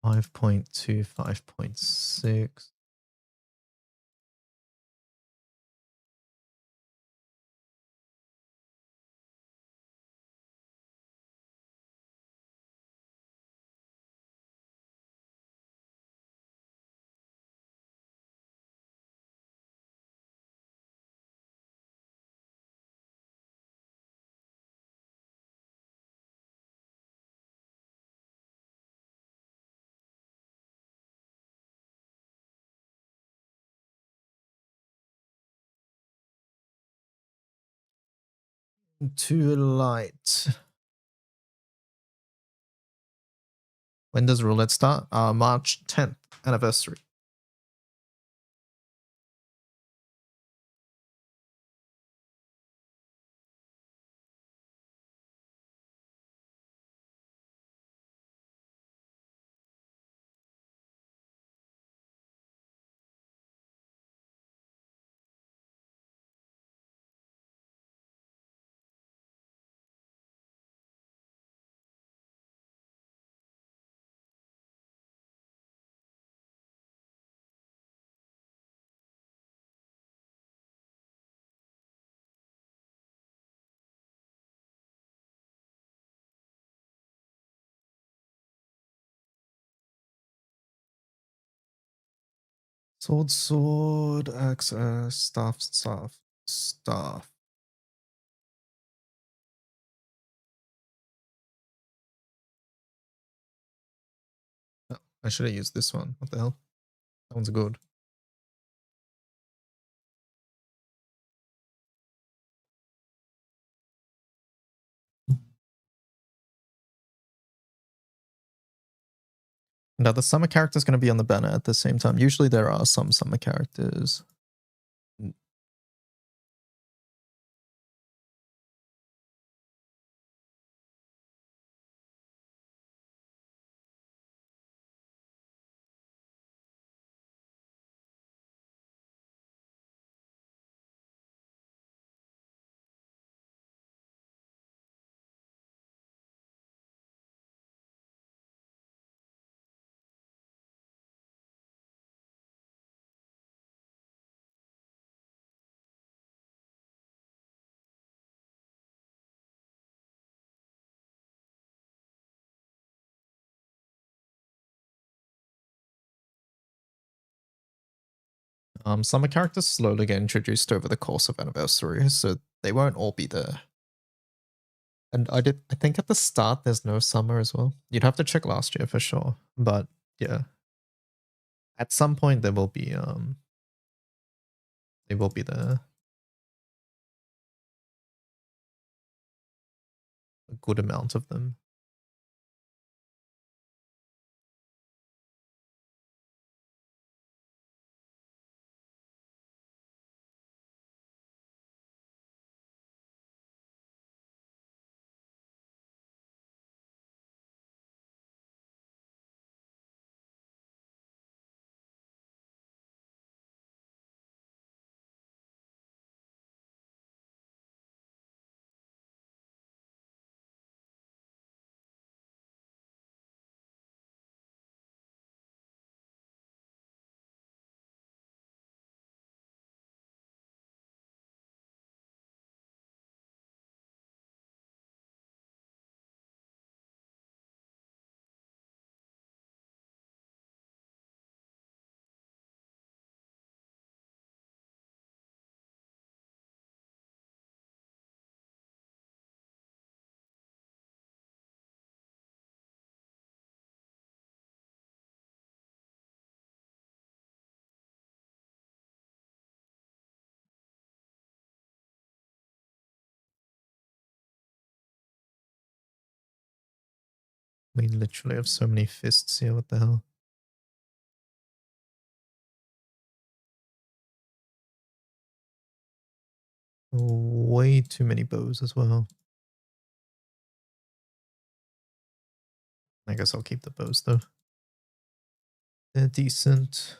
Five point two, 5.6. Too light. When does roulette start? March 10th anniversary. Sword, sword, axe, staff, staff, staff. Oh, I should have used this one. What the hell? That one's good. Now the summer character is going to be on the banner at the same time. Usually there are some summer characters. Summer characters slowly get introduced over the course of Anniversary, so they won't all be there. And I think at the start there's no summer as well. You'd have to check last year for sure. But yeah. At some point there will be they will be there. A good amount of them. We literally have so many fists here, what the hell? Way too many bows as well. I guess I'll keep the bows though. They're decent.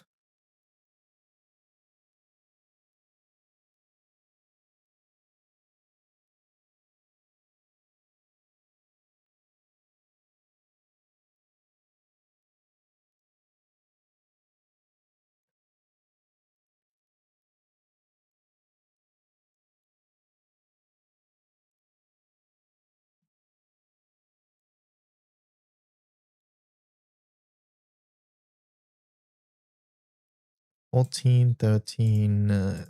$14, $13,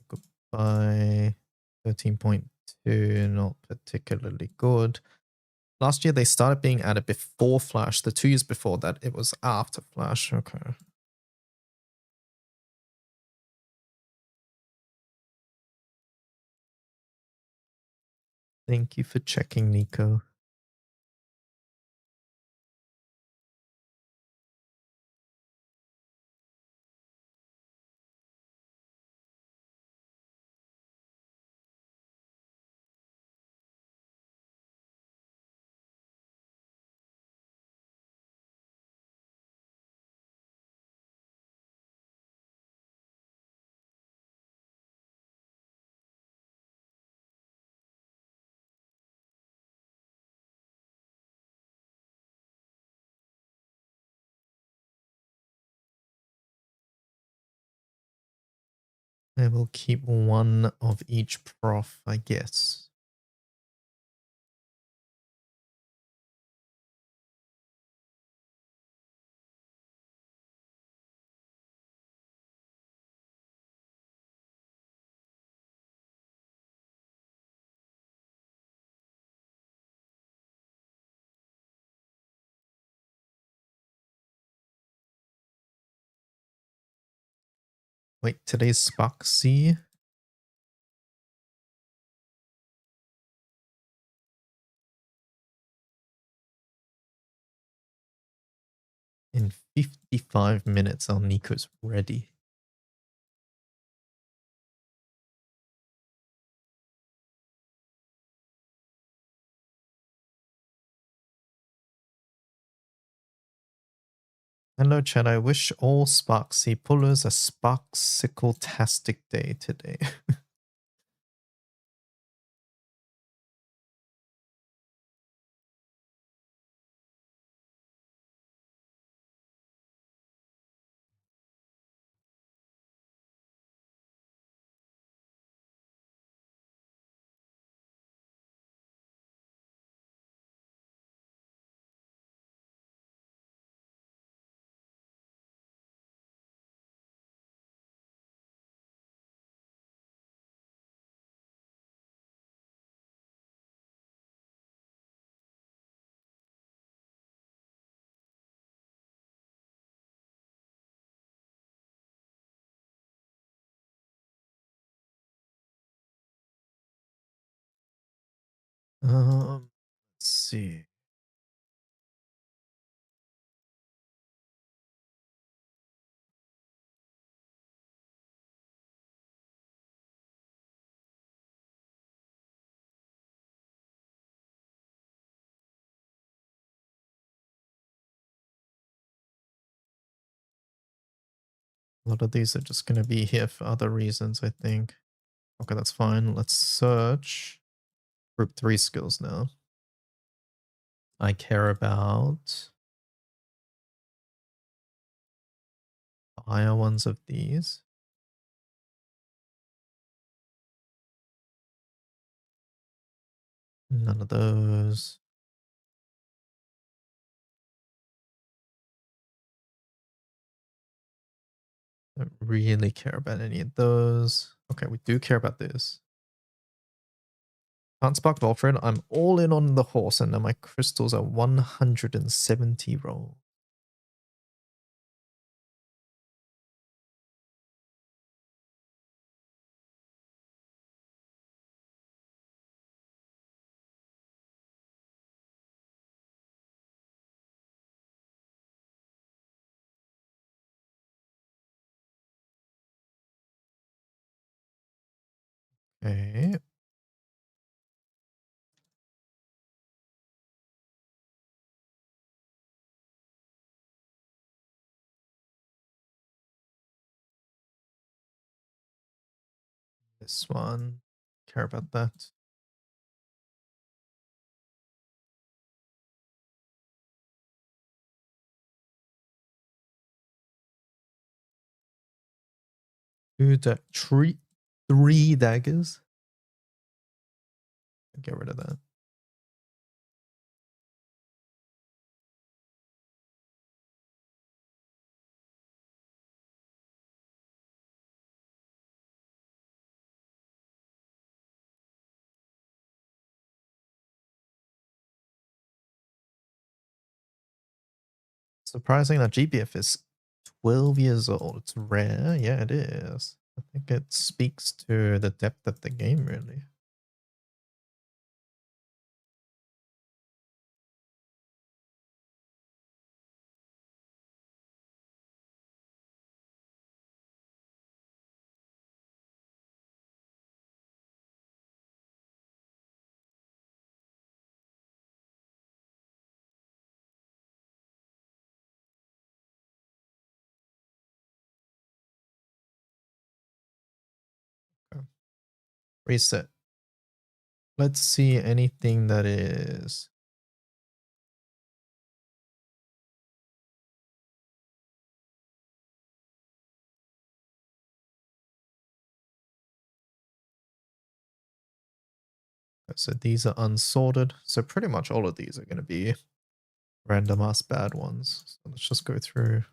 goodbye. 13.2, not particularly good. Last year they started being added before Flash. The 2 years before that, it was after Flash. Okay. Thank you for checking, Nico. I will keep one of each prof, I guess. Wait, today's Spoxy. In 55 minutes, our Nico's ready. Hello, chat. I wish all Sparksy pullers a Sparksicle-tastic day today. Let's see. A lot of these are just going to be here for other reasons, I think. Okay, that's fine. Let's search. Group 3 skills now. I care about higher ones of these. None of those. Don't really care about any of those. Okay, we do care about this. Can't spark Volfred. I'm all in on the horse, and now my crystals are 170 roll. Okay. This one. Care about that. Three daggers. Get rid of that. Surprising that GBF is 12 years old. It's rare. Yeah, it is. I think it speaks to the depth of the game, really. Okay. Reset. Let's see anything that is. So these are unsorted. So pretty much all of these are going to be random ass bad ones. So let's just go through.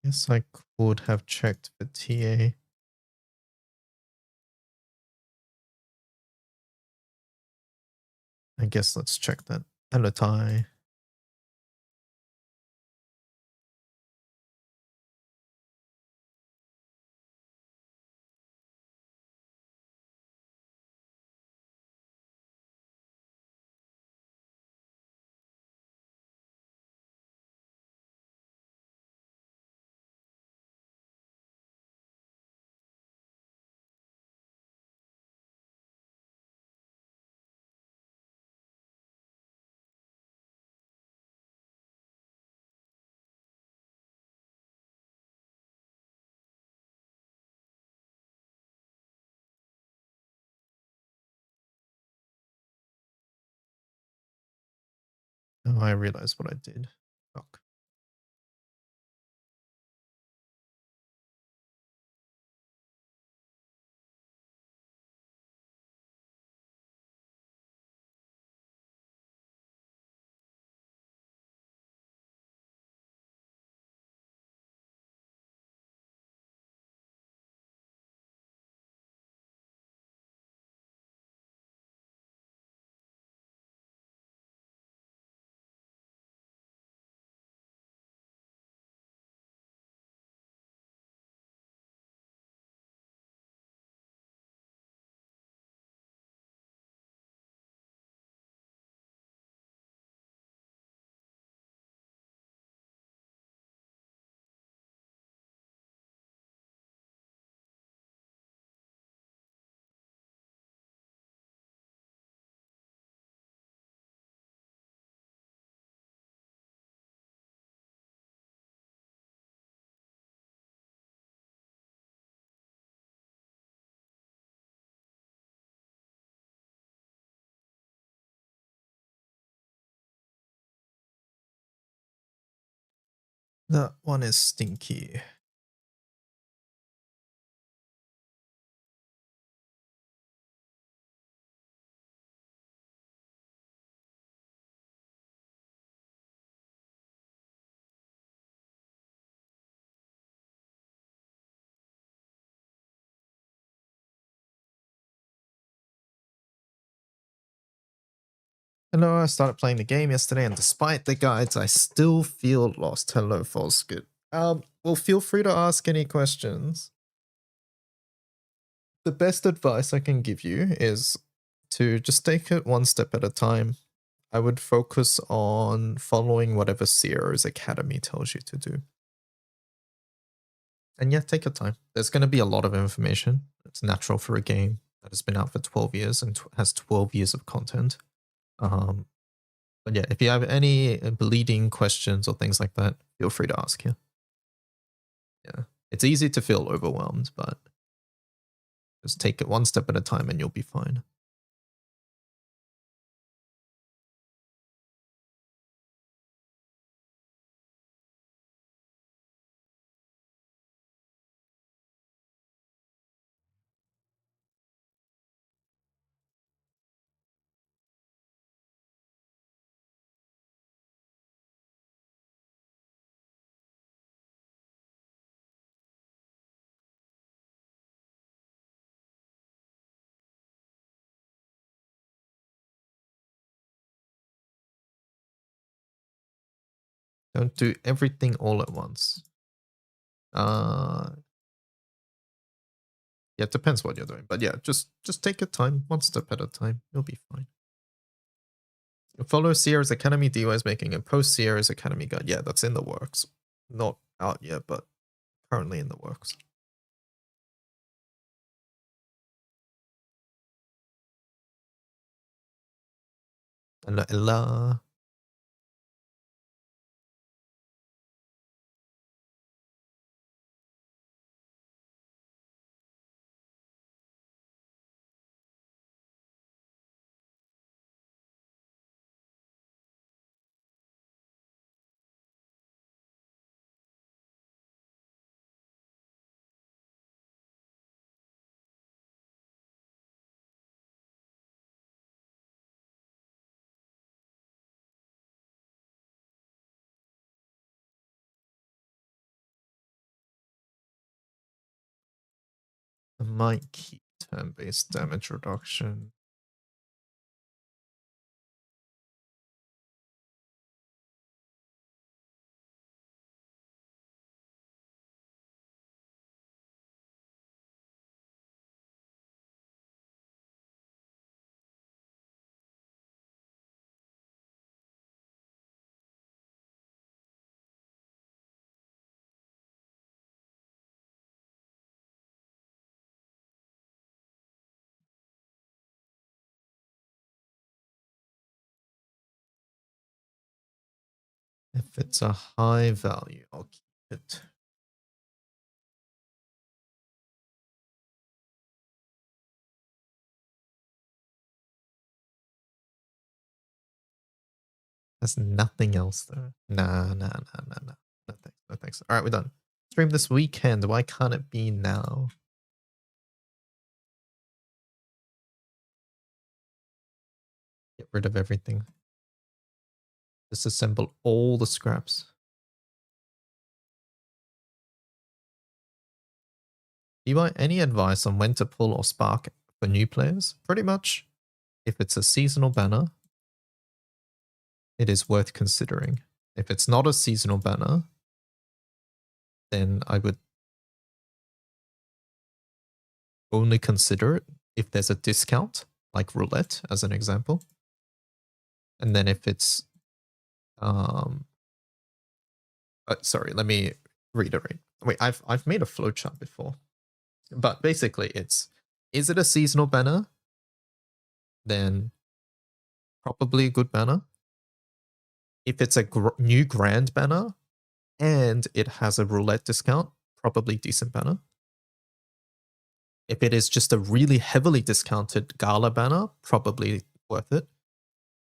Guess I could have checked for TA. I guess let's check that. Hello, Ty. I realized what I did. Fuck. That one is stinky. Hello, I started playing the game yesterday and despite the guides, I still feel lost. Hello, Falsegood. Well, feel free to ask any questions. The best advice I can give you is to just take it one step at a time. I would focus on following whatever Sierra's Academy tells you to do. And yeah, take your time. There's going to be a lot of information. It's natural for a game that has been out for 12 years and has 12 years of content. But yeah, if you have any bleeding questions or things like that, feel free to ask here. Yeah, it's easy to feel overwhelmed, but just take it one step at a time and you'll be fine. Don't do everything all at once. Yeah, it depends what you're doing. But yeah, just take your time, one step at a time. You'll be fine. Follow Sierra's Academy. DY is making a post Sierra's Academy guide. Yeah, that's in the works. Not out yet, but currently in the works. Ella. I might keep turn-based damage reduction. If it's a high value, I'll keep it. There's nothing else though. Nah. No thanks. No thanks. All right, we're done. Stream this weekend. Why can't it be now? Get rid of everything. Disassemble all the scraps. Do you want any advice on when to pull or spark for new players? Pretty much, if it's a seasonal banner, it is worth considering. If it's not a seasonal banner, then I would only consider it if there's a discount, like roulette as an example. And then if it's, sorry, let me reiterate. Wait, I've made a flowchart before, but basically it's, is it a seasonal banner? Then probably a good banner. If it's a new grand banner and it has a roulette discount, probably decent banner. If it is just a really heavily discounted gala banner, probably worth it.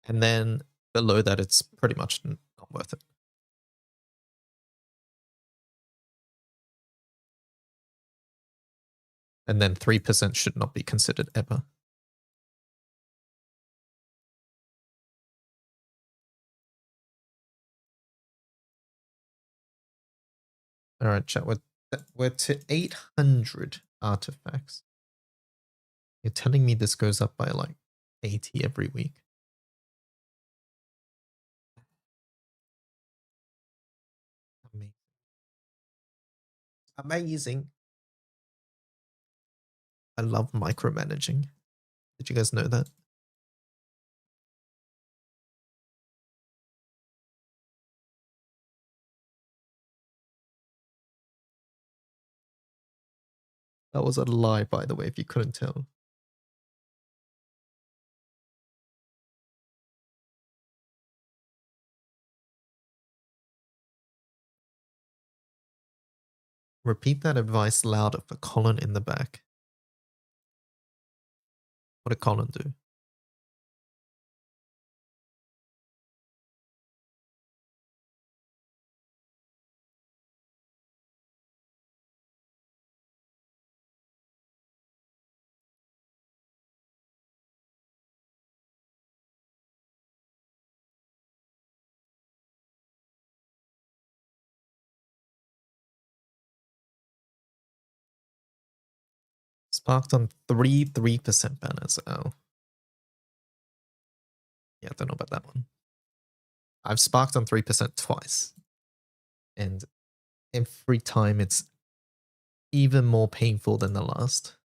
And then below that, it's pretty much not worth it. And then 3% should not be considered ever. All right, chat. We're to 800 artifacts. You're telling me this goes up by like 80 every week? Amazing. I love micromanaging. Did you guys know that? That was a lie, by the way, if you couldn't tell. Repeat that advice louder for Colin in the back. What did Colin do? Sparked on 3% banners. Oh. Yeah, I don't know about that one. I've sparked on 3% twice. And every time it's even more painful than the last.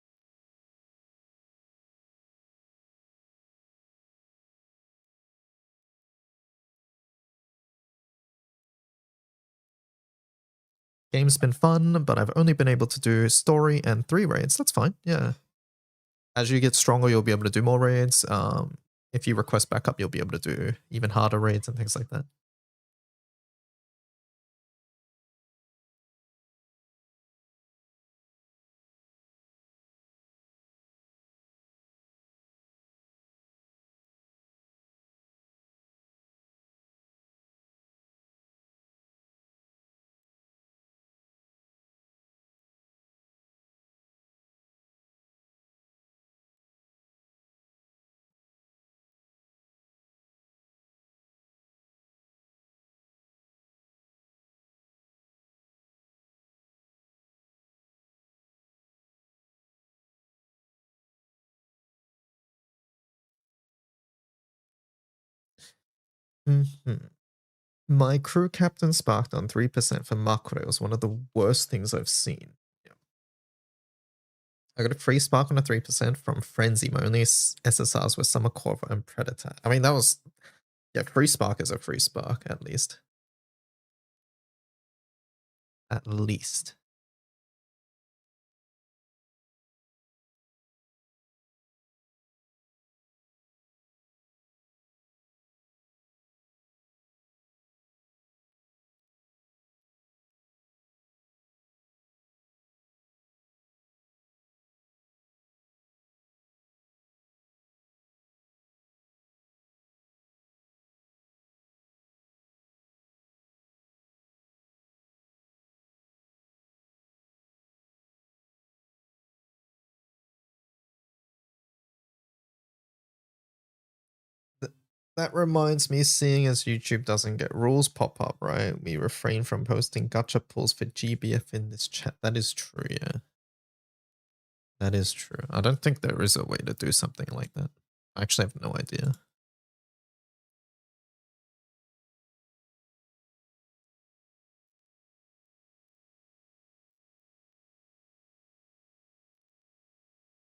Game's been fun, but I've only been able to do story and 3 raids. That's fine, yeah. As you get stronger, you'll be able to do more raids. If you request backup, you'll be able to do even harder raids and things like that. My crew captain sparked on 3% for Makure. It was one of the worst things I've seen. Yeah. I got a free spark on a 3% from Frenzy. My only SSRs were Summer Corvo and Predator. I mean, that was... Yeah, free spark is a free spark, at least. At least. That reminds me, seeing as YouTube doesn't get rules pop up, right? We refrain from posting gacha pulls for GBF in this chat. That is true, yeah. That is true. I don't think there is a way to do something like that. I actually have no idea.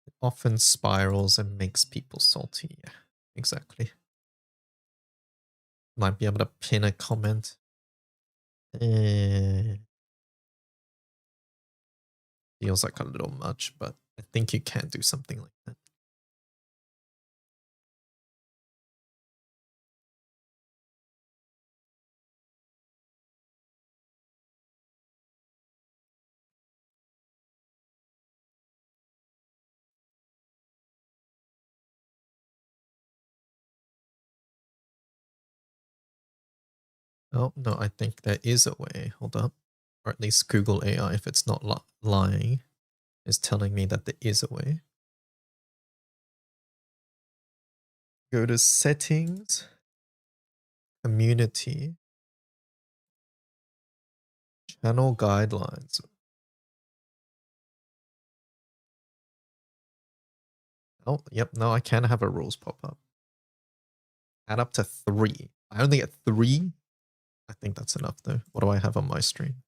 It often spirals and makes people salty. Yeah, exactly. Might be able to pin a comment. Feels like a little much, but I think you can do something like that. Oh, no, I think there is a way. Hold up. Or at least Google AI, if it's not lying, is telling me that there is a way. Go to settings, community, channel guidelines. Oh, yep, no, I can have a rules pop up. Add up to 3. I only get 3. I think that's enough though. What do I have on my stream?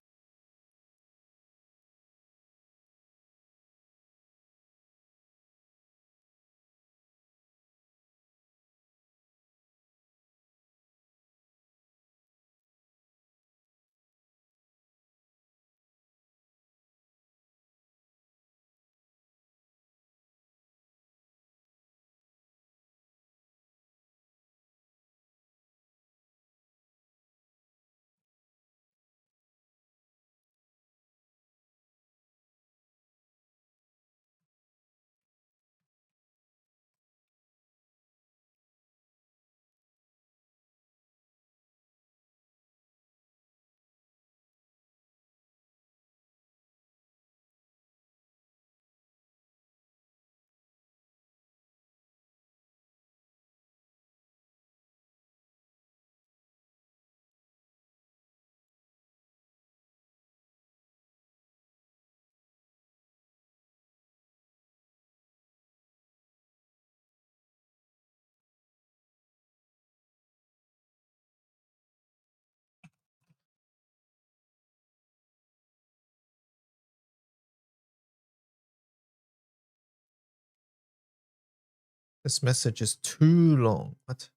This message is too long. What?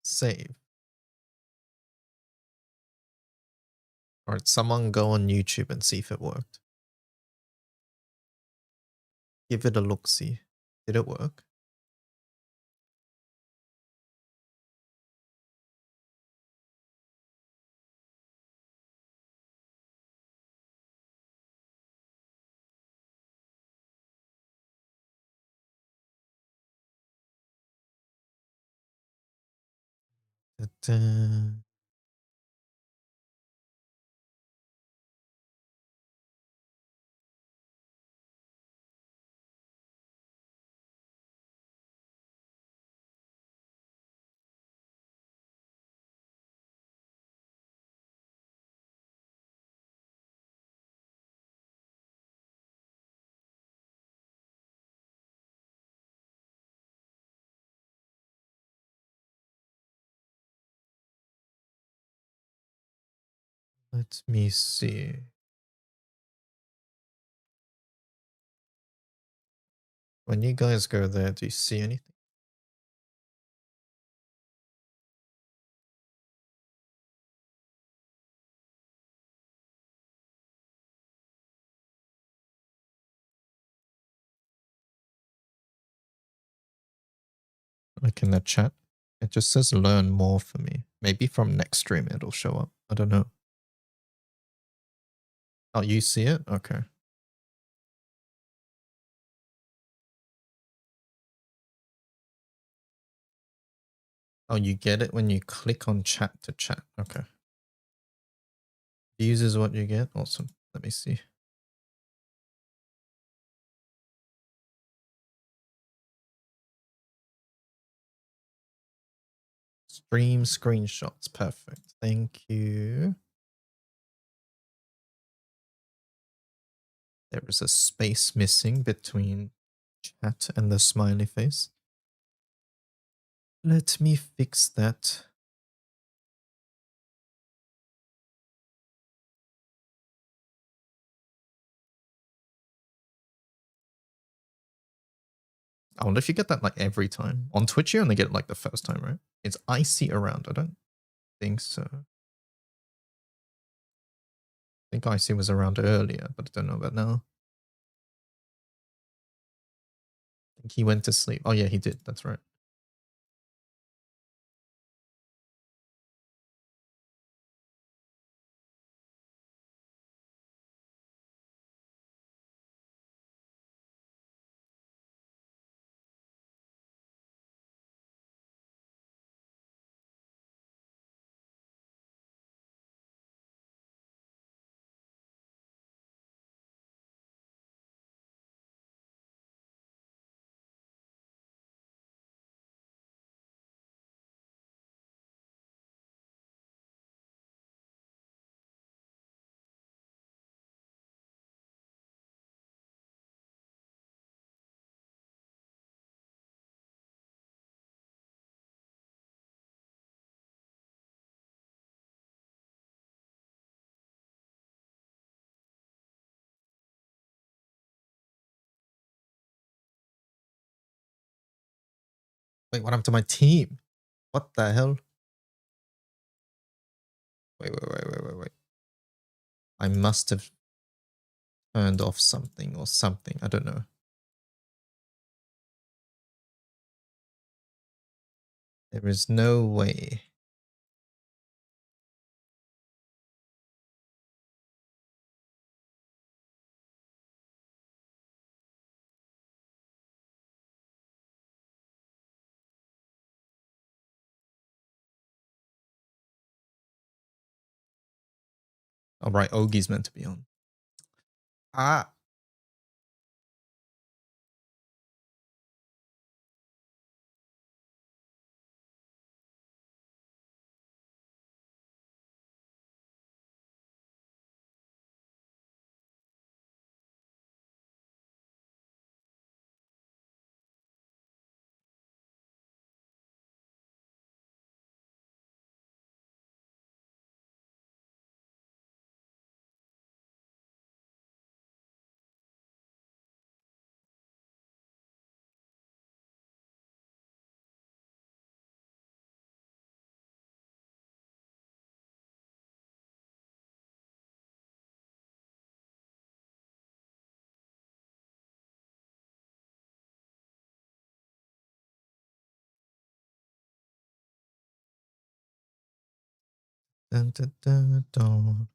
Save. Alright, someone go on YouTube and see if it worked. Give it a look-see. Did it work? Ta-da. Let me see. When you guys go there, do you see anything? Like in the chat, it just says learn more for me. Maybe from next stream it'll show up. I don't know. Oh, you see it? Okay. Oh, you get it when you click on chat to chat. Okay. Views is what you get. Awesome. Let me see. Stream screenshots. Perfect. Thank you. There is a space missing between chat and the smiley face. Let me fix that. I wonder if you get that like every time. On Twitch, you only get it like the first time, right? It's icy around. I don't think so. I think icy was around earlier, but I don't know about now. I think he went to sleep. Oh yeah, he did. That's right. Wait, what happened to my team? What the hell? Wait. I must have turned off something or something. I don't know. There is no way. All right, Ogie's meant to be on. Ah. Dun, dun, dun, dun.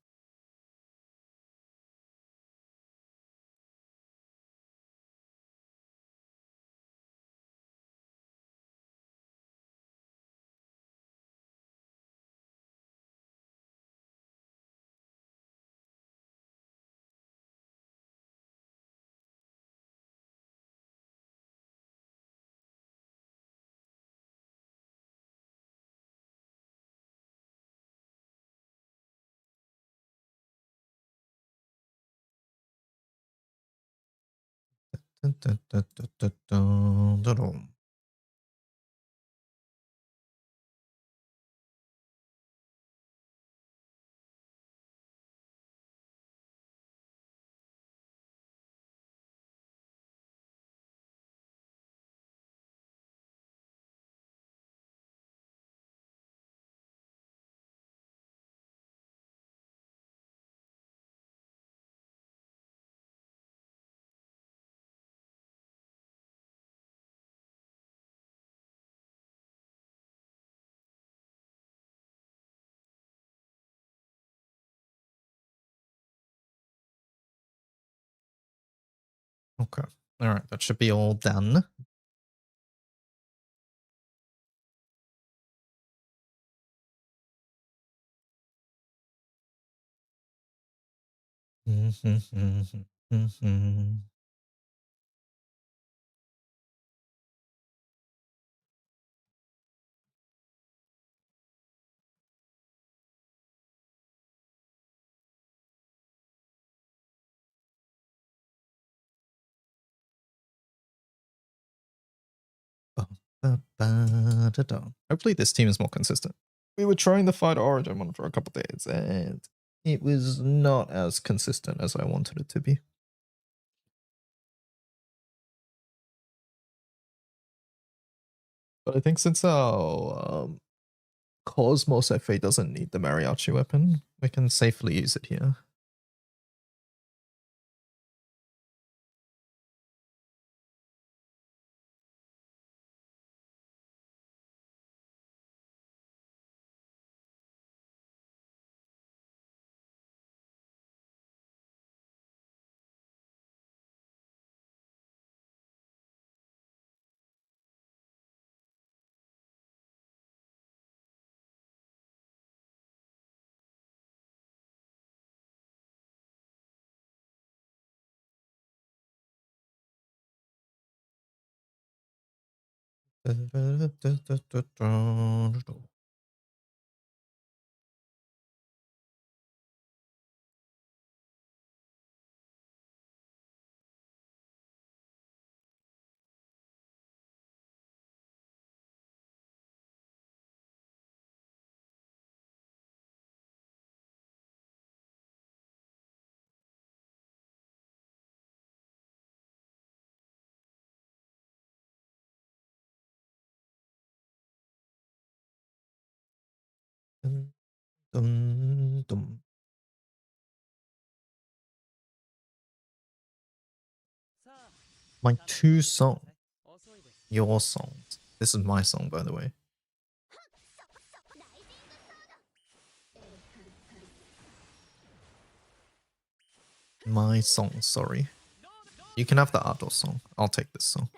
Dun, dun, dun, dun, dun, dun, dun, dun. Okay. Alright, that should be all done. Hopefully this team is more consistent. We were trying to fight Origin one for a couple days and it was not as consistent as I wanted it to be. But I think since our Cosmos FA doesn't need the mariachi weapon, we can safely use it here. My two songs. Your songs. This is my song, by the way. My song, sorry. You can have the Ardor song. I'll take this song.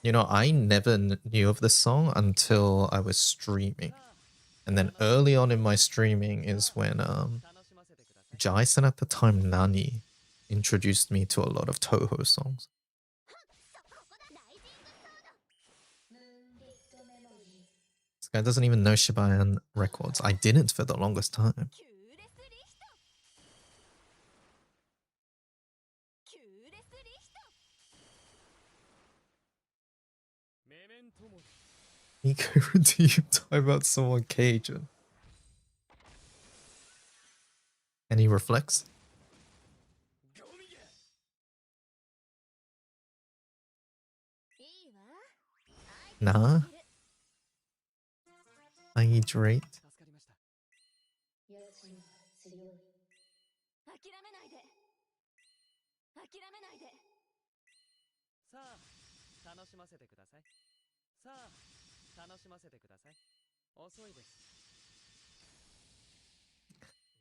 You know, I never knew of this song until I was streaming. And then early on in my streaming is when Jason at the time, Nani, introduced me to a lot of Toho songs. This guy doesn't even know Shibayan records. I didn't for the longest time. Nico, do you talk about someone Cajun? And he reflects. Nah. Hydrate.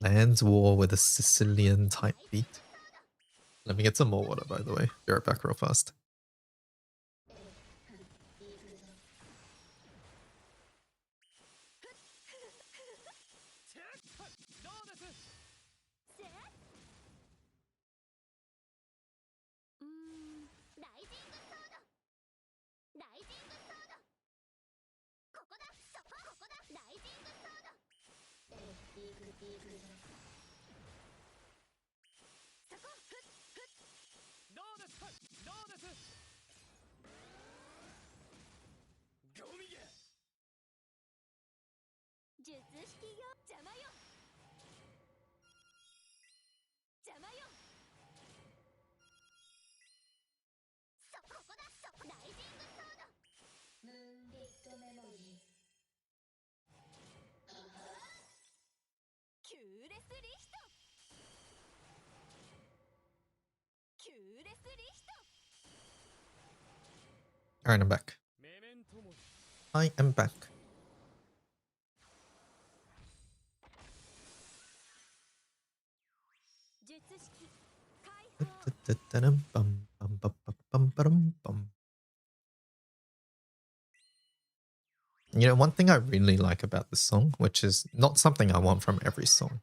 Lands war with a Sicilian type beat. Let me get some more water, by the way. Be right back real fast. Alright, I'm back. I am back. You know, one thing I really like about this song, which is not something I want from every song,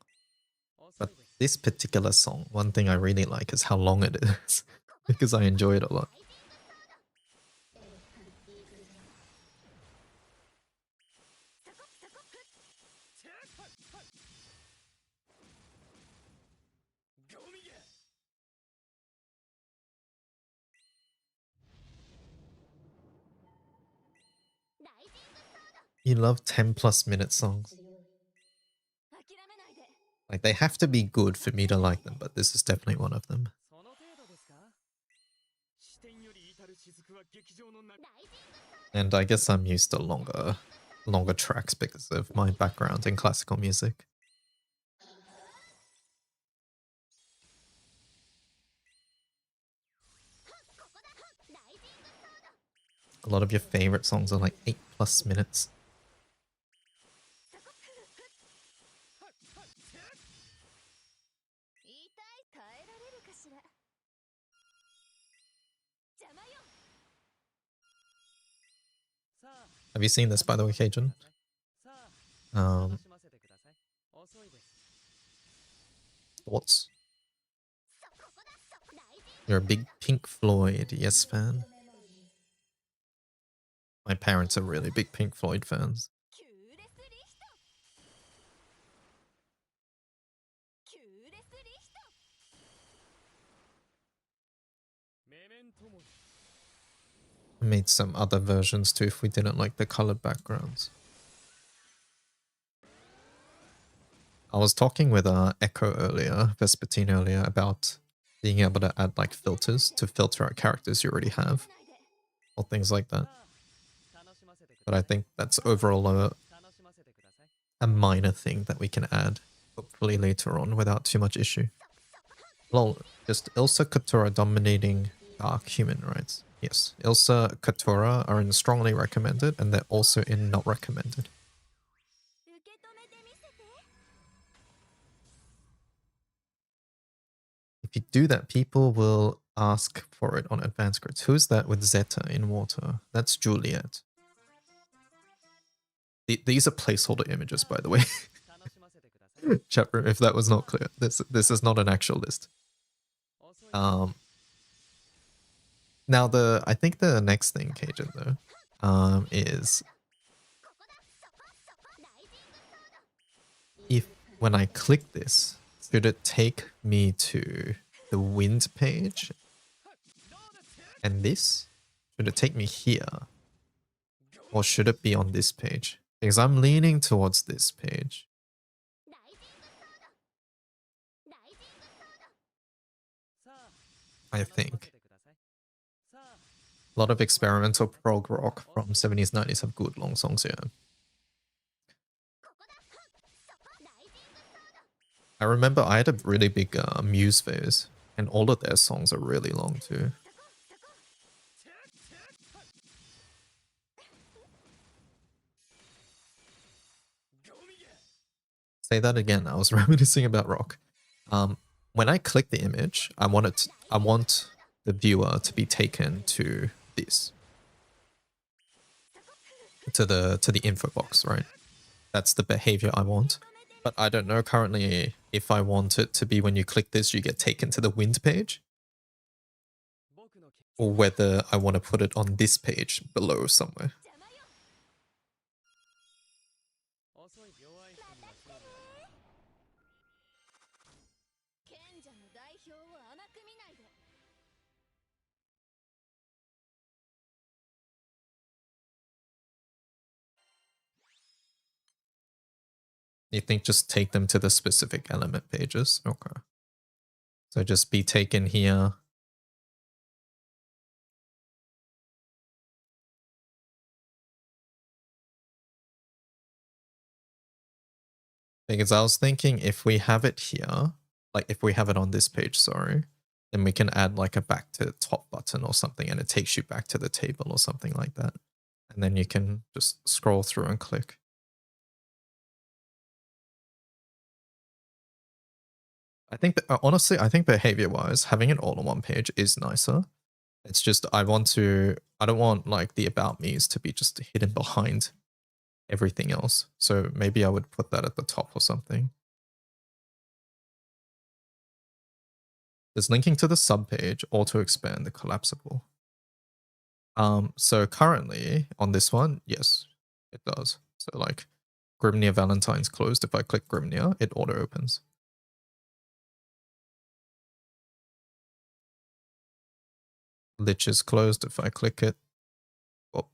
but this particular song, one thing I really like is how long it is, because I enjoy it a lot. You love 10+ minute songs. Like, they have to be good for me to like them, but this is definitely one of them. And I guess I'm used to longer tracks because of my background in classical music. A lot of your favorite songs are like 8+ minutes. Have you seen this, by the way, Cajun? Thoughts? You're a big Pink Floyd Yes fan. My parents are really big Pink Floyd fans. I made some other versions too if we didn't like the colored backgrounds. I was talking with Echo earlier, Vespertine earlier, about being able to add like filters to filter out characters you already have, or things like that. But I think that's overall a minor thing that we can add, hopefully later on, without too much issue. Lol, just Ilsa Katura dominating Dark Human Rights. Yes, Ilsa Katura are in strongly recommended, and they're also in not recommended. If you do that, people will ask for it on advanced grids. Who's that with Zeta in water? That's Juliet. These are placeholder images, by the way. Chat room, if that was not clear. This is not an actual list. Now I think the next thing, Cajun, though, is when I click this, should it take me to the wind page? And this? Should it take me here? Or should it be on this page? Because I'm leaning towards this page. I think. A lot of experimental prog rock from 70s, 90s have good long songs here. I remember I had a really big Muse phase, and all of their songs are really long too. Say that again, I was reminiscing about rock. When I click the image, I want the viewer to be taken to this. To the info box, right? That's the behavior I want. But I don't know currently if I want it to be when you click this, you get taken to the wind page. Or whether I want to put it on this page below somewhere. You think just take them to the specific element pages? Okay. So just be taken here. Because I was thinking if we have it here, like if we have it on this page, sorry, then we can add like a back to top button or something and it takes you back to the table or something like that. and then you can just scroll through and click. I think that, honestly, I think behavior-wise, having it all on one page is nicer. It's just I don't want like the about me's to be just hidden behind everything else. So maybe I would put that at the top or something. Does linking to the subpage auto expand the collapsible? So currently on this one, yes, it does. So like Grimnir Valentine's closed. If I click Grimnir, it auto opens. Lich is closed. If I click it, oh.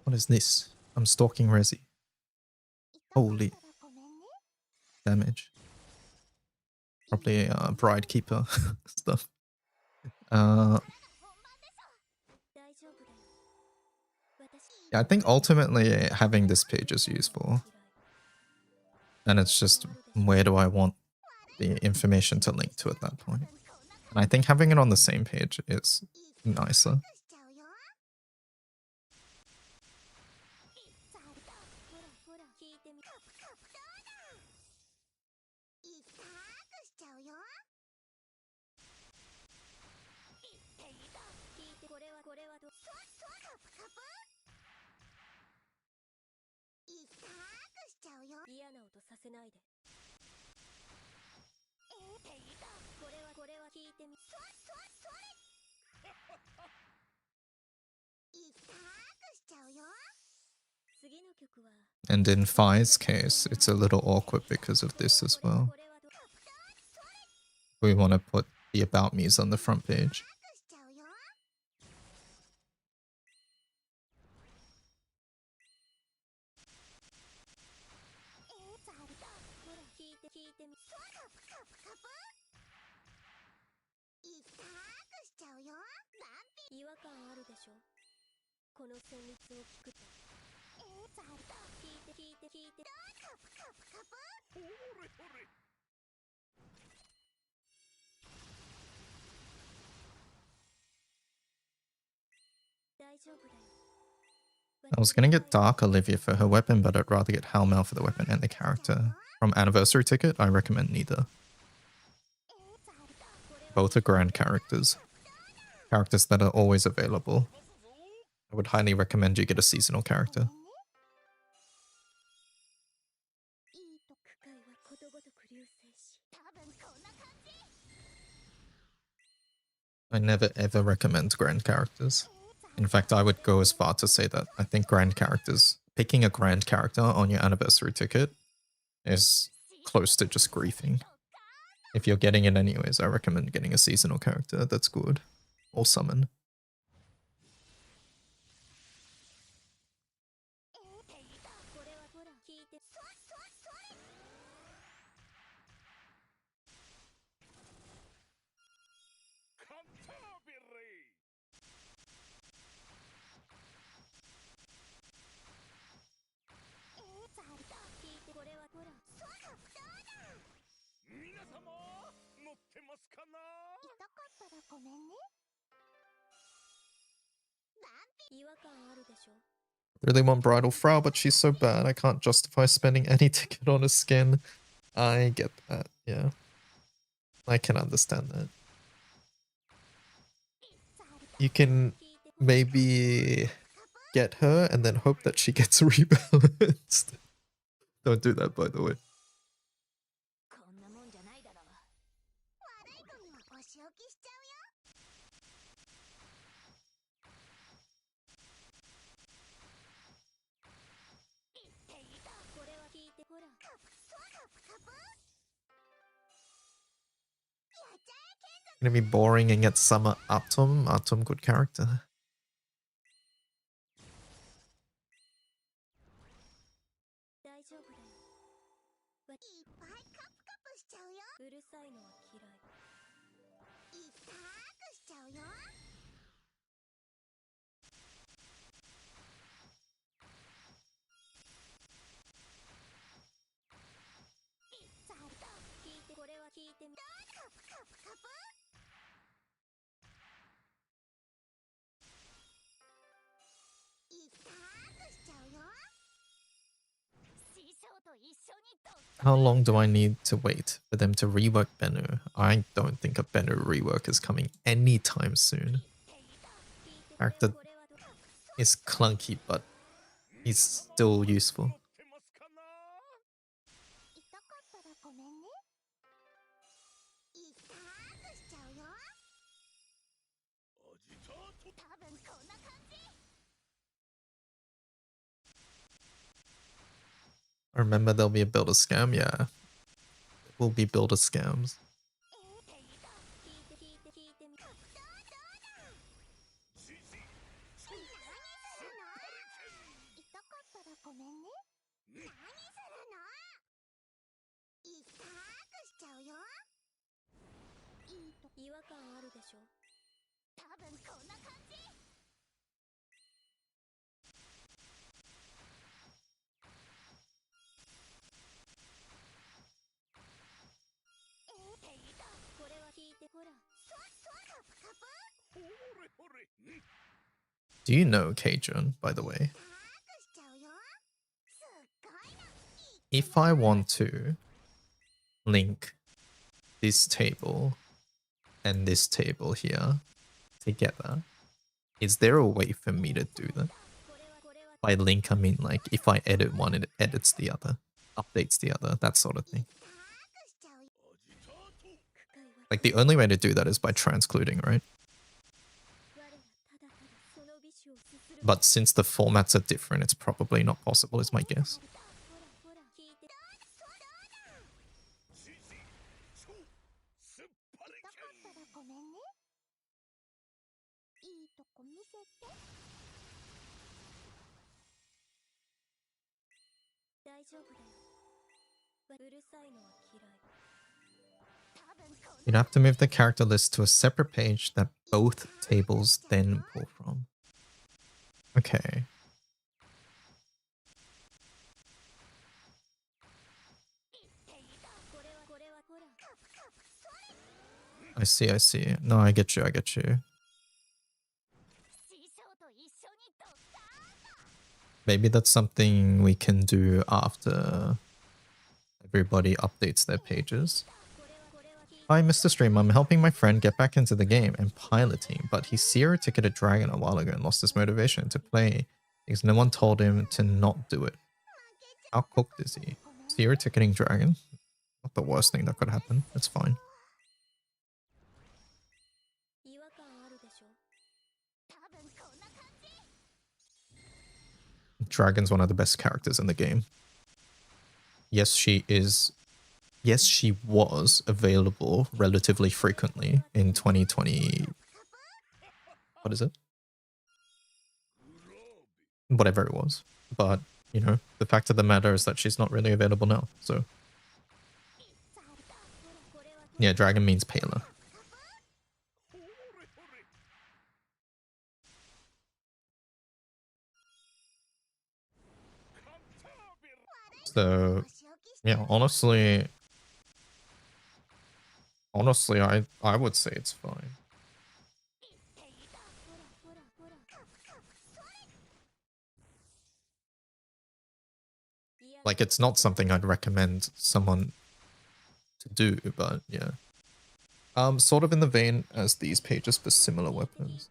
What is this? I'm stalking Resi. Holy damage. Probably Bride Keeper stuff. Yeah, I think ultimately having this page is useful. And it's just where do I want the information to link to at that point. And I think having it on the same page is nicer. And in Fi's case, it's a little awkward because of this as well. We want to put the about me's on the front page. I was gonna get Dark Olivia for her weapon, but I'd rather get Halmel for the weapon and the character. From Anniversary Ticket, I recommend neither. Both are grand characters. Characters that are always available. I would highly recommend you get a seasonal character. I never ever recommend grand characters. In fact, I would go as far to say that I think grand characters, picking a grand character on your anniversary ticket is close to just griefing. If you're getting it anyways, I recommend getting a seasonal character that's good. Or summon. Really want Bridal Frau, but she's so bad I can't justify spending any ticket on a skin. I get that, yeah. I can understand that. You can maybe get her and then hope that she gets rebalanced. Don't do that, by the way. Gonna be boring and get Summer Atom. Atom, good character. How long do I need to wait for them to rework Bennu? I don't think a Bennu rework is coming anytime soon. Character is clunky, but he's still useful. I remember there'll be a builder scam, yeah. There will be builder scams. Do you know, Kajun, by the way? If I want to link this table and this table here together, is there a way for me to do that? By link, I mean like if I edit one, it edits the other, updates the other, that sort of thing. Like the only way to do that is by transcluding, right? But since the formats are different, it's probably not possible, is my guess. You'd have to move the character list to a separate page that both tables then pull from. Okay. I see, I see. No, I get you, I get you. Maybe that's something we can do after everybody updates their pages. Hi, Mr. Stream. I'm helping my friend get back into the game and piloting, but he zero-ticketed Dragon a while ago and lost his motivation to play because no one told him to not do it. How cooked is he? Zero-ticketing Dragon? Not the worst thing that could happen. It's fine. Dragon's one of the best characters in the game. Yes, she is. Yes, she was available relatively frequently in 2020. What is it? Whatever it was. But, you know, the fact of the matter is that she's not really available now. So, yeah, dragon means paler. So, yeah, honestly, I would say it's fine. Like, it's not something I'd recommend someone to do, but yeah. Sort of in the vein as these pages for similar weapons.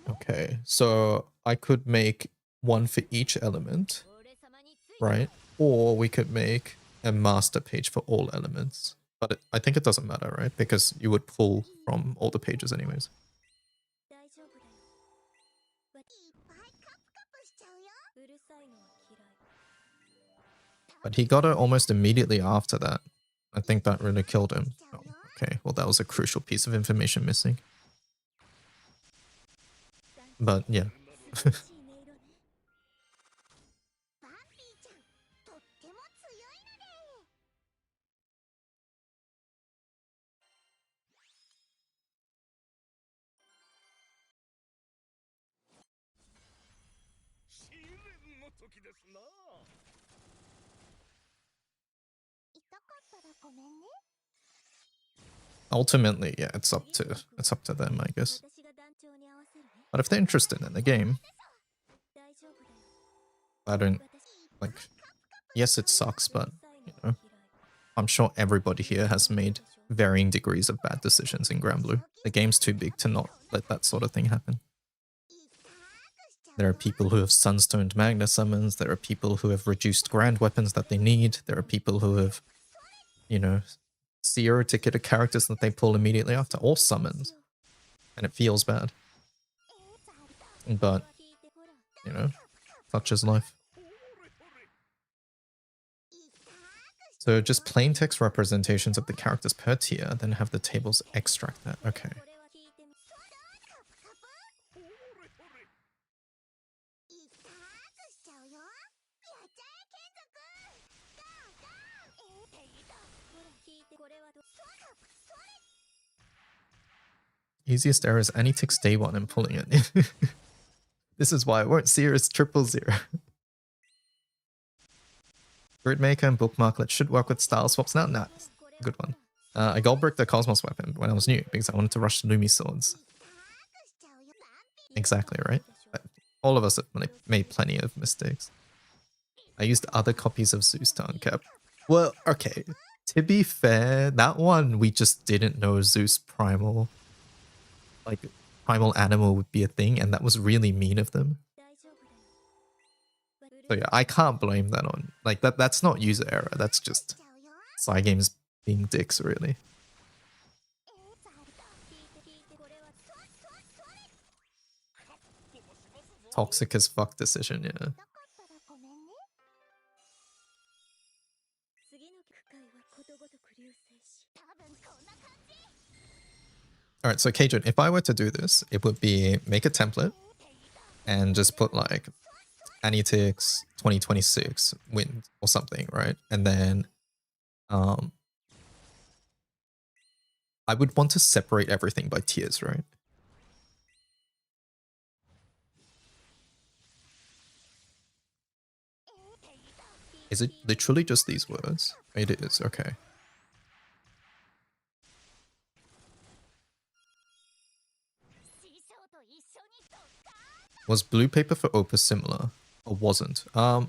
Okay, so I could make one for each element, right? Or we could make a master page for all elements. But I think it doesn't matter, right? Because you would pull from all the pages anyways. But he got it almost immediately after that. I think that really killed him. Oh, okay, well that was a crucial piece of information missing. But yeah. Ultimately, yeah, it's up to them, I guess. But if they're interested in the game, I don't like. Yes, it sucks, but you know, I'm sure everybody here has made varying degrees of bad decisions in Grand Blue. The game's too big to not let that sort of thing happen. There are people who have sunstoned Magna summons. There are people who have reduced grand weapons that they need. There are people who have, you know, zero ticketed characters that they pull immediately after, or summons. And it feels bad. But, you know, such is life. So just plain text representations of the characters per tier, then have the tables extract that. Okay. Easiest error is Annie ticks day one and pulling it. This is why I won't see her as 000. Gridmaker and Bookmarklet should work with style swaps now. Nice. Good one. I goldbricked the Cosmos weapon when I was new because I wanted to rush Lumi swords. Exactly, right? But all of us have made plenty of mistakes. I used other copies of Zeus to uncap. Well, okay. To be fair, that one we just didn't know Zeus Primal. Like, Primal Animal would be a thing, and that was really mean of them. So yeah, I can't blame that on, like, that's not user error, that's just Cygames being dicks, really. Toxic as fuck decision, yeah. Alright, so Cajun, if I were to do this, it would be make a template and just put like Annie ticks 2026 win or something, right? And then I would want to separate everything by tiers, right? Is it literally just these words? It is, okay. Was blue paper for Opus similar? Or wasn't? I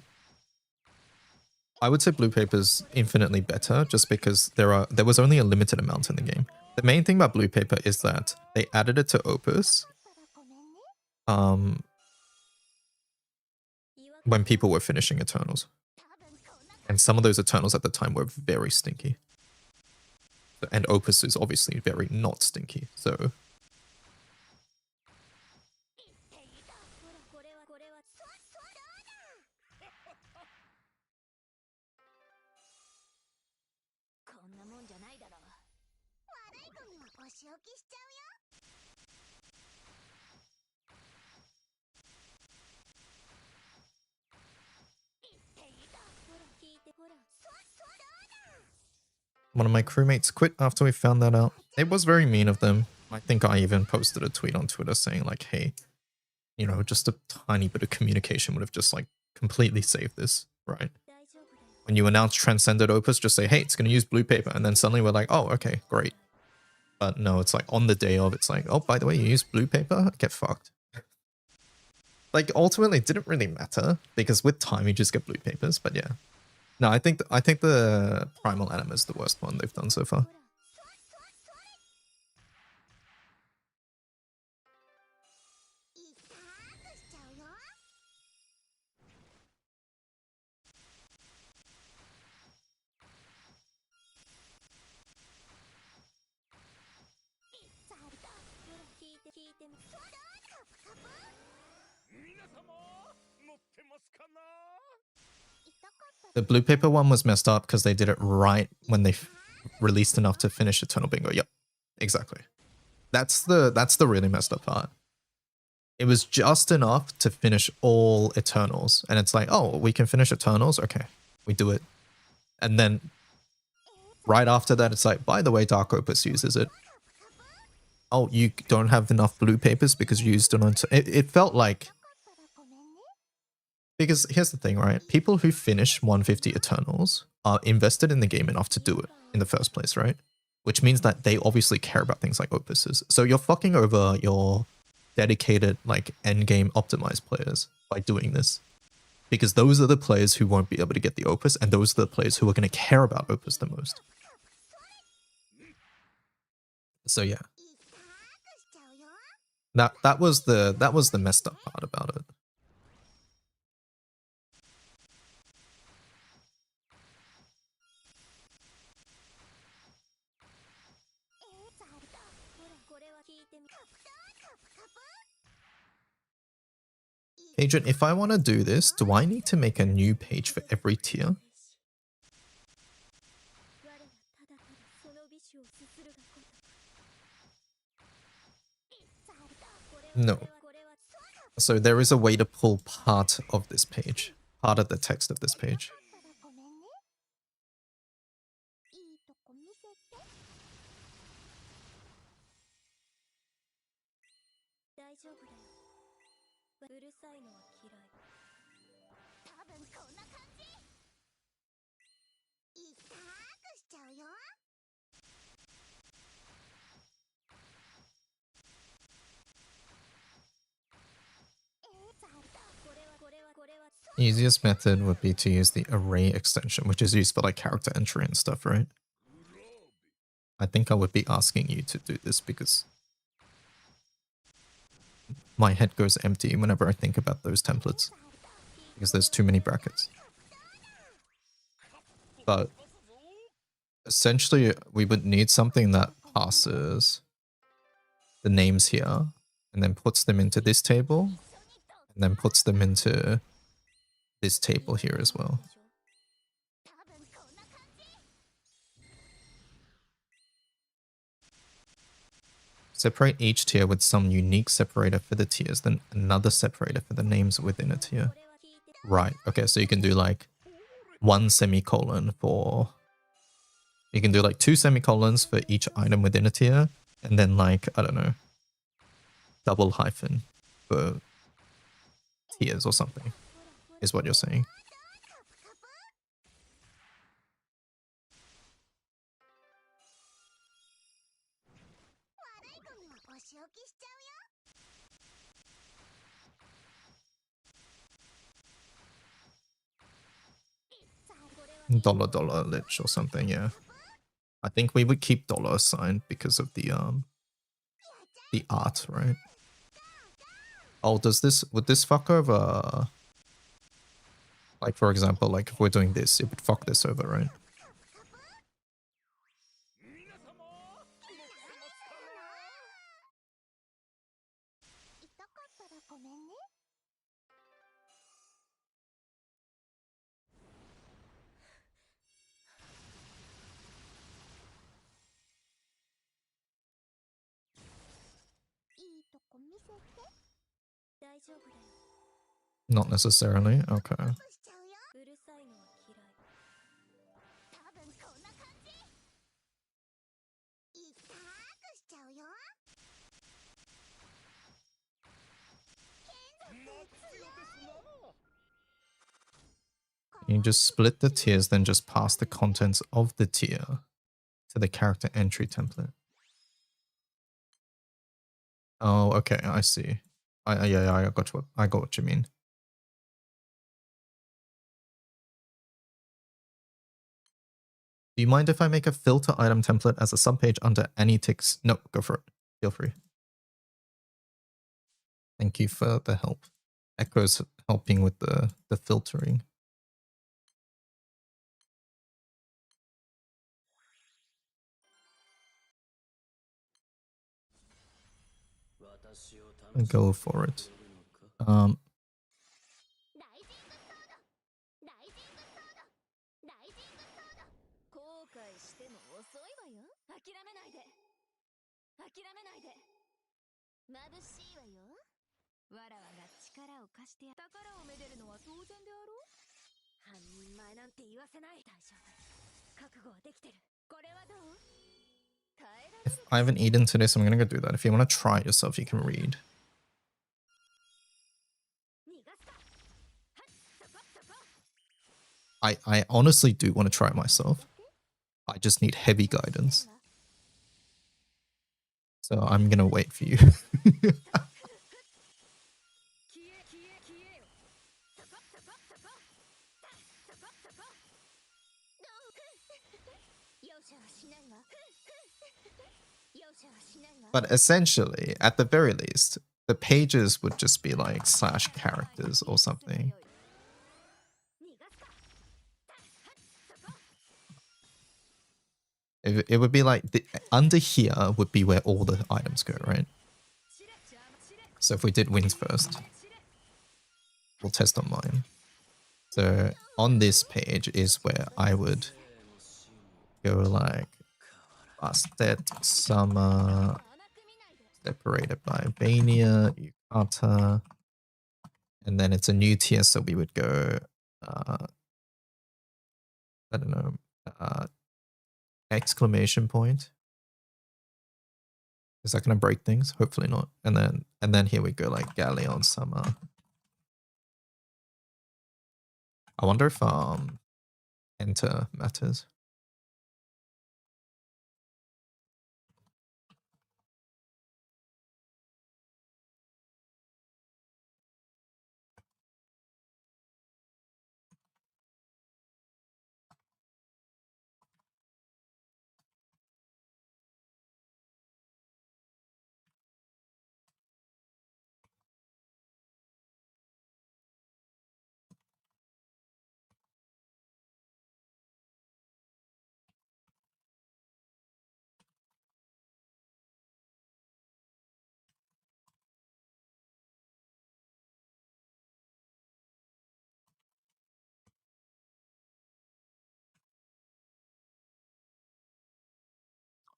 would say blue paper's infinitely better just because there was only a limited amount in the game. The main thing about blue paper is that they added it to Opus when people were finishing Eternals. And some of those Eternals at the time were very stinky. And Opus is obviously very not stinky, so... One of my crewmates quit after we found that out. It was very mean of them. I think I even posted a tweet on Twitter saying like, hey, you know, just a tiny bit of communication would have just like completely saved this, right? When you announce Transcended Opus, just say, hey, it's going to use blue paper. And then suddenly we're like, oh, okay, great. But no, it's like on the day of, it's like, oh, by the way, you use blue paper? Get fucked. Like, ultimately, it didn't really matter because with time, you just get blue papers. But yeah. No, I think the Primal Anima is the worst one they've done so far. The blue paper one was messed up because they did it right when they released enough to finish Eternal Bingo. Yep, exactly. That's the really messed up part. It was just enough to finish all Eternals. And it's like, oh, we can finish Eternals? Okay, we do it. And then right after that, it's like, by the way, Dark Opus uses it. Oh, you don't have enough blue papers because you used it on... It felt like... Because here's the thing, right? People who finish 150 Eternals are invested in the game enough to do it in the first place, right? Which means that they obviously care about things like opuses. So you're fucking over your dedicated, like, endgame optimized players by doing this. Because those are the players who won't be able to get the opus, and those are the players who are going to care about opus the most. So yeah. That was the messed up part about it. Agent, if I want to do this, do I need to make a new page for every tier? No. So there is a way to pull part of this page, part of the text of this page. Easiest method would be to use the array extension, which is used for like character entry and stuff, right? I think I would be asking you to do this because my head goes empty whenever I think about those templates because there's too many brackets. But essentially, we would need something that passes the names here and then puts them into this table and then puts them into this table here as well. Separate each tier with some unique separator for the tiers, then another separator for the names within a tier. Right, okay, so you can do like 1 semicolon for... You can do like 2 semicolons for each item within a tier, and then like, I don't know, double hyphen for tiers or something, is what you're saying. $$ lich or something, yeah. I think we would keep $ sign because of the art, right? Oh, would this fuck over, like for example, like if we're doing this, it would fuck this over, right? Not necessarily, okay. You just split the tiers, then just pass the contents of the tier to the character entry template. Oh, okay, I see. Yeah, I got what you mean. Do you mind if I make a filter item template as a subpage under any ticks? No, go for it. Feel free. Thank you for the help. Echo's helping with the filtering. Go for it. わらわが力を貸してや宝をめでるのは当然であろう。半人前なんて言わせない。大丈夫。覚悟はできてる。これはどう？ If I haven't eaten today, so I'm gonna go do that. If you want to try it yourself, you can read. I honestly do want to try it myself. I just need heavy guidance. So I'm gonna wait for you. But essentially, at the very least, the pages would just be like slash characters or something. It would be like under here would be where all the items go, right? So if we did wings first, we'll test on mine. So on this page is where I would go like Bastet, Summer, separated by Albania, Yukata, and then it's a new tier, so we would go, I don't know, exclamation point. Is that going to break things? Hopefully not. And then here we go like Galleon, Summer. I wonder if enter matters.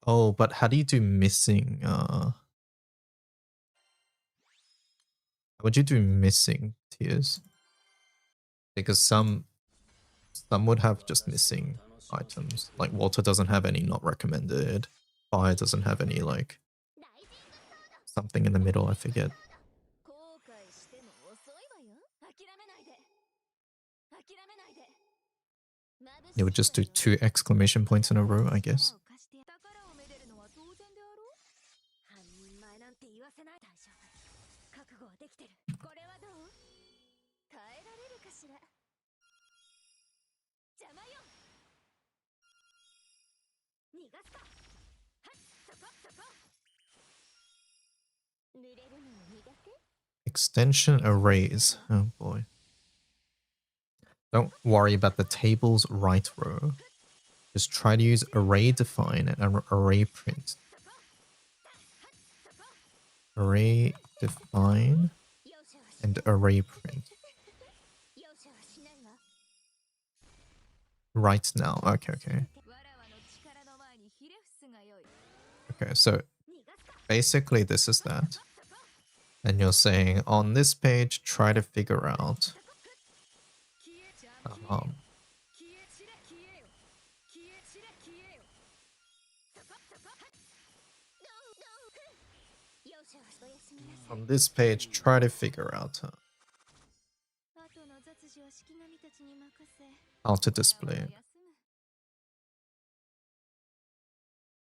Oh, but how do you do missing? How would you do missing tiers? Because some would have just missing items. Like water doesn't have any not recommended. Fire doesn't have any like something in the middle, I forget. It would just do 2 exclamation points in a row, I guess. Extension arrays. Oh boy. Don't worry about the table's right row. Just try to use array define and array print. Array define and array print. Right now. Okay. Okay, so basically this is that. And you're saying on this page, try to figure out on this page, try to figure out how to display it.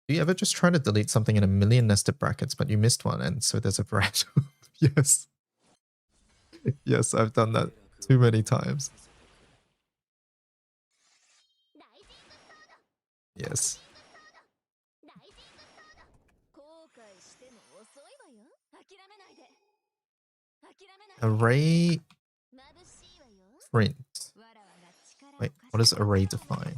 Do you ever just try to delete something in a million nested brackets, but you missed one, and so there's a branch? Yes. Yes, I've done that too many times. Yes. Array print. Wait, what does array define?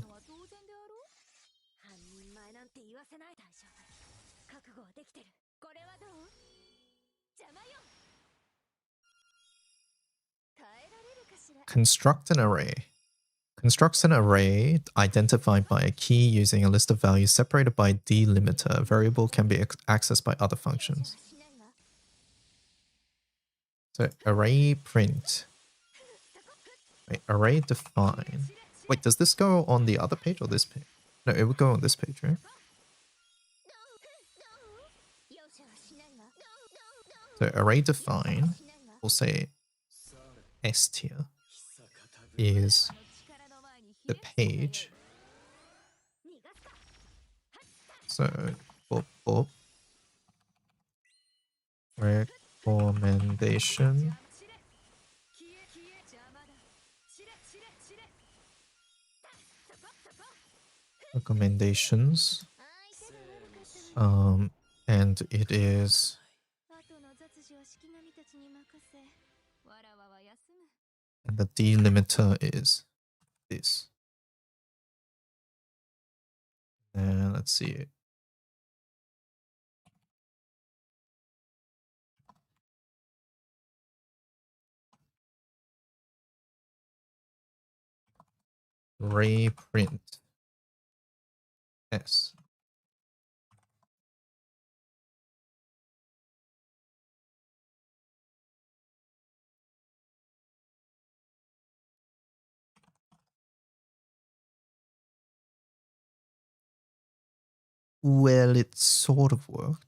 Construct an array. Constructs an array identified by a key using a list of values separated by delimiter. A variable can be accessed by other functions. So array print. Wait, array define. Wait, does this go on the other page or this page? No, it would go on this page, right? So array define, we'll say S tier is the page. So boop, recommendation. Recommendations. And it is and the delimiter is this. And let's see it. Array print S. Well, it sort of worked.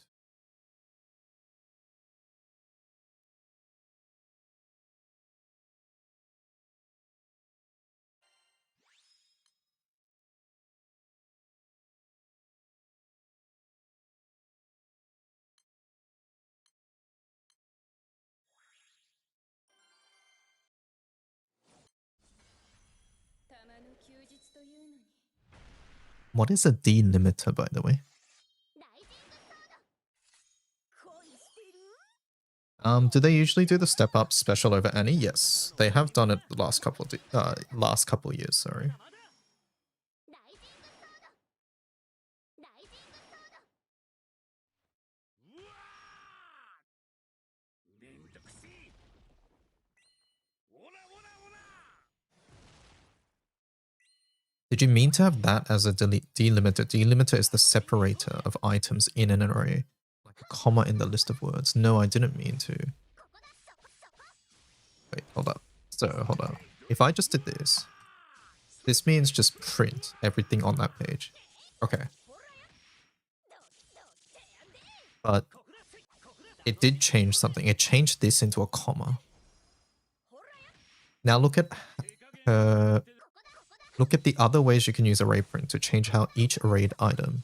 What is a delimiter, by the way? Do they usually do the step up special over Annie? Yes, they have done it the last couple of years. Sorry. Did you mean to have that as a delimiter? Delimiter is the separator of items in an array, like a comma in the list of words. No, I didn't mean to. Wait, hold up. So, hold up. If I just did this, this means just print everything on that page. Okay. But it did change something. It changed this into a comma. Now look at the other ways you can use array print to change how each arrayed item.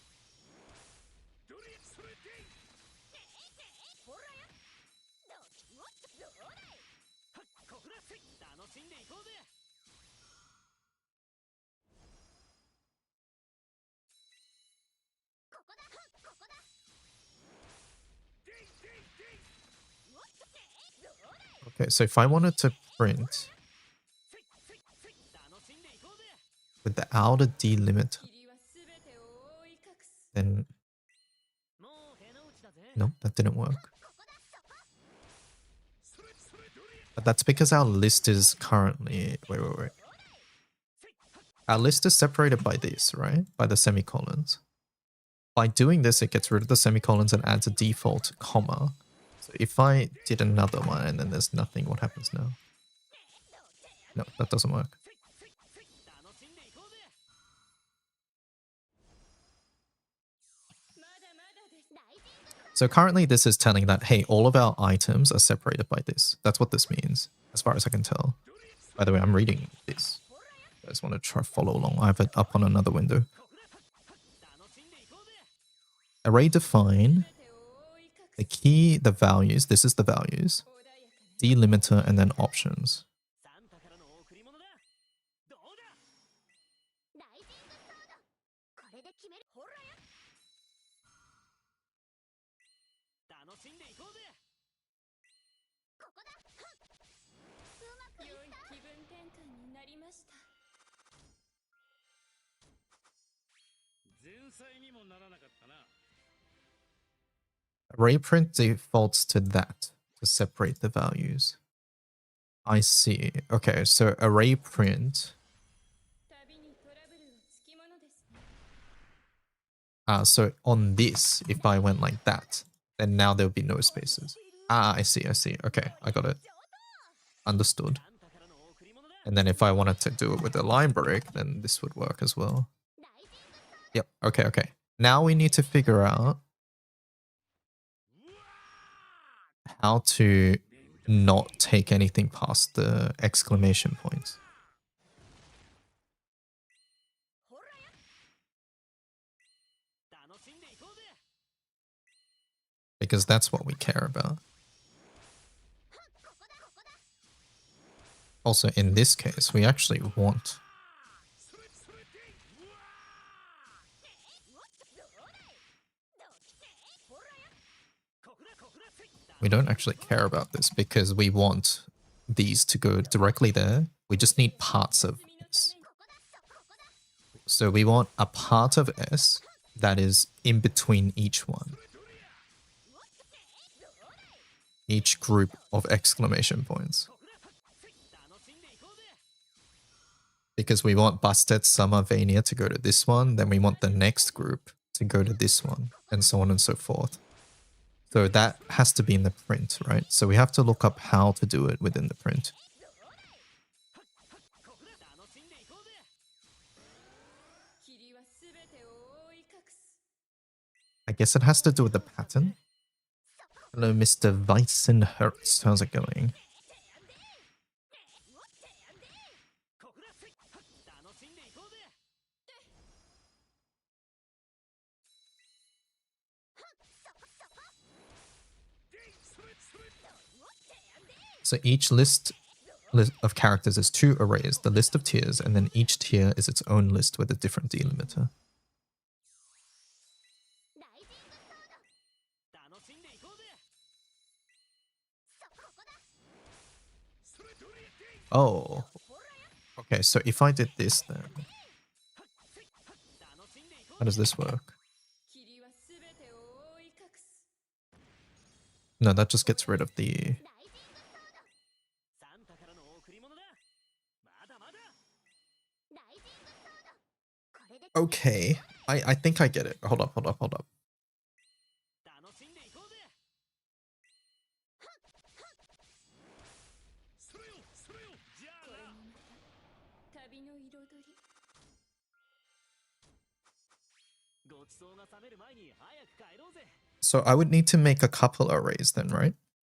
Okay, so if I wanted to print with the outer delimiter, then no, that didn't work. But that's because our list is currently wait. Our list is separated by this, right? By the semicolons. By doing this, it gets rid of the semicolons and adds a default comma. So if I did another one and then there's nothing, what happens now? No, that doesn't work. So currently this is telling that, hey, all of our items are separated by this. That's what this means, as far as I can tell. By the way, I'm reading this. I just want to try to follow along. I have it up on another window. Array define. The key, the values. This is the values. Delimiter and then options. Array print defaults to that to separate the values. I see. Okay, so array print. So on this, if I went like that, then now there would be no spaces. I see. Okay, I got it. Understood. And then if I wanted to do it with a line break, then this would work as well. Yep, okay, okay. Now we need to figure out how to not take anything past the exclamation points. Because that's what we care about. Also, in this case, we actually want... We don't actually care about this because we want these to go directly there. We just need parts of S. So we want a part of S that is in between each one. Each group of exclamation points. Because we want Busted Summer Vania to go to this one, then we want the next group to go to this one, and so on and so forth. So that has to be in the print, right? So we have to look up how to do it within the print. I guess it has to do with the pattern. Hello, Mr. Weissenhertz. How's it going? So each list of characters is 2 arrays, the list of tiers, and then each tier is its own list with a different delimiter. Oh. Okay, so if I did this then... How does this work? No, that just gets rid of the... Okay, I think I get it. Hold up. So I would need to make a couple arrays then, right?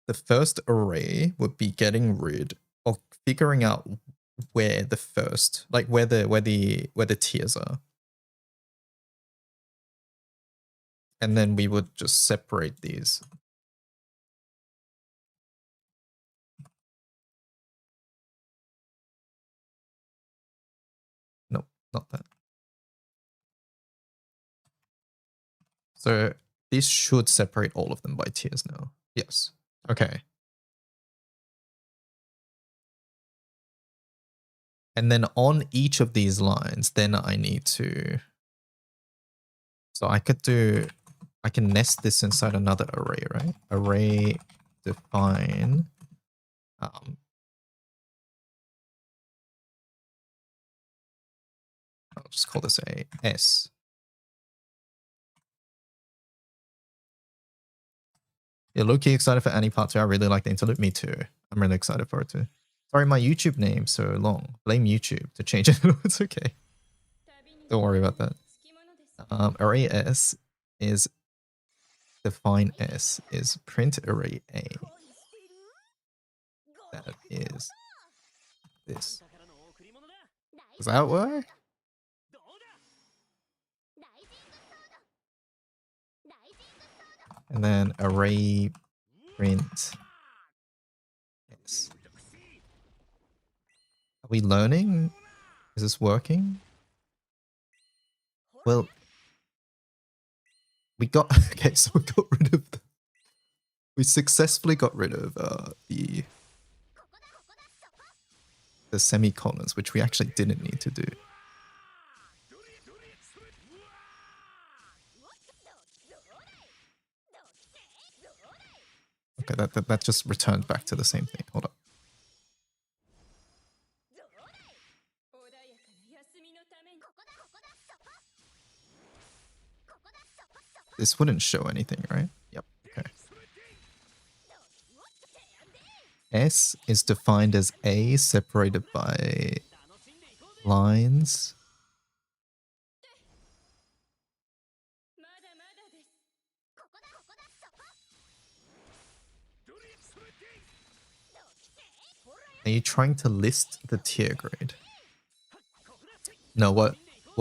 The first array would be getting rid or figuring out where the first, like where the tiers are. And then we would just separate these. No, not that. So this should separate all of them by tiers now. Yes. Okay. And then on each of these lines, then I need to... So I can nest this inside another array, right? Array define... I'll just call this a S. Yeah, low-key excited for Annie Part 2. I really like the interlude. Me too. I'm really excited for it too. Sorry, my YouTube name's so long. Blame YouTube to change it. It's okay. Don't worry about that. Array S is define S is print array A. That is this. Does that work? And then array print S. Are we learning? Is this working? Well, we got... Okay, so we got rid of... We successfully got rid of the semicolons, which we actually didn't need to do. Okay, that just returned back to the same thing. Hold up. This wouldn't show anything, right? Yep, okay. S is defined as A separated by lines. Are you trying to list the tier grade? No, what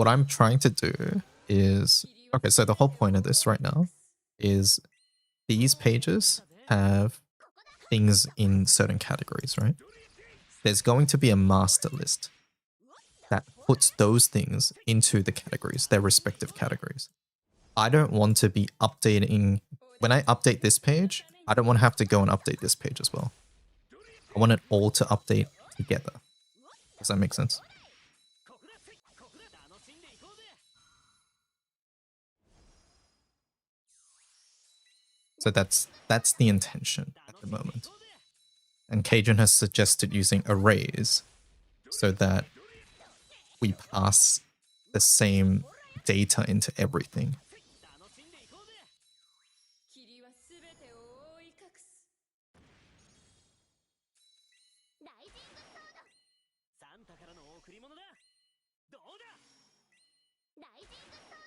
I'm trying to do is... Okay, so the whole point of this right now is these pages have things in certain categories, right? There's going to be a master list that puts those things into the categories, their respective categories. I don't want to be updating... When I update this page, I don't want to have to go and update this page as well. I want it all to update together. Does that make sense? So that's the intention at the moment. And Cajun has suggested using arrays so that we pass the same data into everything.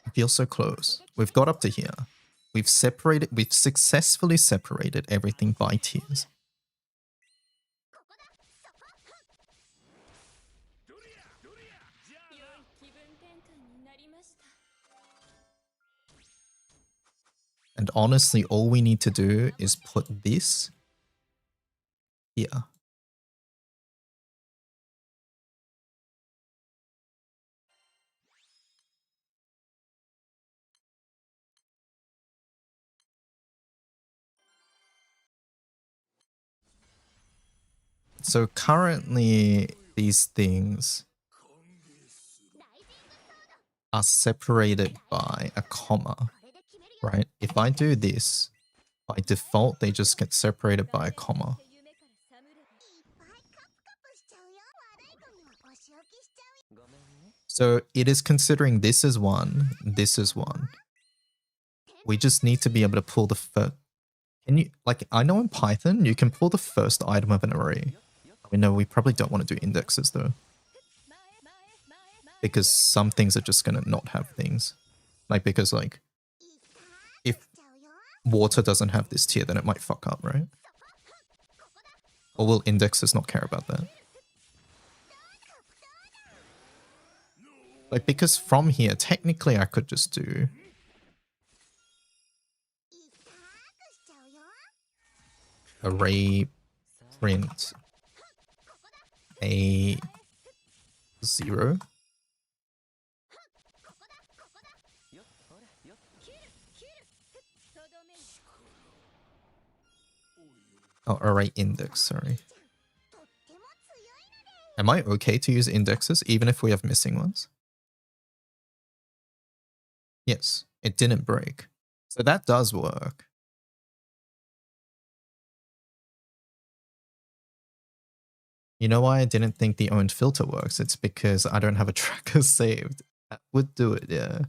I feel so close. We've got up to here. We've successfully separated everything by tiers. And honestly, all we need to do is put this here. So currently, these things are separated by a comma, right? If I do this, by default, they just get separated by a comma. So it is considering this is one, this is one. We just need to be able to pull the first... Can you, like, I know in Python, you can pull the first item of an array. We know we probably don't want to do indexes though, because some things are just going to not have things. Like, because like, if water doesn't have this tier, then it might fuck up, right? Or will indexes not care about that? Like, because from here, technically I could just do... array print A0. Oh, array index, sorry. Am I okay to use indexes even if we have missing ones? Yes, it didn't break. So that does work. You know why I didn't think the owned filter works? It's because I don't have a tracker saved. That would do it, yeah.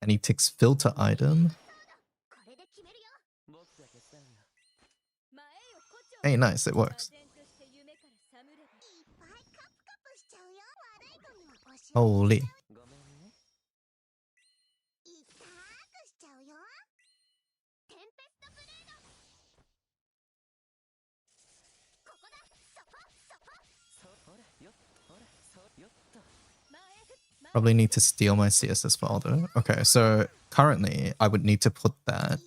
And he ticks filter item. Hey, nice, it works. Holy. Probably need to steal my CSS file though. Okay, so currently I would need to put that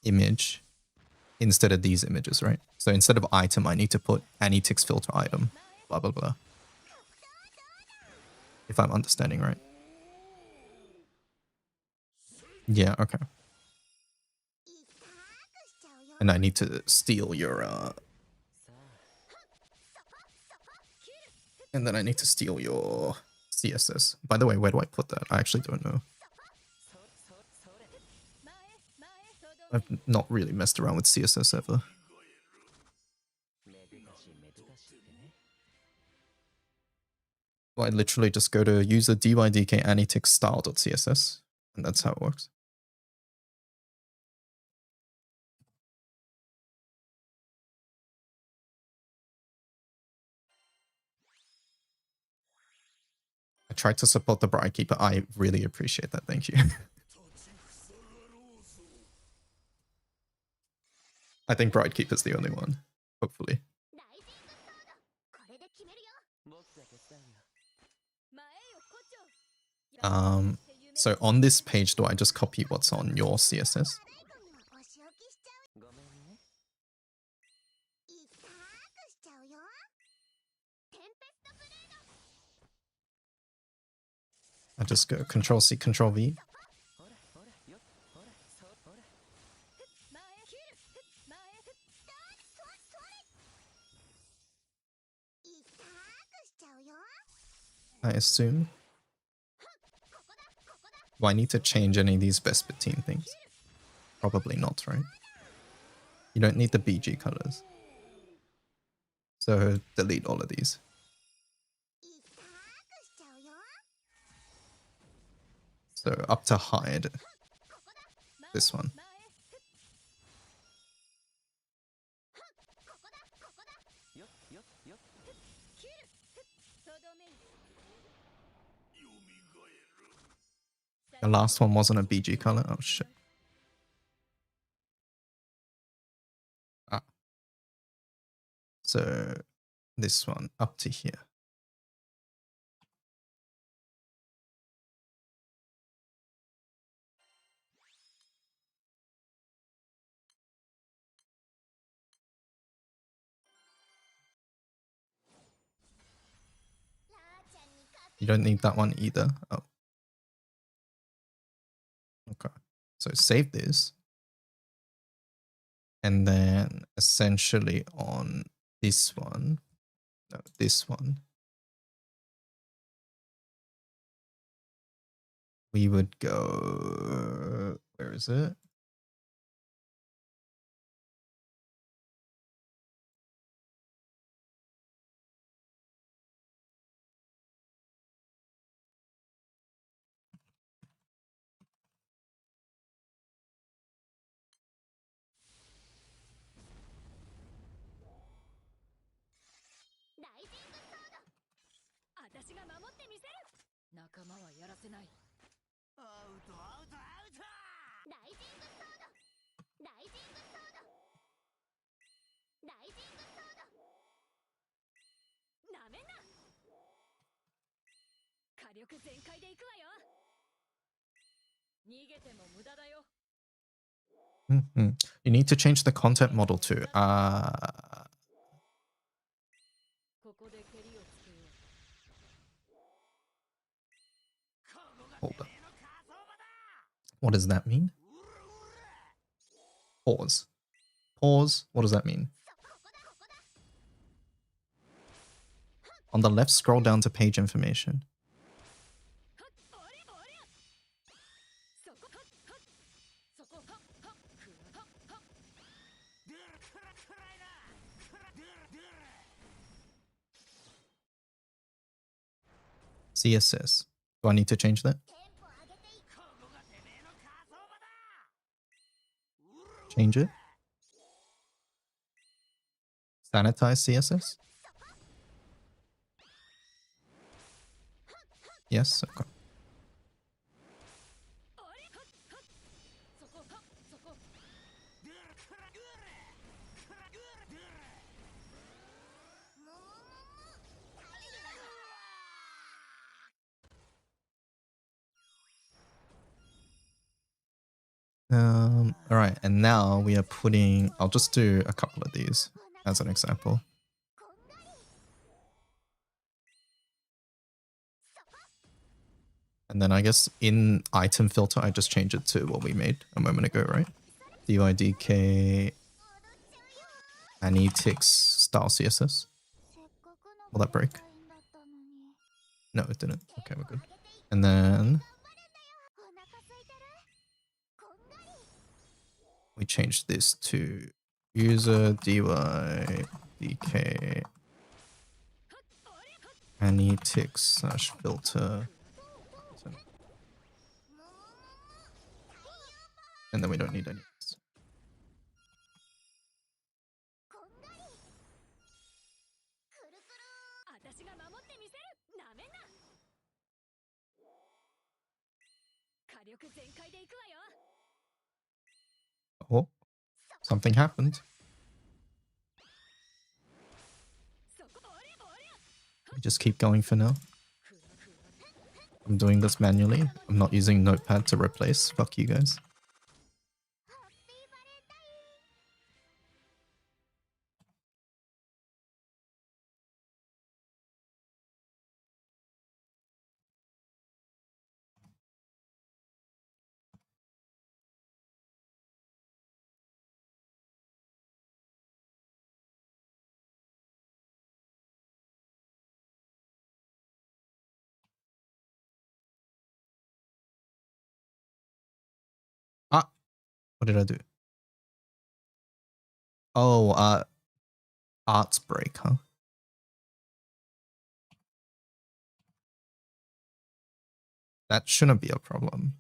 image instead of these images, right? So instead of item, I need to put Annie ticks filter item, blah, blah, blah. If I'm understanding right. Yeah, okay. And I need to steal your and then I need to steal your CSS. By the way, where do I put that? I actually don't know. I've not really messed around with CSS ever. Well, I literally just go to user dydk annie ticks style.css. And that's how it works. I tried to support the Bride Keeper. I really appreciate that. Thank you. I think Bride Keeper's the only one. Hopefully. So on this page, do I just copy what's on your CSS? I just go Control-C, Control-V. I assume. Do I need to change any of these Vespertine things? Probably not, right? You don't need the BG colors. So delete all of these. So up to hide. This one. The last one wasn't a BG color. Oh shit. Ah. So this one up to here. You don't need that one either. Oh. Okay. So save this. And then essentially on this one, no, this one, we would go, where is it? You need to change the content model too. Hold up. What does that mean? Pause. Pause. What does that mean? On the left, scroll down to page information. CSS. Do I need to change that? Change it. Sanitize CSS. Yes. Okay. All right, and now we are putting, I'll just do a couple of these as an example. And then I guess in item filter, I just change it to what we made a moment ago, right? DYDK Annie Ticks style CSS. Will that break? No, it didn't. Okay, we're good. And then we changed this to user DYDK Annie Ticks /filter. And then we don't need any of this. Oh, something happened. We just keep going for now. I'm doing this manually. I'm not using Notepad to replace. Fuck you guys. Ah, what did I do? Oh, arts break, huh? That shouldn't be a problem.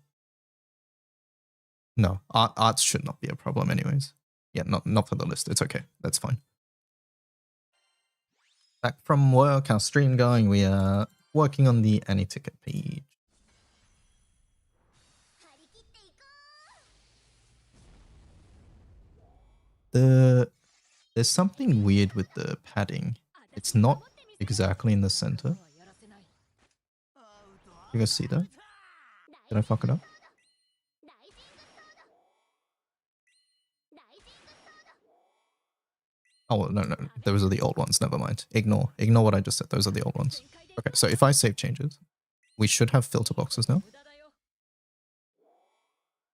No, arts should not be a problem anyways. Yeah, not for the list. It's okay. That's fine. Back from work, our stream going. We are working on the Annie ticket page. There's something weird with the padding. It's not exactly in the center. You guys see that? Did I fuck it up? Oh, no. Those are the old ones. Never mind. Ignore what I just said. Those are the old ones. Okay, so if I save changes, we should have filter boxes now.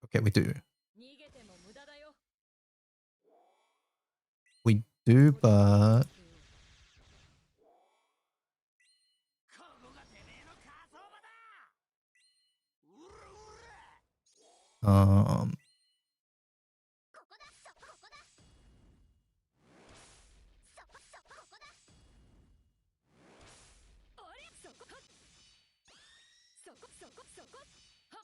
Okay, we do. We do, but...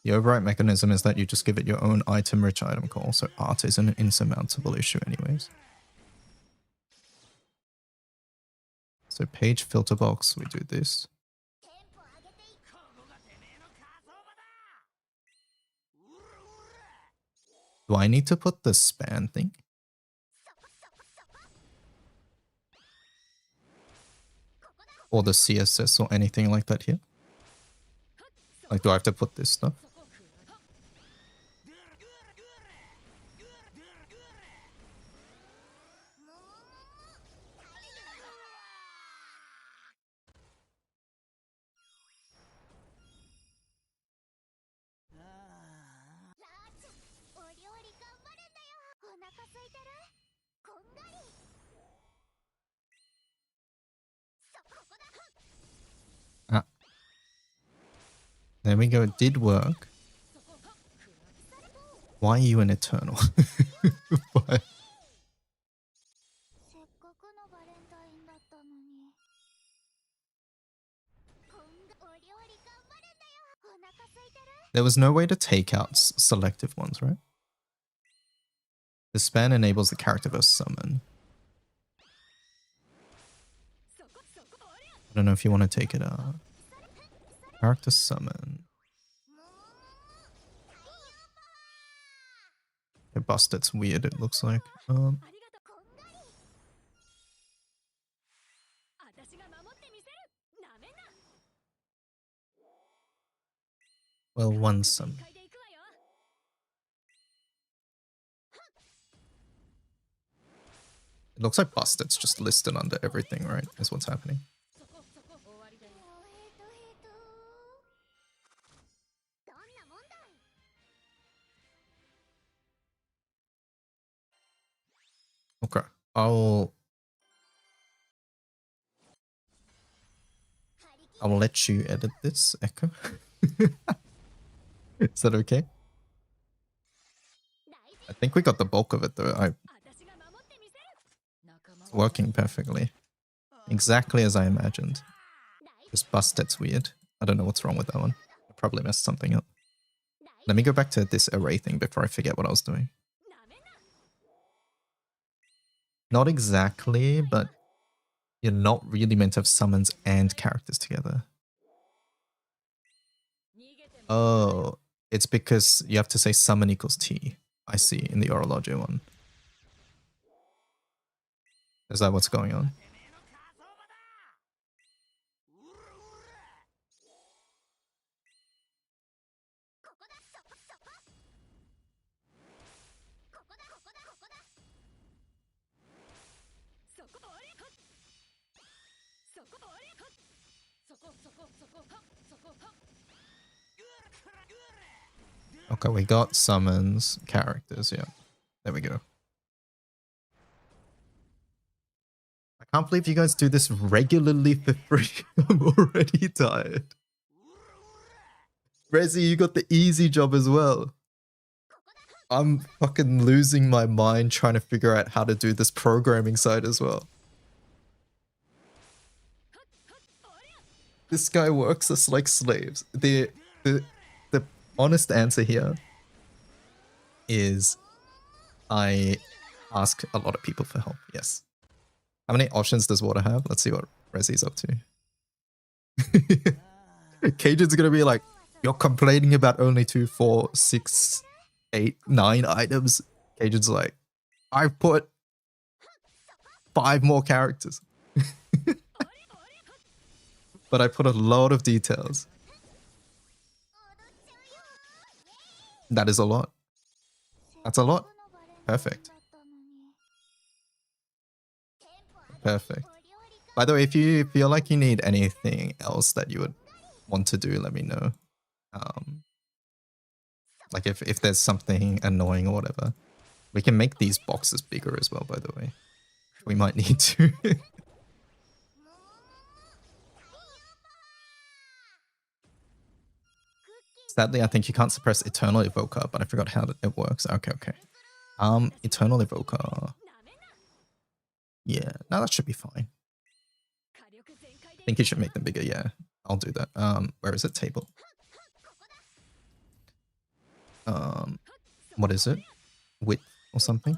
The override mechanism is that you just give it your own item-rich item call, so art is an insurmountable issue anyways. So page filter box, we do this. Do I need to put the span thing? Or the CSS or anything like that here? Like, do I have to put this stuff? Ah. There we go, it did work. Why are you an eternal? Why? There was no way to take out selective ones, right? The span enables the character verse summon. I don't know if you want to take it out. Character summon. Okay, Busted's weird, it looks like. Well, one summon. It looks like Busted's just listed under everything, right? Is what's happening. Okay, I will let you edit this, Echo. Is that okay? I think we got the bulk of it though. It's working perfectly. Exactly as I imagined. Just Busted's weird. I don't know what's wrong with that one. I probably messed something up. Let me go back to this array thing before I forget what I was doing. Not exactly, but you're not really meant to have summons and characters together. Oh, it's because you have to say summon equals T. I see, in the Orology one. Is that what's going on? Okay, we got summons, characters, yeah. There we go. I can't believe you guys do this regularly for free. I'm already tired. Rezi, you got the easy job as well. I'm fucking losing my mind trying to figure out how to do this programming side as well. This guy works us like slaves. The honest answer here is I ask a lot of people for help, yes. How many options does Water have? Let's see what Rezi's up to. Cajun's gonna be like, you're complaining about only 2, 4, 6, 8, 9 items. Cajun's like, I've put 5 more characters. But I put a lot of details. That is a lot. That's a lot. Perfect. Perfect. By the way, if you feel like you need anything else that you would want to do, let me know. Like if there's something annoying or whatever. We can make these boxes bigger as well, by the way. We might need to. Sadly, I think you can't suppress Eternal Evoker, but I forgot how it works. Okay, okay. Eternal Evoker. Yeah, no, that should be fine. I think you should make them bigger, yeah. I'll do that. Where is it? Table. What is it? Width or something?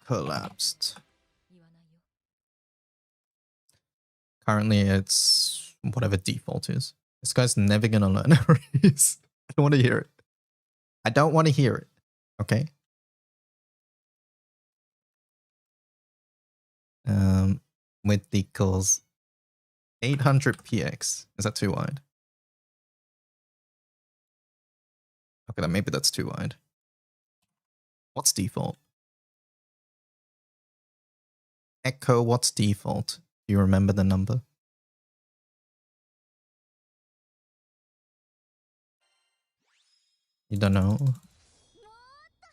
Collapsed. Currently, it's whatever default is. This guy's never gonna learn arrays. I don't want to hear it. I don't want to hear it. Okay. Width equals 800 px. Is that too wide? Okay, then maybe that's too wide. What's default? Echo, what's default? Do you remember the number? You don't know?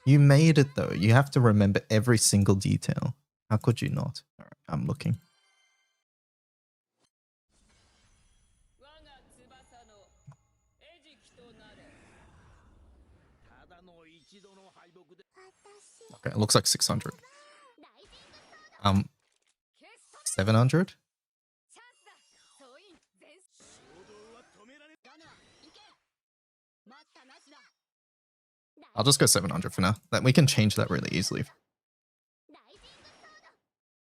You made it though. You have to remember every single detail. How could you not? All right, I'm looking. Okay, it looks like 600. 700? I'll just go 700 for now. We can change that really easily.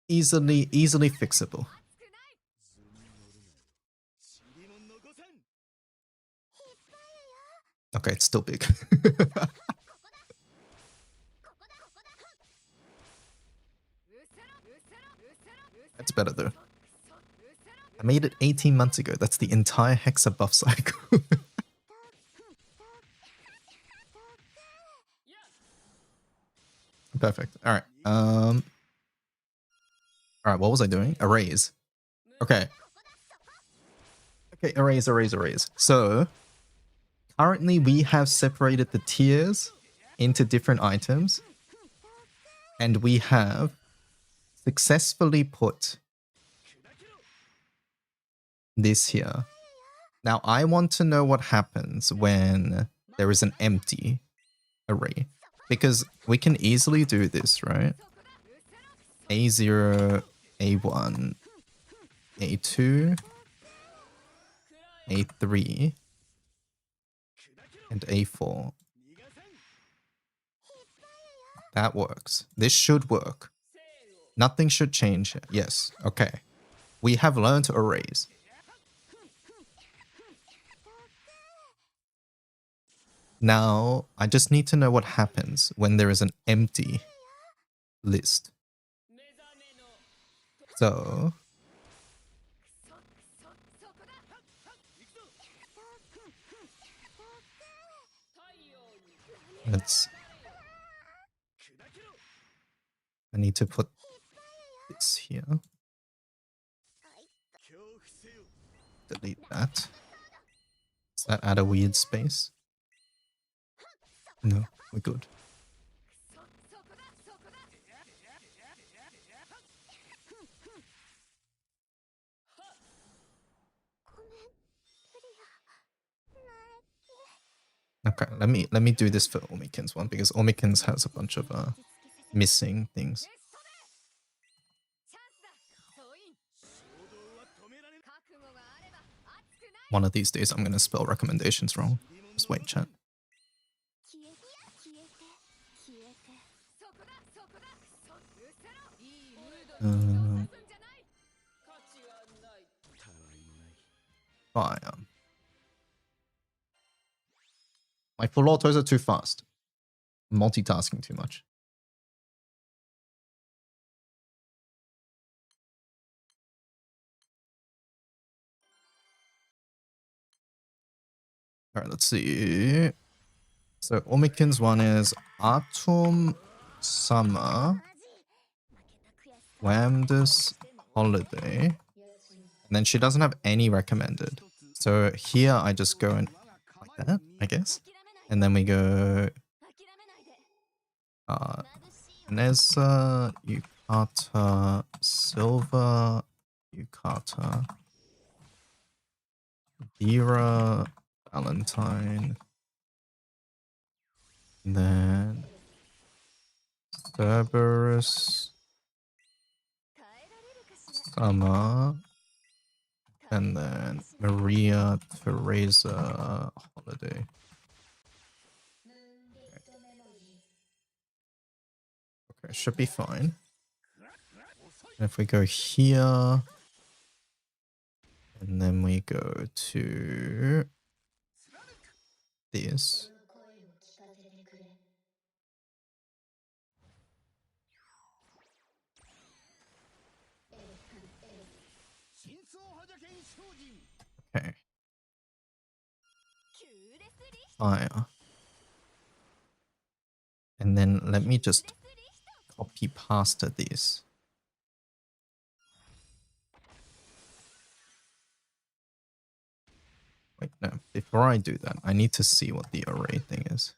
Easily fixable. Okay, it's still big. That's better though. I made it 18 months ago. That's the entire Hexa buff cycle. Perfect. All right. All right. What was I doing? Arrays. Okay. Okay. Arrays. So currently we have separated the tiers into different items, and we have successfully put this here. Now I want to know what happens when there is an empty array, because we can easily do this, right? A0, A1, A2, A3, and A4. That works. This should work. Nothing should change. Yes, okay. We have learned arrays. Now, I just need to know what happens when there is an empty list. So, I need to put this here. Delete that. Does that add a weird space? No, we're good. Okay, let me do this for Omikins one because Omikins has a bunch of missing things. One of these days I'm gonna spell recommendations wrong. Just wait, chat. Fire. My full autos are too fast. I'm multitasking too much. Alright, let's see. So Omikin's one is Autumn, Summer, Wamda's Holiday. And then she doesn't have any recommended. So here I just go and like that, I guess. And then we go Neza, Yukata, Silver, Yukata, Dira, Valentine, and then Cerberus, Summer, and then Maria, Teresa, Holiday. Okay, should be fine. And if we go here, and then we go to this. Okay. Fire. And then let me just copy pasta this. Wait, no. Before I do that, I need to see what the array thing is.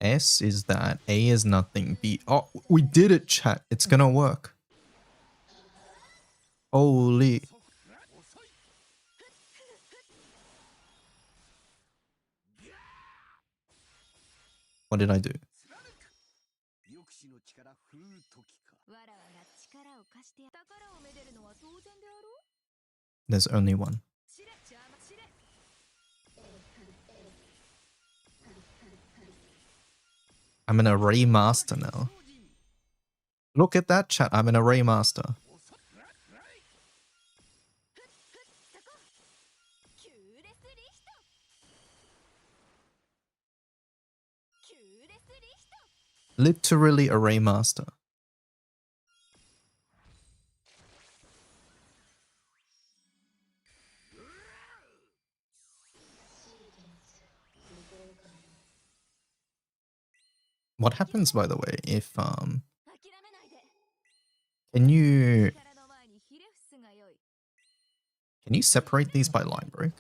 S is that, A is nothing, B... Oh, we did it, chat. It's gonna work. Holy... What did I do? There's only one. I'm an array master now. Look at that, chat. I'm an array master. Literally array master. What happens, by the way, if can you separate these by line break?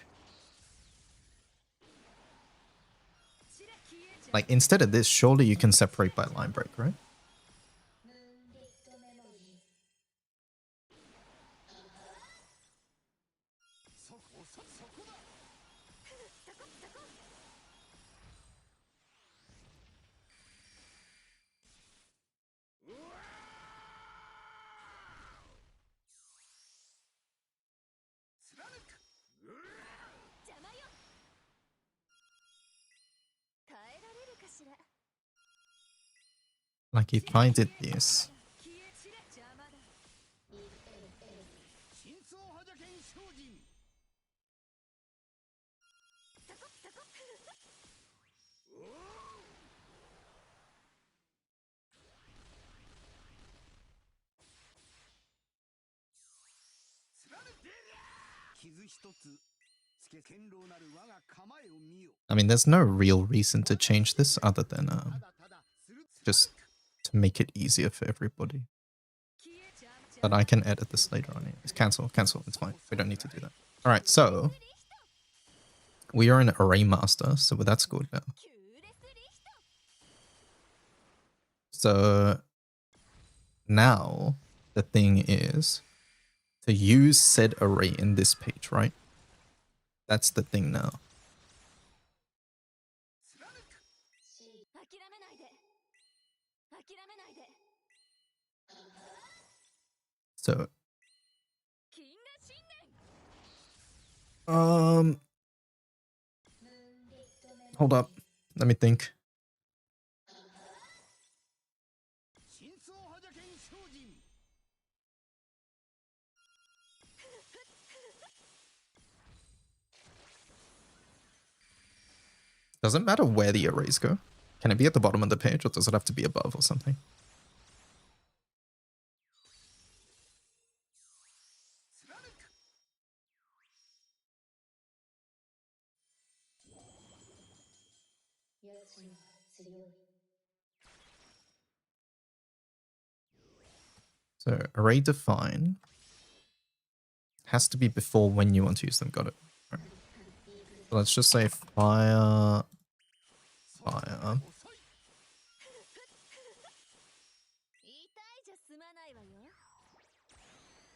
Like instead of this, surely you can separate by line break, right? Like if I did this. I mean, there's no real reason to change this other than just to make it easier for everybody. But I can edit this later on. It's cancel, it's fine. We don't need to do that. Alright, so we are in Array Master, so that's good now. So now the thing is to use said array in this page, right? That's the thing now. So hold up. Let me think. Doesn't matter where the arrays go. Can it be at the bottom of the page or does it have to be above or something? So array define has to be before when you want to use them. Got it. Right. So let's just say fire,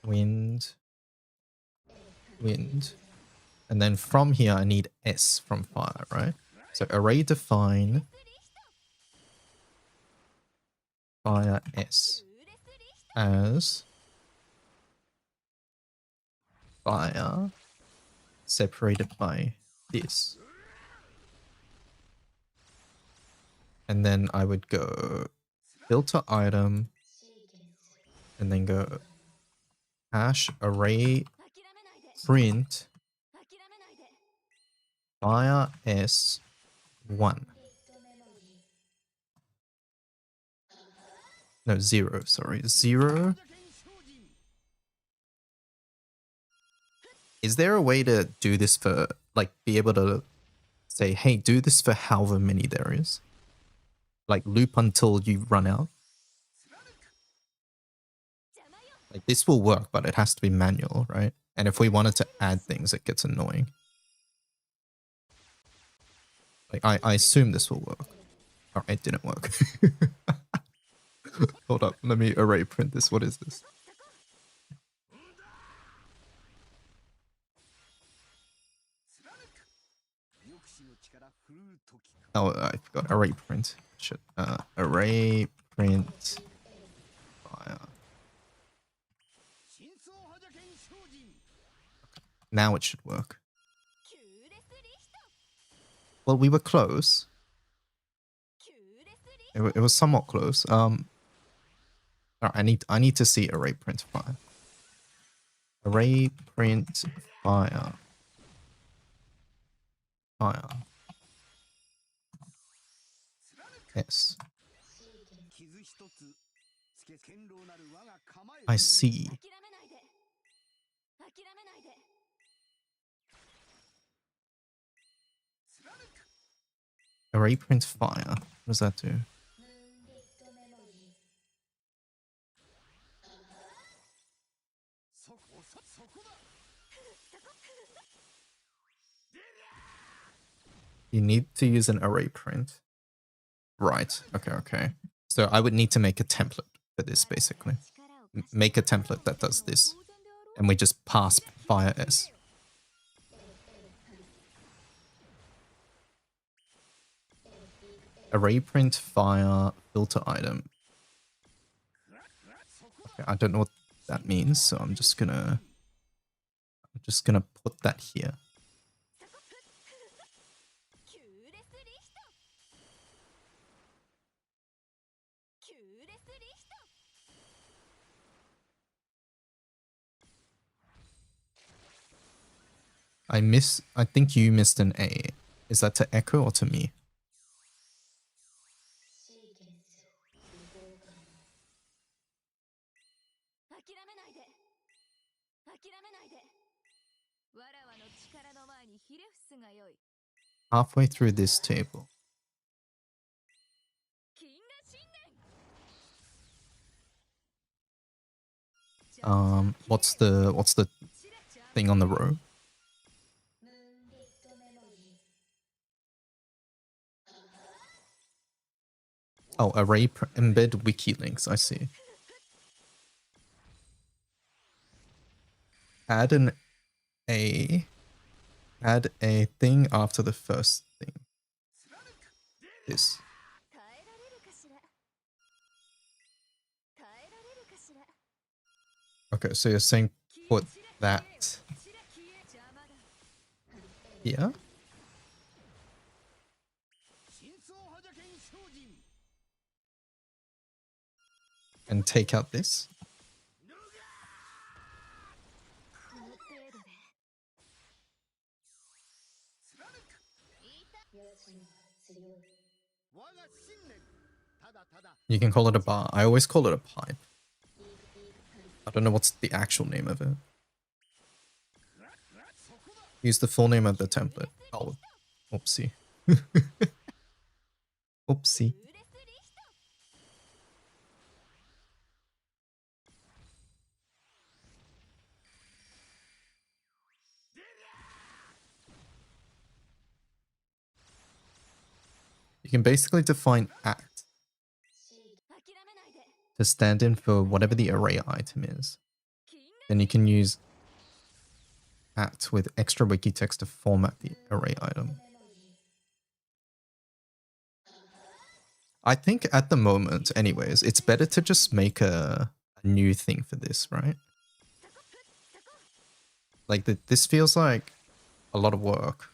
wind, and then from here I need S from fire, right? So array define fire S as fire separated by this. And then I would go filter item and then go hash array print fire S1. No, 0, sorry. 0. Is there a way to do this for, like, be able to say, hey, do this for however many there is? Like, loop until you run out? Like, this will work, but it has to be manual, right? And if we wanted to add things, it gets annoying. Like, I assume this will work. Oh, it didn't work. Hold up, let me array print this. What is this? Oh, I forgot. Array print. Shit. Array print fire. Now it should work. Well, we were close. It was somewhat close. I need to see array print fire. Array print fire. Fire. Yes. I see. Array print fire. What does that do? You need to use an array print. Right. Okay. So I would need to make a template for this, basically. Make a template that does this. And we just pass fire S. Array print fire filter item. Okay, I don't know what that means, so I'm just gonna put that here. I think you missed an A. Is that to Echo or to me? Halfway through this table. What's the thing on the row? Oh, array embed wiki links, I see. Add a thing after the first thing. This. Okay, so you're saying put that here? And take out this? You can call it a bar. I always call it a pipe. I don't know what's the actual name of it. Use the full name of the template. Oh, oopsie. Oopsie. You can basically define act to stand in for whatever the array item is. Then you can use at with extra wiki text to format the array item. I think at the moment, anyways, it's better to just make a new thing for this, right? Like, this feels like a lot of work.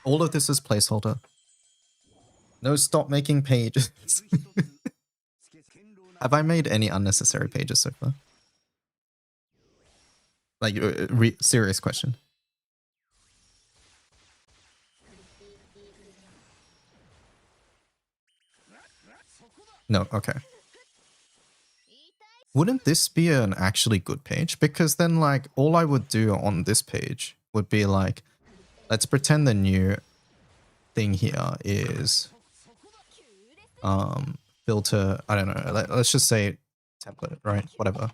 All of this is placeholder. No, stop making pages. Have I made any unnecessary pages so far? Like, serious question. No, okay. Wouldn't this be an actually good page? Because then, like, all I would do on this page would be like, let's pretend the new thing here is filter, I don't know, let's just say template, right? Whatever.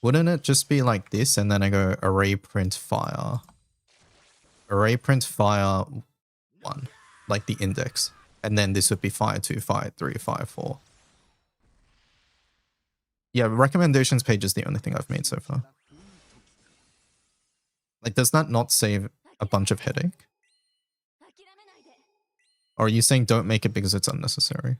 Wouldn't it just be like this and then I go array print fire 1, like the index, and then this would be fire 2, fire 3, fire 4. Yeah, recommendations page is the only thing I've made so far. Like, does that not save a bunch of headache? Or are you saying don't make it because it's unnecessary?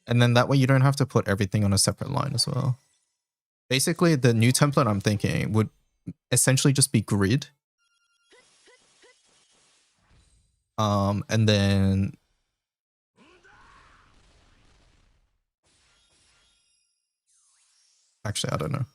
And then that way you don't have to put everything on a separate line as well. Basically, the new template I'm thinking would essentially just be grid. And then... Actually, I don't know.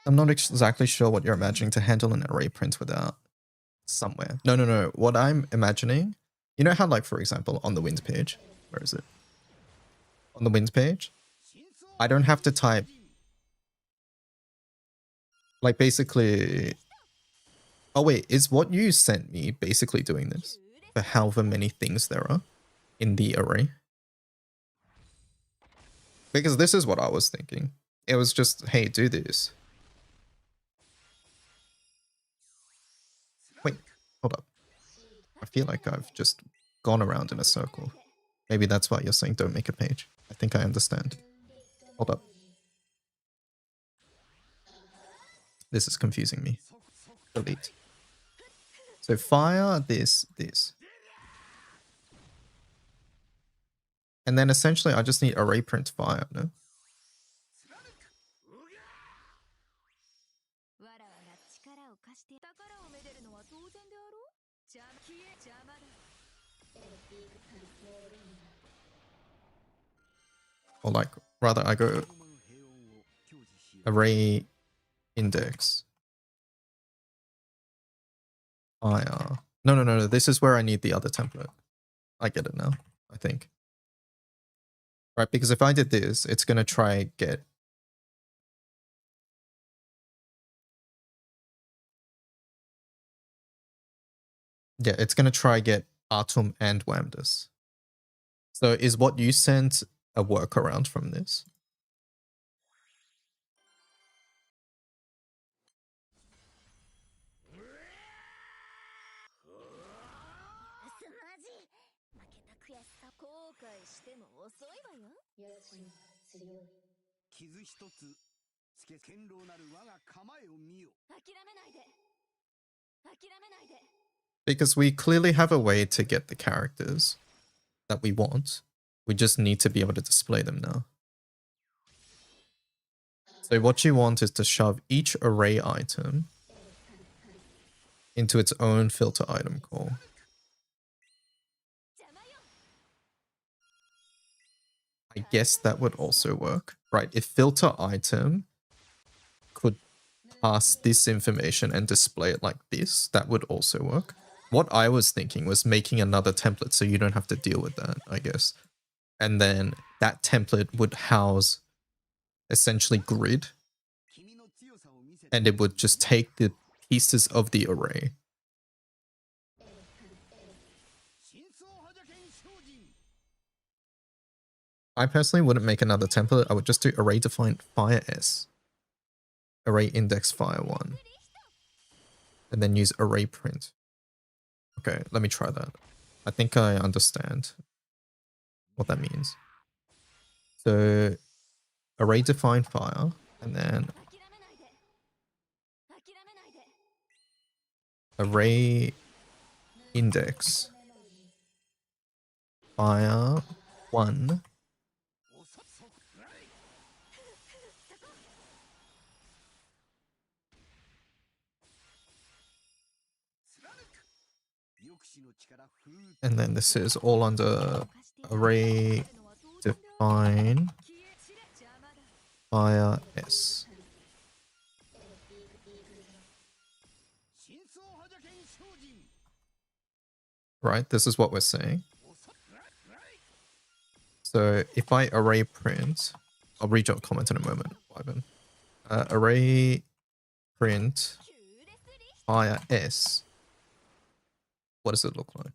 I'm not exactly sure what you're imagining to handle an array print without somewhere. No. What I'm imagining, you know how, like, for example, on the wind page, where is it? On the wind page, I don't have to type, like, basically... Oh wait, is what you sent me basically doing this for however many things there are in the array? Because this is what I was thinking. It was just, hey, do this. Wait, hold up. I feel like I've just gone around in a circle. Maybe that's why you're saying don't make a page. I think I understand. Hold up. This is confusing me. Delete. So fire, this. And then essentially I just need array print fire, no? Or like, rather I go array index fire. No. This is where I need the other template. I get it now, I think. Right, because if I did this, it's going to try get... Yeah, it's going to try get atom and lambdas. So is what you sent a workaround from this? Because we clearly have a way to get the characters that we want. We just need to be able to display them now. So what you want is to shove each array item into its own filter item call. I guess that would also work, right? If filter item could pass this information and display it like this, that would also work. What I was thinking was making another template so you don't have to deal with that, I guess. And then that template would house essentially grid, and it would just take the pieces of the array. I personally wouldn't make another template. I would just do array define fire s, array index fire 1, and then use array print. Okay, let me try that. I think I understand what that means. So array define fire, and then array index fire 1. And then this is all under array define fire s. Right, this is what we're saying. So if I array print, I'll read your comment in a moment, Ivan. Array print fire s. What does it look like?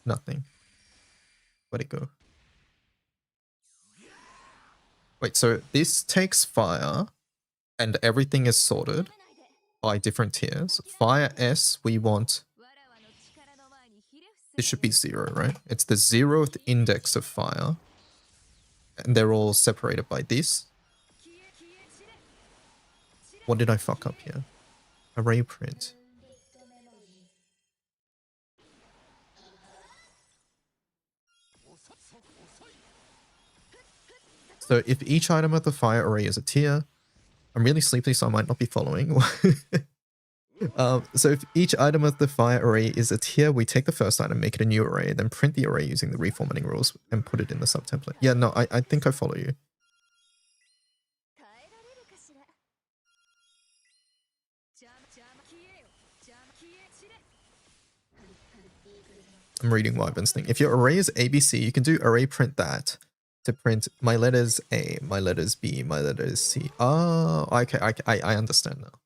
Nothing. Where'd it go? Wait, so this takes fire and everything is sorted by different tiers. Fire S, we want... This should be 0, right? It's the 0th index of fire. And they're all separated by this. What did I fuck up here? Array print. So if each item of the fire array is a tier, I'm really sleepy, so I might not be following. So if each item of the fire array is a tier, we take the first item, make it a new array, then print the array using the reformatting rules and put it in the subtemplate. Yeah, no, I think I follow you. I'm reading Wyvern's thing. If your array is ABC, you can do array print that to print my letters A, my letters B, my letters C. Oh, okay, I understand now.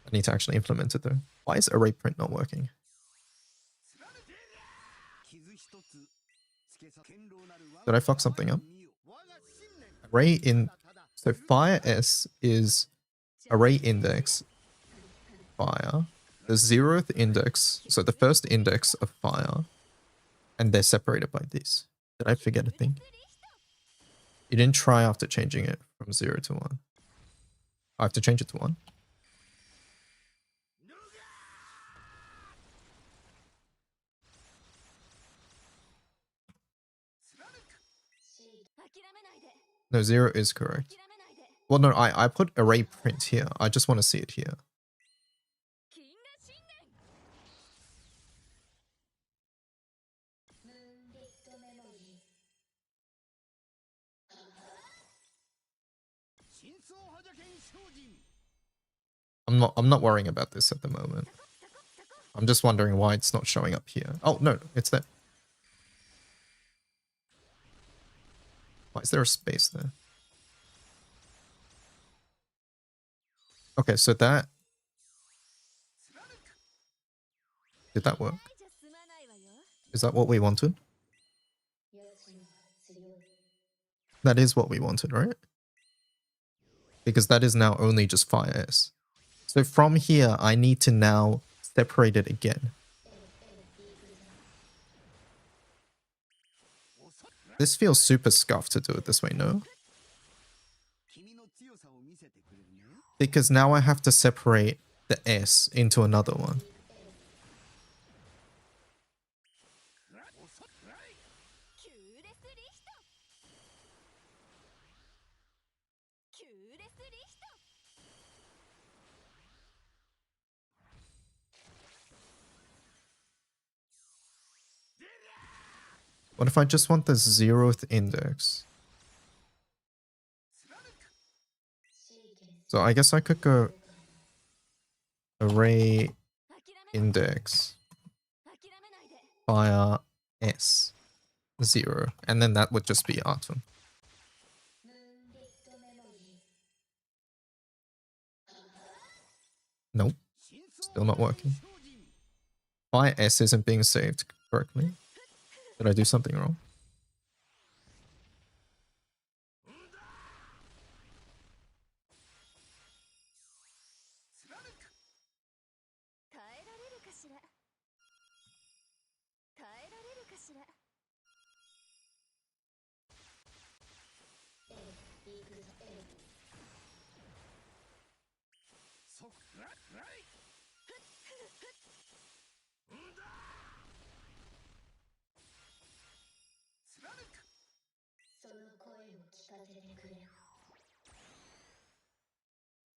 I need to actually implement it though. Why is array print not working? Did I fuck something up? Array in... So fire S is array index fire. The 0th index, so the first index of fire, and they're separated by this. Did I forget a thing? You didn't try after changing it from 0 to 1. I have to change it to 1. No, 0 is correct. Well, no, I put array print here. I just want to see it here. I'm not worrying about this at the moment. I'm just wondering why it's not showing up here. Oh, no, it's there. Why is there a space there? Okay, so that... Did that work? Is that what we wanted? That is what we wanted, right? Because that is now only just Fire S. So from here, I need to now separate it again. This feels super scuffed to do it this way, no? Because now I have to separate the S into another one. What if I just want the 0th index? So I guess I could go array index fire S 0, and then that would just be Atom. Nope, still not working. Fire S isn't being saved correctly. Did I do something wrong?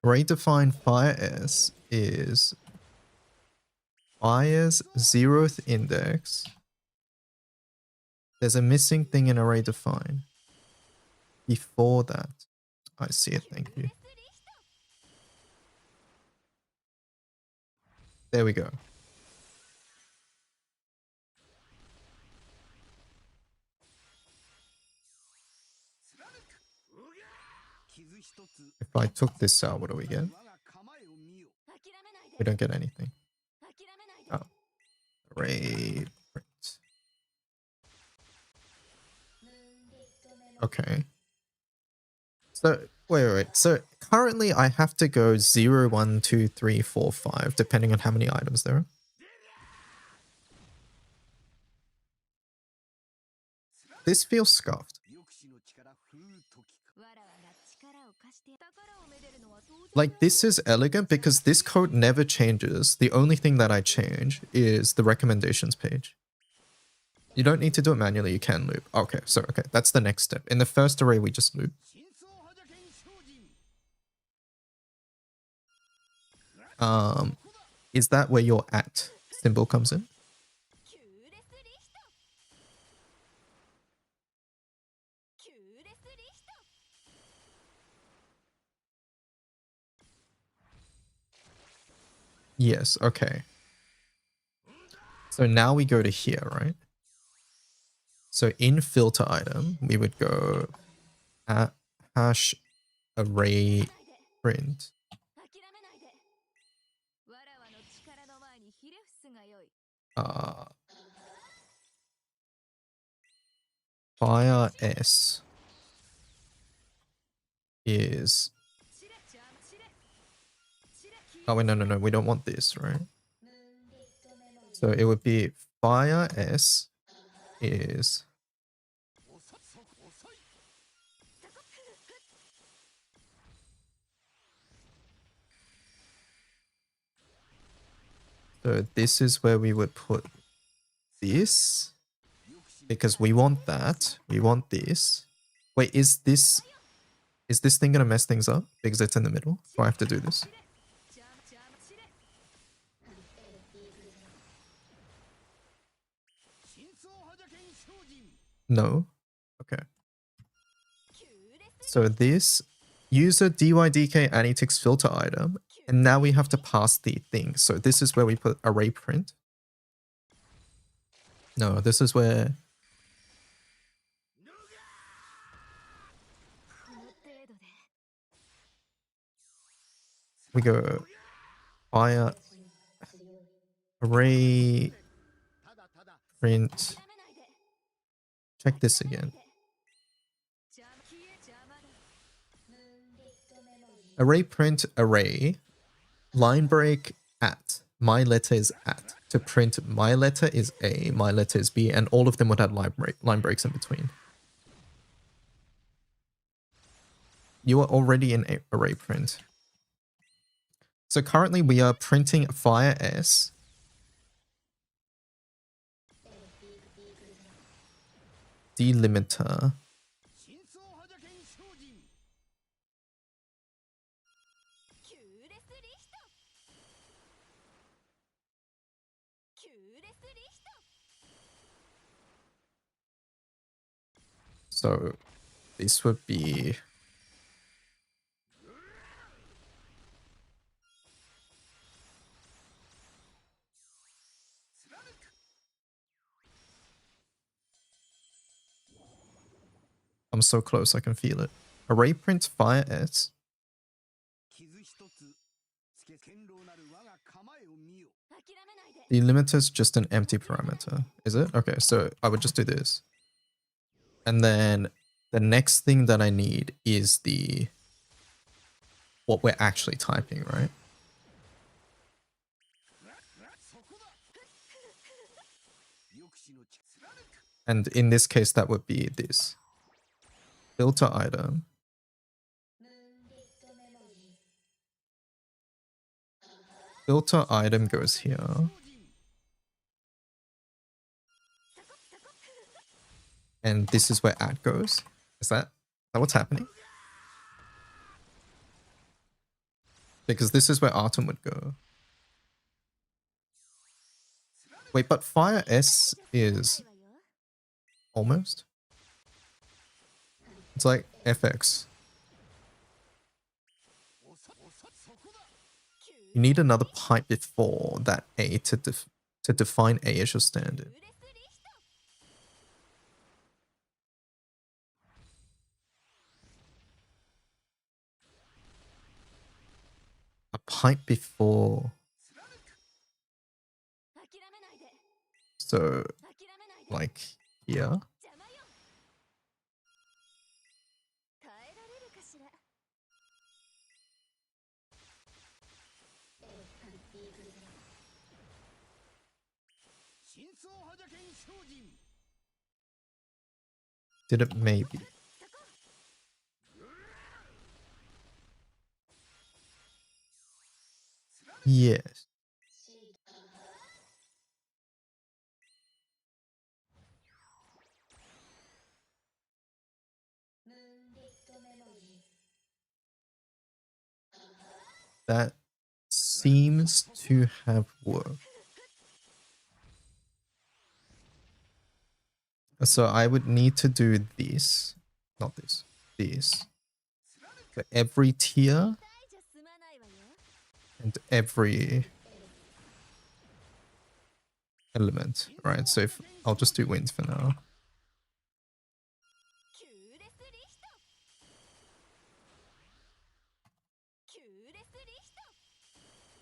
Array define fire S is fire's 0th index. There's a missing thing in array define. Before that, I see it, thank you. There we go. If I took this out, what do we get? We don't get anything. Oh. Array print. Okay. So, wait. So, currently I have to go 0, 1, 2, 3, 4, 5, depending on how many items there are. This feels scuffed. Like, this is elegant because this code never changes. The only thing that I change is the recommendations page. You don't need to do it manually, you can loop. Okay, that's the next step. In the first array, we just loop. Is that where your at symbol comes in? Yes, okay. So now we go to here, right? So in filter item, we would go at hash array print. Fire S is... Oh, wait, no, we don't want this, right? So it would be fire S is So this is where we would put this. Because we want that. We want this. Wait, is this thing gonna mess things up? Because it's in the middle? Do I have to do this? No? Okay. So this user dydk anecdotes filter item, and now we have to pass the thing. So this is where we put array print. No, this is where we go fire array print. Check this again. Array print array line break at my letter is at. To print my letter is A, my letter is B, and all of them would have line breaks in between. You are already in array print. So currently we are printing fire S. Delimiter. So this would be I'm so close, I can feel it. Array print fire S. Delimiter is just an empty parameter, is it? Okay, so I would just do this. And then the next thing that I need is what we're actually typing, right? And in this case, that would be this. Filter item. Filter item goes here. And this is where at goes. Is that what's happening? Because this is where Artem would go. Wait, but fire S is almost? It's like FX. You need another pipe before that A to define A as your standard. A pipe before. So, like here. Did it maybe? Yes. That seems to have worked. So I would need to do this, not this, this. For every tier and every element, right? So if I'll just do wind for now.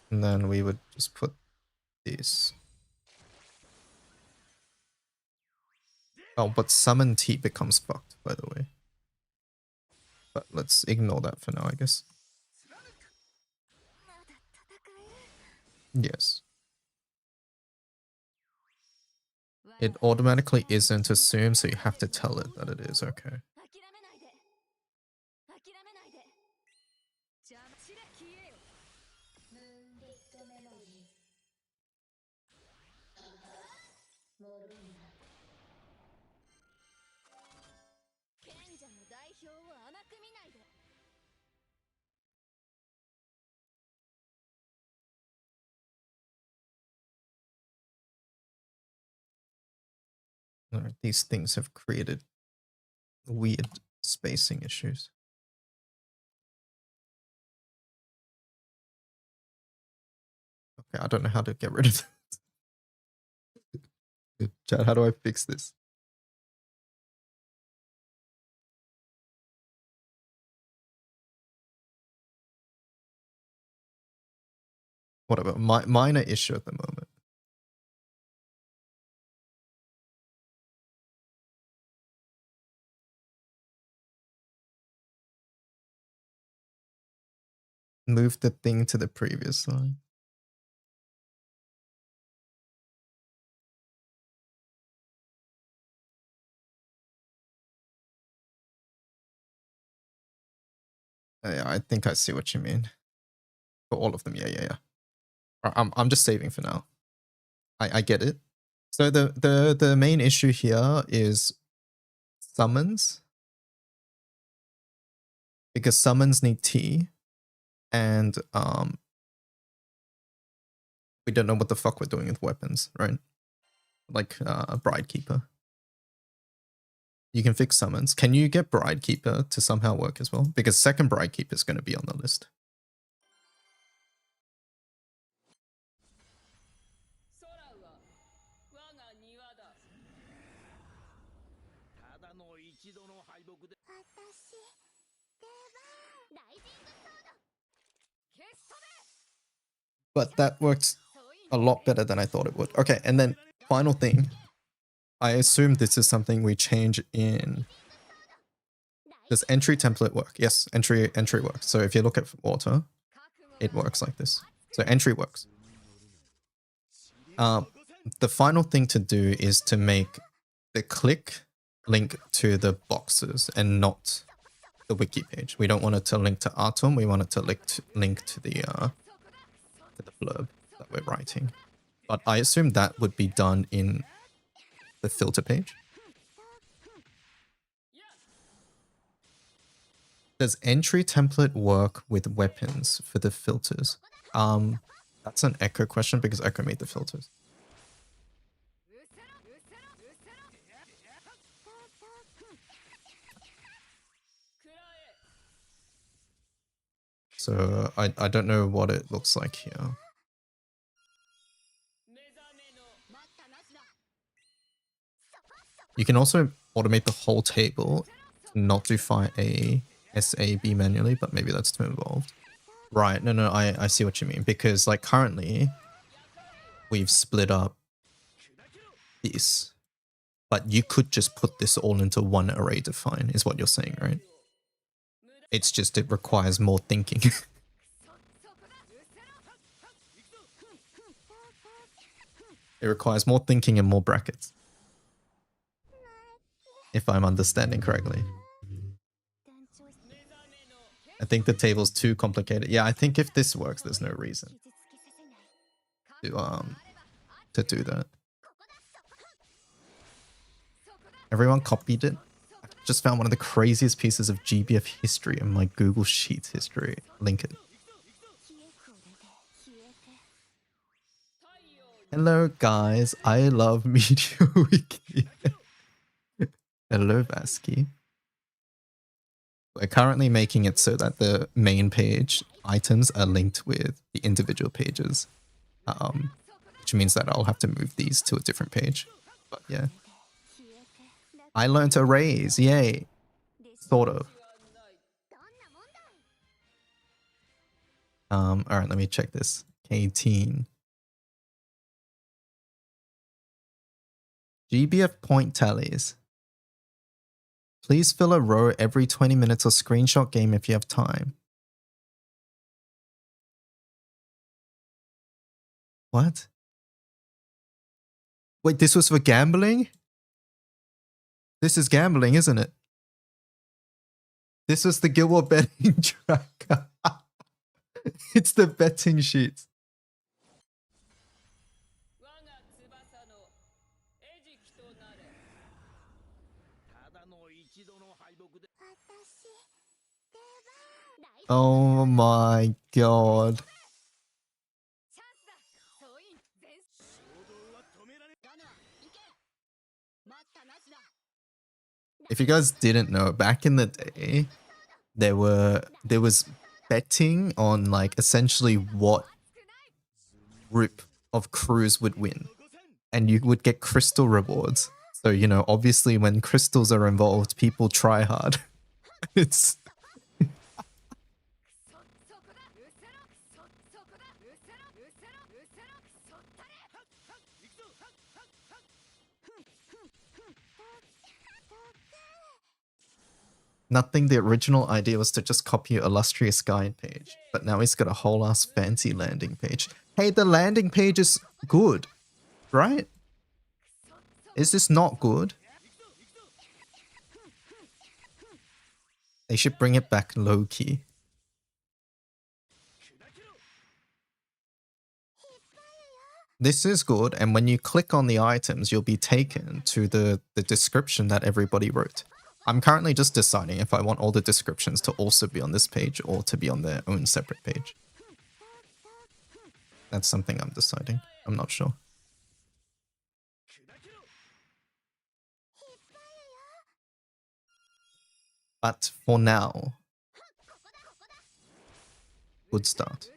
And then we would just put this. Oh, but summon T becomes fucked, by the way. But let's ignore that for now, I guess. Yes. It automatically isn't assumed, so you have to tell it that it is, okay. These things have created weird spacing issues. Okay, I don't know how to get rid of this. Chat, how do I fix this? Whatever, minor issue at the moment. Move the thing to the previous line. Yeah, I think I see what you mean. For all of them, yeah. I'm just saving for now. I get it. So the main issue here is summons. Because summons need T. And we don't know what the fuck we're doing with weapons, right? Like Bride Keeper. You can fix summons. Can you get Bride Keeper to somehow work as well? Because second Bride Keeper is going to be on the list. But that works a lot better than I thought it would. Okay, and then final thing. I assume this is something we change in... Does entry template work? Yes, entry works. So if you look at water, it works like this. So entry works. The final thing to do is to make the click link to the boxes and not the wiki page. We don't want it to link to Atom. We want it to link to the blurb that we're writing. But I assume that would be done in the filter page. Does entry template work with weapons for the filters? That's an Echo question because Echo made the filters. So I don't know what it looks like here. You can also automate the whole table to not do Fire A, SAB manually, but maybe that's too involved. Right, no, I see what you mean. Because like currently, we've split up this. But you could just put this all into one array define, is what you're saying, right? It's just it requires more thinking. It requires more thinking and more brackets. If I'm understanding correctly. I think the table's too complicated. Yeah, I think if this works, there's no reason to do that. Everyone copied it. I just found one of the craziest pieces of GBF history in my Google Sheets history. Link it. Hello guys, I love Media Wiki. Hello Vasky. We're currently making it so that the main page items are linked with the individual pages. Which means that I'll have to move these to a different page. But yeah. I learned arrays, yay. Sort of. Alright, let me check this. 18. GBF point tallies. Please fill a row every 20 minutes or screenshot game if you have time. What? Wait, this was for gambling? This is gambling, isn't it? This is the Guild War betting tracker. It's the betting sheet. Oh my god. If you guys didn't know, back in the day, there was betting on like essentially what group of crews would win, and you would get crystal rewards. So, you know, obviously when crystals are involved, people try hard. It's nothing. The original idea was to just copy your illustrious guide page, but now he's got a whole ass fancy landing page. Hey, the landing page is good, right? Is this not good? They should bring it back low-key. This is good, and when you click on the items, you'll be taken to the description that everybody wrote. I'm currently just deciding if I want all the descriptions to also be on this page or to be on their own separate page. That's something I'm deciding. I'm not sure. But for now, good start.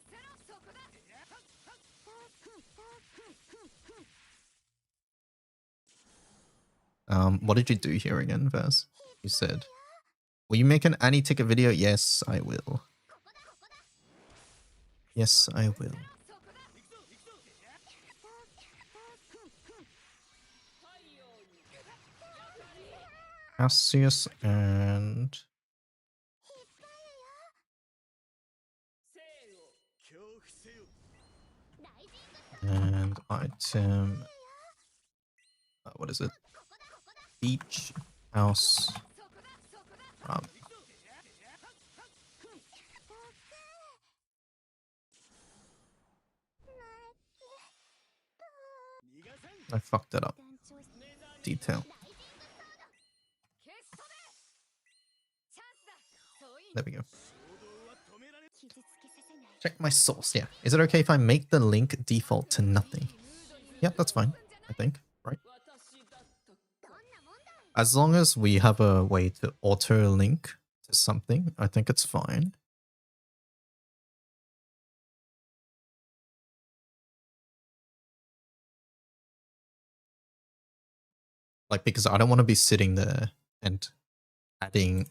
What did you do here again, Vaz? You said, will you make an Annie ticket video? Yes, I will. Yes, I will. Cassius and item. What is it? Beach house. I fucked that up. Detail. There we go. Check my source. Yeah. Is it okay if I make the link default to nothing? Yeah, that's fine. I think. Right? As long as we have a way to auto link to something, I think it's fine. Like, because I don't want to be sitting there and adding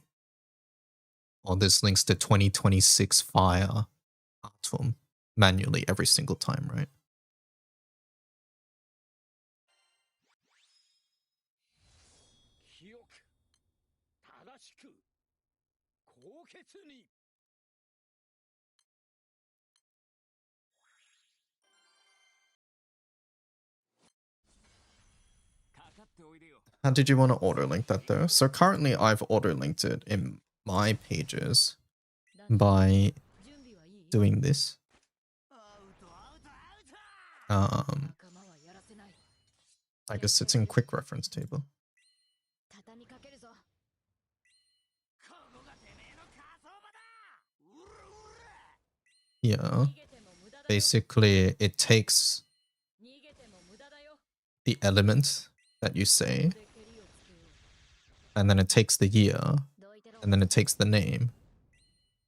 all these links to 2026 Fire Atom manually every single time, right? How did you want to auto link that though? So currently I've auto linked it in my pages by doing this. I guess it's in quick reference table. Yeah, basically it takes the element that you say, and then it takes the year, and then it takes the name,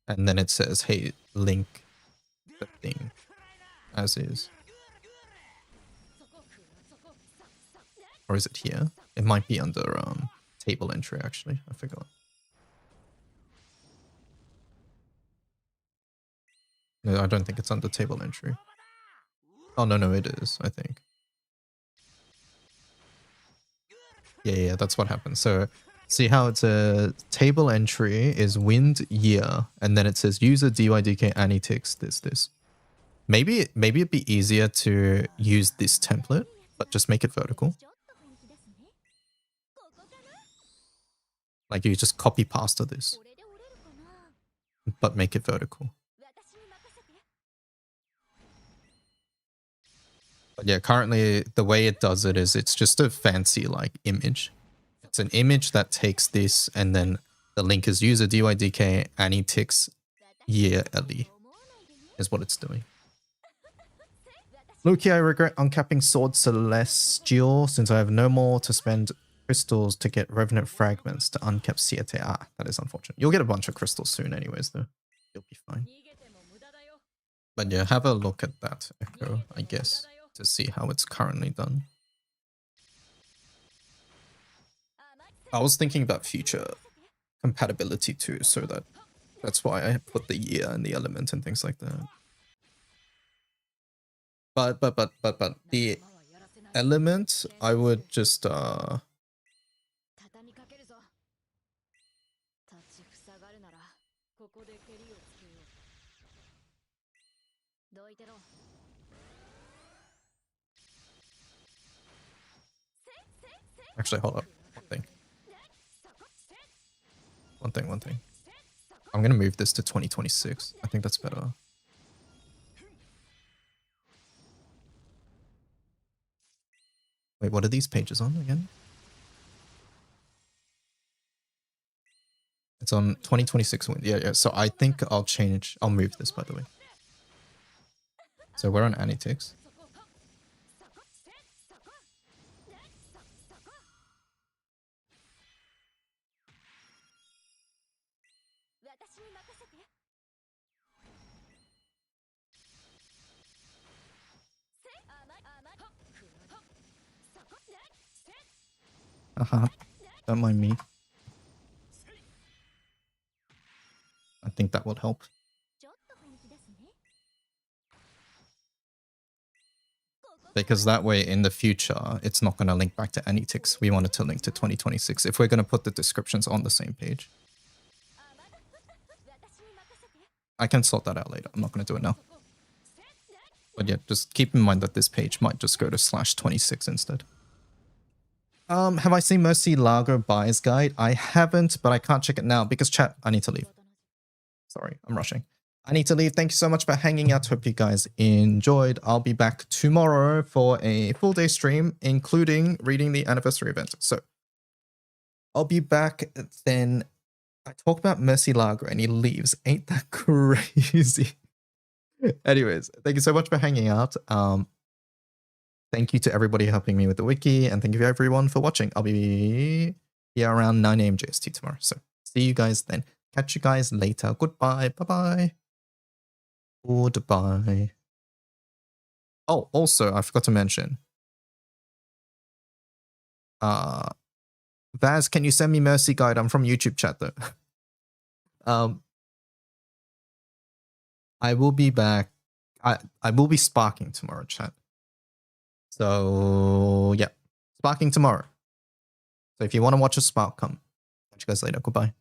and then it says, hey, link the thing as is. Or is it here? It might be under table entry, actually. I forgot. No, I don't think it's under table entry. Oh, no, it is, I think. Yeah, that's what happens. So, see how it's a table entry is wind year, and then it says user dydk anitix this. Maybe it'd be easier to use this template, but just make it vertical. Like you just copy pasta this, but make it vertical. But yeah, currently the way it does it is it's just a fancy like image. It's an image that takes this, and then the link is user dydk anitix year early is what it's doing. Loki, I regret uncapping Sword Celestial since I have no more to spend crystals to get Revenant Fragments to uncap Siete. Ah, that is unfortunate. You'll get a bunch of crystals soon anyways, though. You'll be fine. But yeah, have a look at that Echo, I guess, to see how it's currently done. I was thinking about future compatibility too, so that's why I put the year and the element and things like that. But the element, I would just actually hold up. One thing. I'm gonna move this to 2026. I think that's better. Wait, what are these pages on again? It's on 2026 win. Yeah. So I think I'll move this, by the way. So we're on anecdotes. Don't mind me. I think that will help. Because that way in the future, it's not going to link back to anecdotes. We want it to link to 2026 if we're going to put the descriptions on the same page. I can sort that out later. I'm not going to do it now. But yeah, just keep in mind that this page might just go to /26 instead. Have I seen Mercy Lago Buyer's Guide? I haven't, but I can't check it now because chat, I need to leave. Sorry, I'm rushing. I need to leave. Thank you so much for hanging out. Hope you guys enjoyed. I'll be back tomorrow for a full day stream, including reading the anniversary event. So I'll be back then. I talk about Mercy Lago and he leaves. Ain't that crazy? Anyways, thank you so much for hanging out. Thank you to everybody helping me with the wiki, and thank you everyone for watching. I'll be here around 9 AM JST tomorrow. So see you guys then. Catch you guys later. Goodbye. Bye-bye. Goodbye. Oh, also, I forgot to mention. Vaz, can you send me Mercy Guide? I'm from YouTube chat though. I will be back. I will be sparking tomorrow, chat. So yeah, sparking tomorrow. So if you want to watch a spark, come. Catch you guys later. Goodbye.